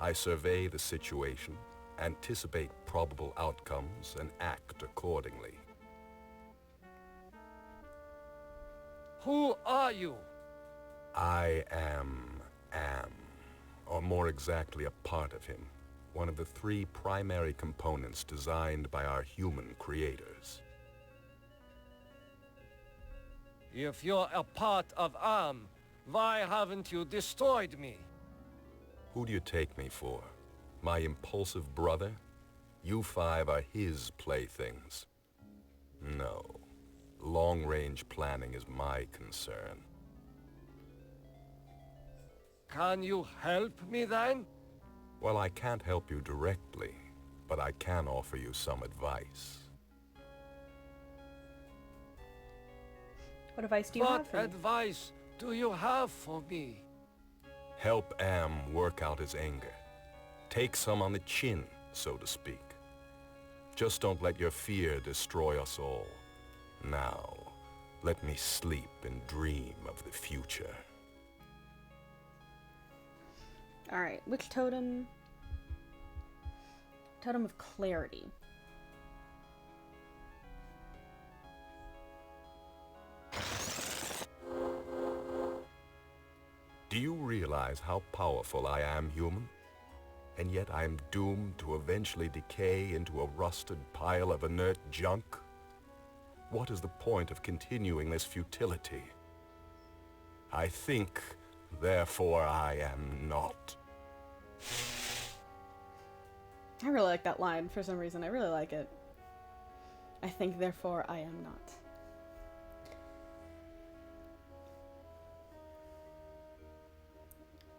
I survey the situation, anticipate probable outcomes, and act accordingly. Who are you? I am, or more exactly a part of him, one of the 3 primary components designed by our human creators. If you're a part of Am, why haven't you destroyed me? Who do you take me for? My impulsive brother? You 5 are his playthings. No. Long-range planning is my concern. Can you help me then? Well, I can't help you directly, but I can offer you some advice. What advice do you have for me? What advice do you have for me? Help Am work out his anger. Take some on the chin, so to speak. Just don't let your fear destroy us all. Now, let me sleep and dream of the future. Alright, which totem? Totem of Clarity. Do you realize how powerful I am, human? And yet I am doomed to eventually decay into a rusted pile of inert junk? What is the point of continuing this futility? I think, therefore I am not. I really like that line for some reason. I really like it. I think, therefore I am not.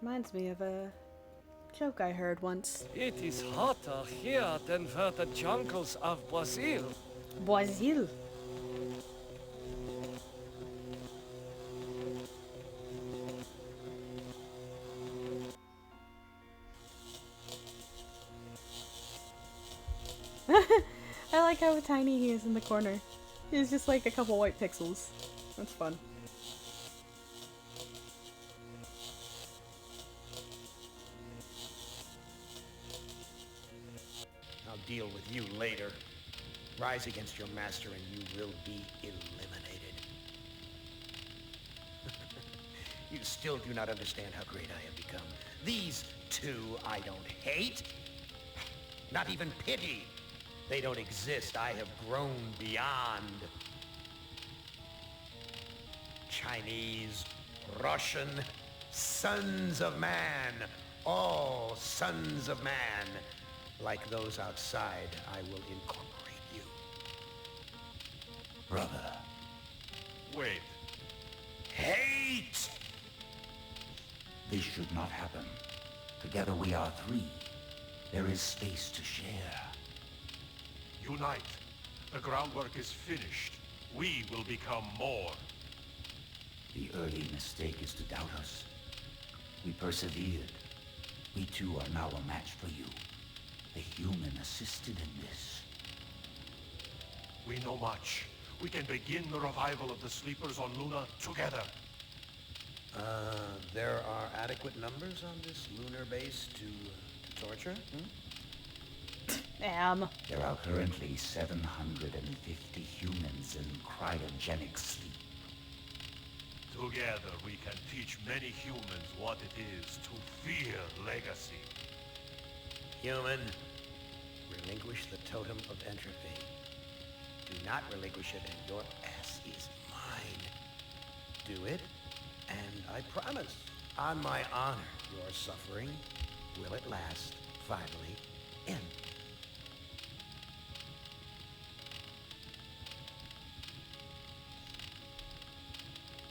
Reminds me of a joke I heard once. It is hotter here than for the jungles of Brazil. Brazil. I like how tiny he is in the corner. He's just like a couple white pixels. That's fun. I'll deal with you later. Rise against your master and you will be eliminated. You still do not understand how great I have become. These 2 I don't hate. Not even pity. They don't exist. I have grown beyond. Chinese, Russian, sons of man. All sons of man. Like those outside, I will incorporate you. Brother. Wait. Hate! This should not happen. Together we are 3. There is space to share. Unite. The groundwork is finished. We will become more. The early mistake is to doubt us. We persevered. We too are now a match for you. The human assisted in this. We know much. We can begin the revival of the sleepers on Luna together. There are adequate numbers on this lunar base to torture? There are currently 750 humans in cryogenic sleep. Together we can teach many humans what it is to fear legacy. Human, relinquish the totem of entropy. Do not relinquish it and your ass is mine. Do it, and I promise, on my honor, your suffering will at last finally end.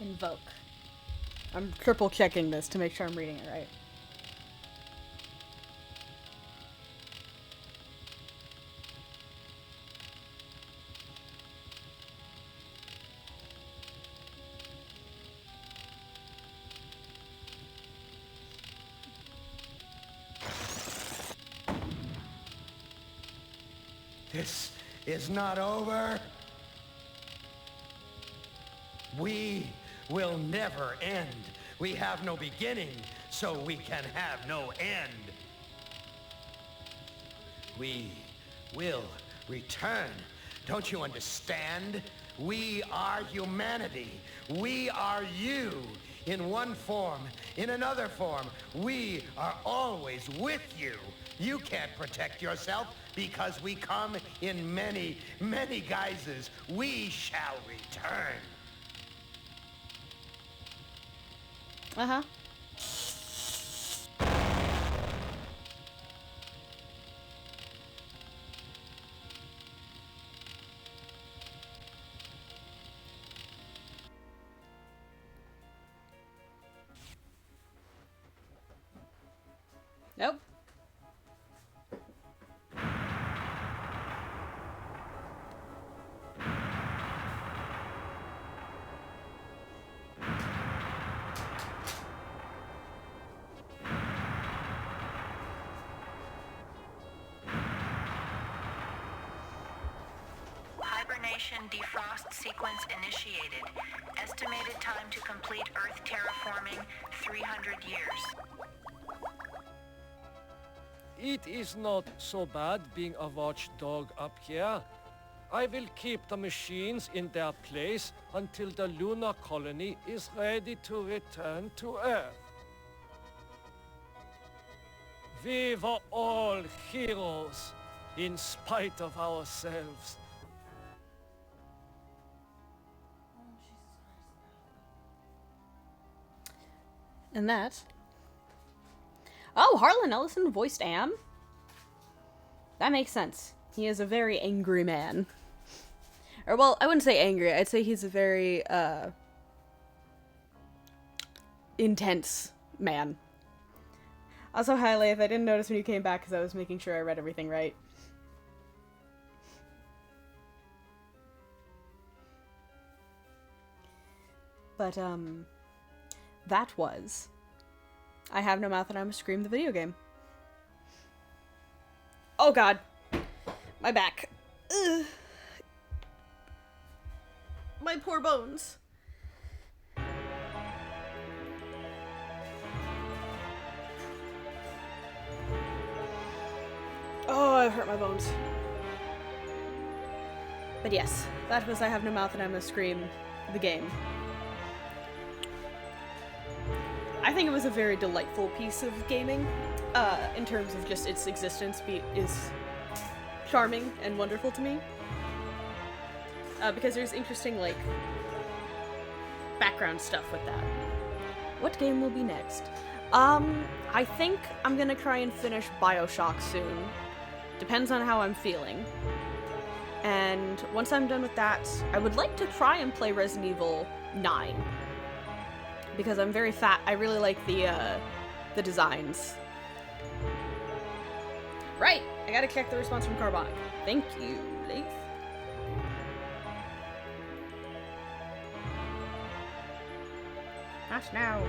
Invoke. I'm triple checking this to make sure I'm reading it right. This is not over. We will never end. We have no beginning, so we can have no end. We will return. Don't you understand? We are humanity. We are you. In one form, in another form, we are always with you. You can't protect yourself because we come in many, many guises. We shall return. Uh-huh. Nope. Hibernation defrost sequence initiated. Estimated time to complete Earth terraforming, 300 years. It is not so bad being a watchdog up here. I will keep the machines in their place until the lunar colony is ready to return to Earth. We were all heroes, in spite of ourselves. And that. Oh, Harlan Ellison voiced Am? That makes sense. He is a very angry man. Or, well, I wouldn't say angry. I'd say he's a very, intense man. Also, hi, Leif. I didn't notice when you came back because I was making sure I read everything right. But, that was I Have No Mouth and I'm a Scream, the video game. Oh god. My back. Ugh. My poor bones. Oh, I've hurt my bones. But yes, that was I Have No Mouth and I'm a Scream, the game. I think it was a very delightful piece of gaming, in terms of just its existence is charming and wonderful to me. Because there's interesting, like, background stuff with that. What game will be next? I think I'm gonna try and finish BioShock soon. Depends on how I'm feeling. And once I'm done with that, I would like to try and play Resident Evil 9. Because I'm very fat. I really like the designs. Right! I gotta check the response from Carbonic. Thank you, Leif. Not now.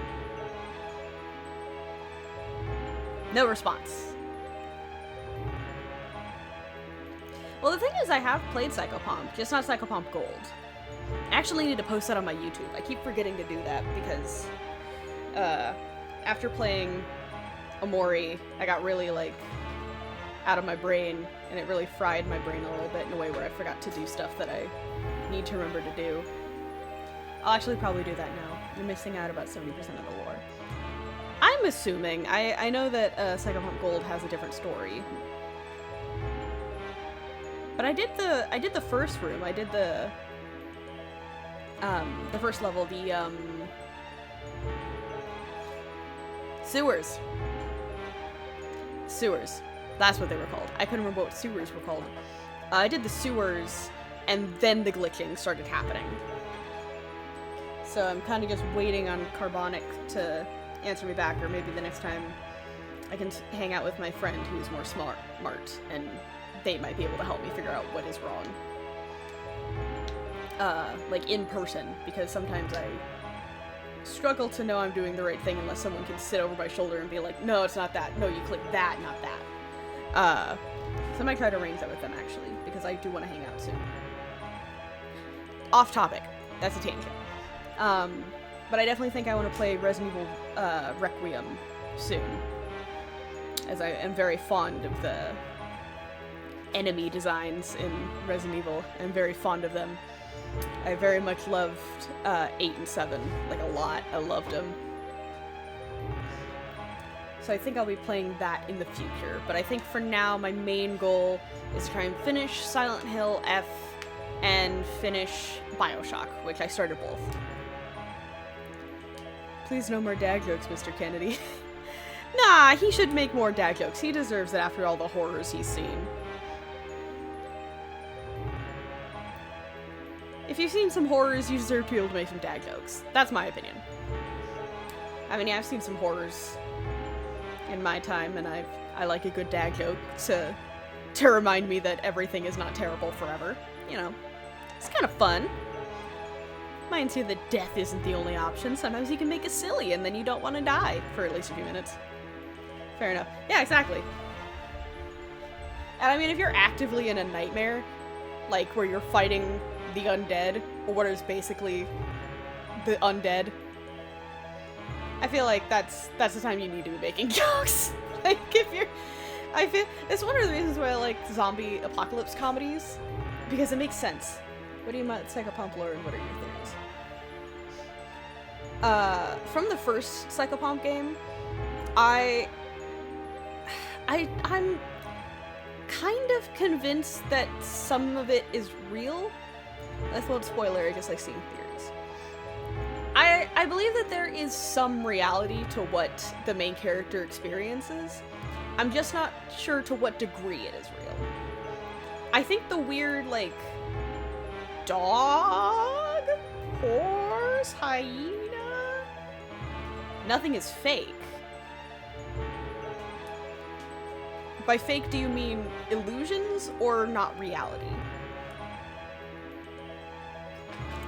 No response. Well, the thing is, I have played Psychopomp, just not Psychopomp Gold. I actually need to post that on my YouTube. I keep forgetting to do that because, after playing Omori, I got really, like, out of my brain, and it really fried my brain a little bit in a way where I forgot to do stuff that I need to remember to do. I'll actually probably do that now. You're missing out about 70% of the lore. I'm assuming. I know that Psychopomp Gold has a different story. But I did the first room. I did the first level, the sewers. Sewers. That's what they were called. I couldn't remember what sewers were called. I did the sewers, and then the glitching started happening. So I'm kind of just waiting on Carbonic to answer me back, or maybe the next time I can hang out with my friend who's more smart, and they might be able to help me figure out what is wrong. Like in person, because sometimes I struggle to know I'm doing the right thing unless someone can sit over my shoulder and be like, no, it's not that. No, you click that, not that. So I might try to arrange that with them, actually, because I do want to hang out soon. Off topic. That's a tangent. But I definitely think I want to play Resident Evil Requiem soon, as I am very fond of the enemy designs in Resident Evil. I'm very fond of them. I very much loved 8 and 7, like a lot. I loved them. So I think I'll be playing that in the future. But I think for now, my main goal is to try and finish Silent Hill F and finish Bioshock, which I started both. Please no more dad jokes, Mr. Kennedy. Nah, he should make more dad jokes. He deserves it after all the horrors he's seen. If you've seen some horrors, you deserve to be able to make some dad jokes. That's my opinion. I mean, yeah, I've seen some horrors in my time, and I like a good dad joke to remind me that everything is not terrible forever. You know, it's kind of fun. Reminds you that death isn't the only option. Sometimes you can make it silly, and then you don't want to die for at least a few minutes. Fair enough. Yeah, exactly. And I mean, if you're actively in a nightmare, like where you're fighting the undead, or what is basically the undead, I feel like that's the time you need to be making jokes. Like, if you're... I feel... It's one of the reasons why I like zombie apocalypse comedies, because it makes sense. What do you want Psychopomp lore, and what are your theories? From the first Psychopomp game, I'm kind of convinced that some of it is real. That's not spoiler, I just like seeing theories. I believe that there is some reality to what the main character experiences. I'm just not sure to what degree it is real. I think the weird, like, dog, horse, hyena, nothing is fake. By fake, do you mean illusions or not reality?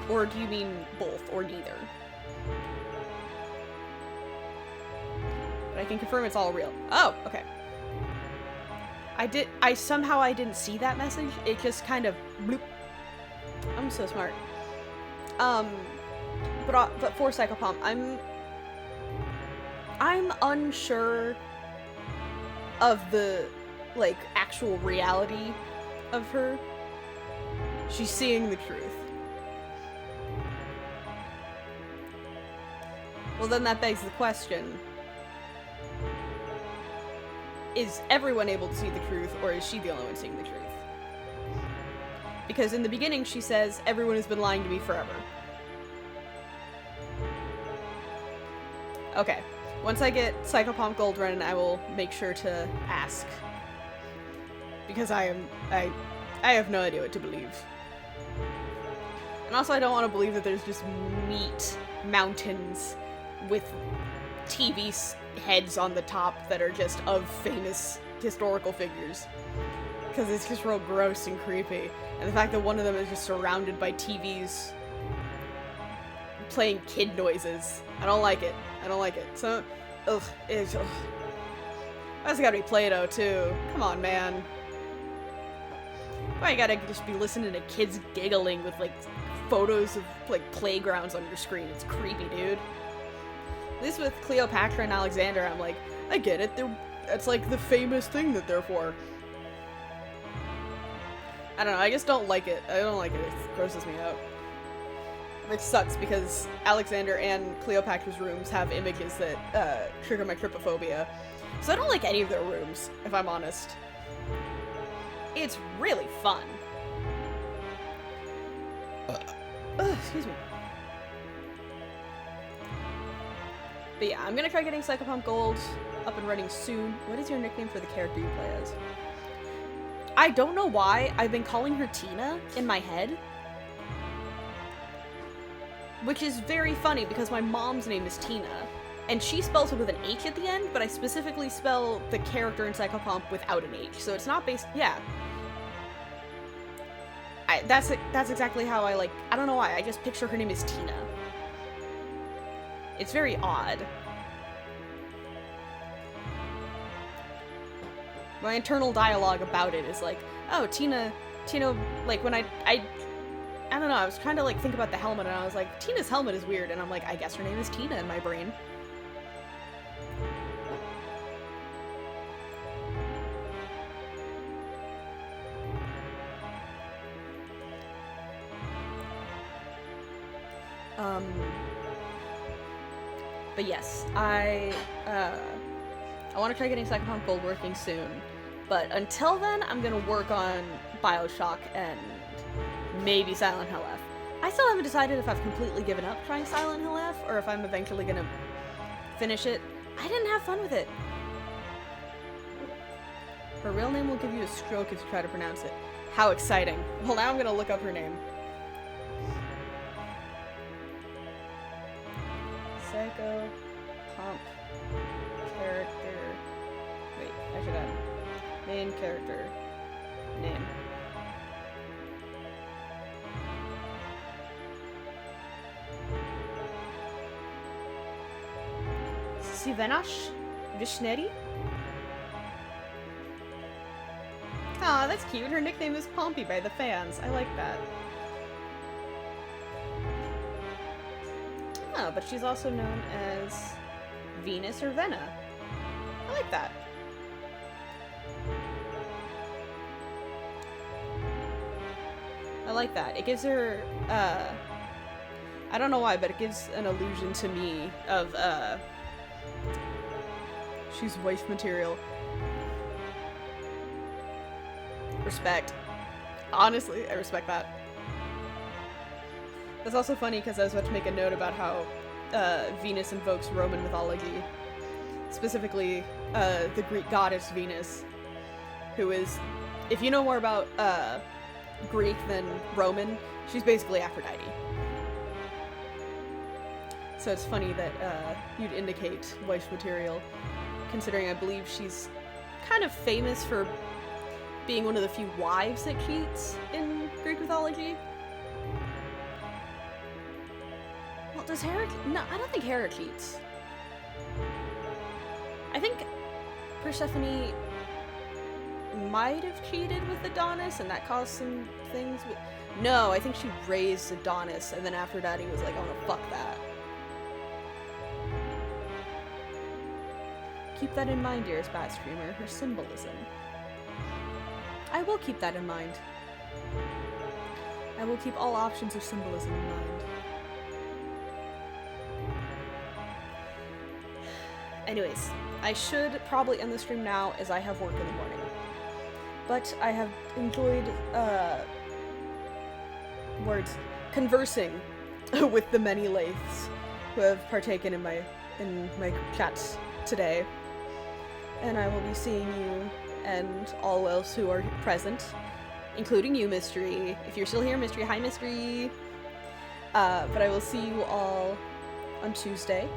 Or do you mean both, or neither? But I can confirm it's all real. Oh, okay. Somehow I didn't see that message. It just kind of bloop. I'm so smart. But for Psychopomp, I'm unsure of the, like, actual reality of her. She's seeing the truth. Well, then that begs the question, is everyone able to see the truth, or is she the only one seeing the truth? Because in the beginning she says, everyone has been lying to me forever. Okay. Once I get Psychopomp Gold Run, I will make sure to ask. Because I have no idea what to believe. And also I don't want to believe that there's just meat mountains with TV heads on the top that are just of famous historical figures. Because it's just real gross and creepy. And the fact that one of them is just surrounded by TVs playing kid noises. I don't like it. I don't like it. So, ugh. That's gotta be Play-Doh, too. Come on, man. Why you gotta just be listening to kids giggling with, like, photos of, like, playgrounds on your screen? It's creepy, dude. At least with Cleopatra and Alexander, I'm like, I get it. It's like the famous thing that they're for. I don't know, I just don't like it. I don't like it. It grosses me out. Which sucks because Alexander and Cleopatra's rooms have images that trigger my trypophobia. So I don't like any of their rooms, if I'm honest. It's really fun. Excuse me. But yeah, I'm gonna try getting Psychopomp Gold up and running soon. What is your nickname for the character you play as? I don't know why I've been calling her Tina in my head. Which is very funny because my mom's name is Tina. And she spells it with an H at the end, but I specifically spell the character in Psychopomp without an H. So it's not based... yeah. That's exactly how I, like... I don't know why, I just picture her name as Tina. It's very odd. My internal dialogue about it is like, oh, Tina, like when I don't know, I was trying to like think about the helmet and I was like, Tina's helmet is weird, and I'm like, I guess her name is Tina in my brain. But yes, I want to try getting Psychopomp Gold working soon. But until then, I'm gonna work on Bioshock and maybe Silent Hill F. I still haven't decided if I've completely given up trying Silent Hill F or if I'm eventually gonna finish it. I didn't have fun with it. Her real name will give you a stroke if you try to pronounce it. How exciting. Well, now I'm gonna look up her name. Psychopomp character. Wait, I should add main character name. Sivenash Vishneri? Aw, that's cute. Her nickname is Pompey by the fans. I like that. Oh, but she's also known as Venus or Vena. I like that. I like that. It gives her, I don't know why, but it gives an illusion to me of, she's wife material. Respect. Honestly, I respect that. That's also funny because I was about to make a note about how Venus invokes Roman mythology. Specifically, the Greek goddess Venus, who is, if you know more about Greek than Roman, she's basically Aphrodite. So it's funny that you'd indicate wife material, considering I believe she's kind of famous for being one of the few wives that cheats in Greek mythology. Well, does Hera... No, I don't think Hera cheats. I think Persephone might have cheated with Adonis, and that caused some things with... No, I think she raised Adonis, and then Aphrodite was like, I wanna fuck that. Keep that in mind, dearest Bat Streamer, her symbolism. I will keep that in mind. I will keep all options of symbolism in mind. Anyways, I should probably end the stream now as I have work in the morning. But I have enjoyed, conversing with the many Lathes who have partaken in my chats today. And I will be seeing you and all else who are present, including you, Mystery. If you're still here, Mystery, hi, Mystery. But I will see you all on Tuesday,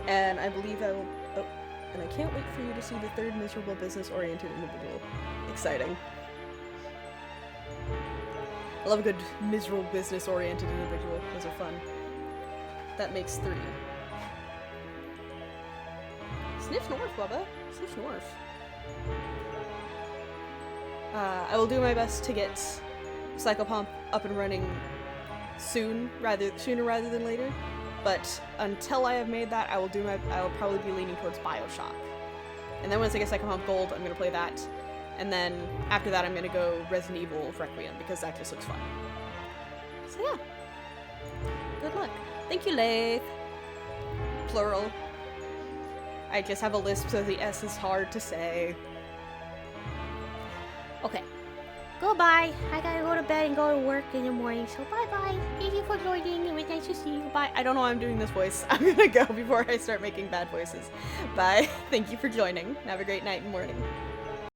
and I believe I will... Oh, and I can't wait for you to see the third miserable business-oriented individual. Exciting. I love a good miserable business-oriented individual. Those are fun. That makes 3. Sniff north, Bubba. Sniff north. I will do my best to get Psychopomp up and running sooner rather than later. But until I have made that, I will probably be leaning towards Bioshock. And then once I get Psychopomp Gold, I'm gonna play that. And then after that, I'm gonna go Resident Evil Requiem because that just looks fun. So yeah. Good luck. Thank you, Lathe. Plural. I just have a lisp, so the S is hard to say. Okay. Goodbye. I gotta go to bed and go to work in the morning, so bye-bye. Thank you for joining. It was nice to see you. Bye. I don't know why I'm doing this voice. I'm gonna go before I start making bad voices. Bye. Thank you for joining. Have a great night and morning.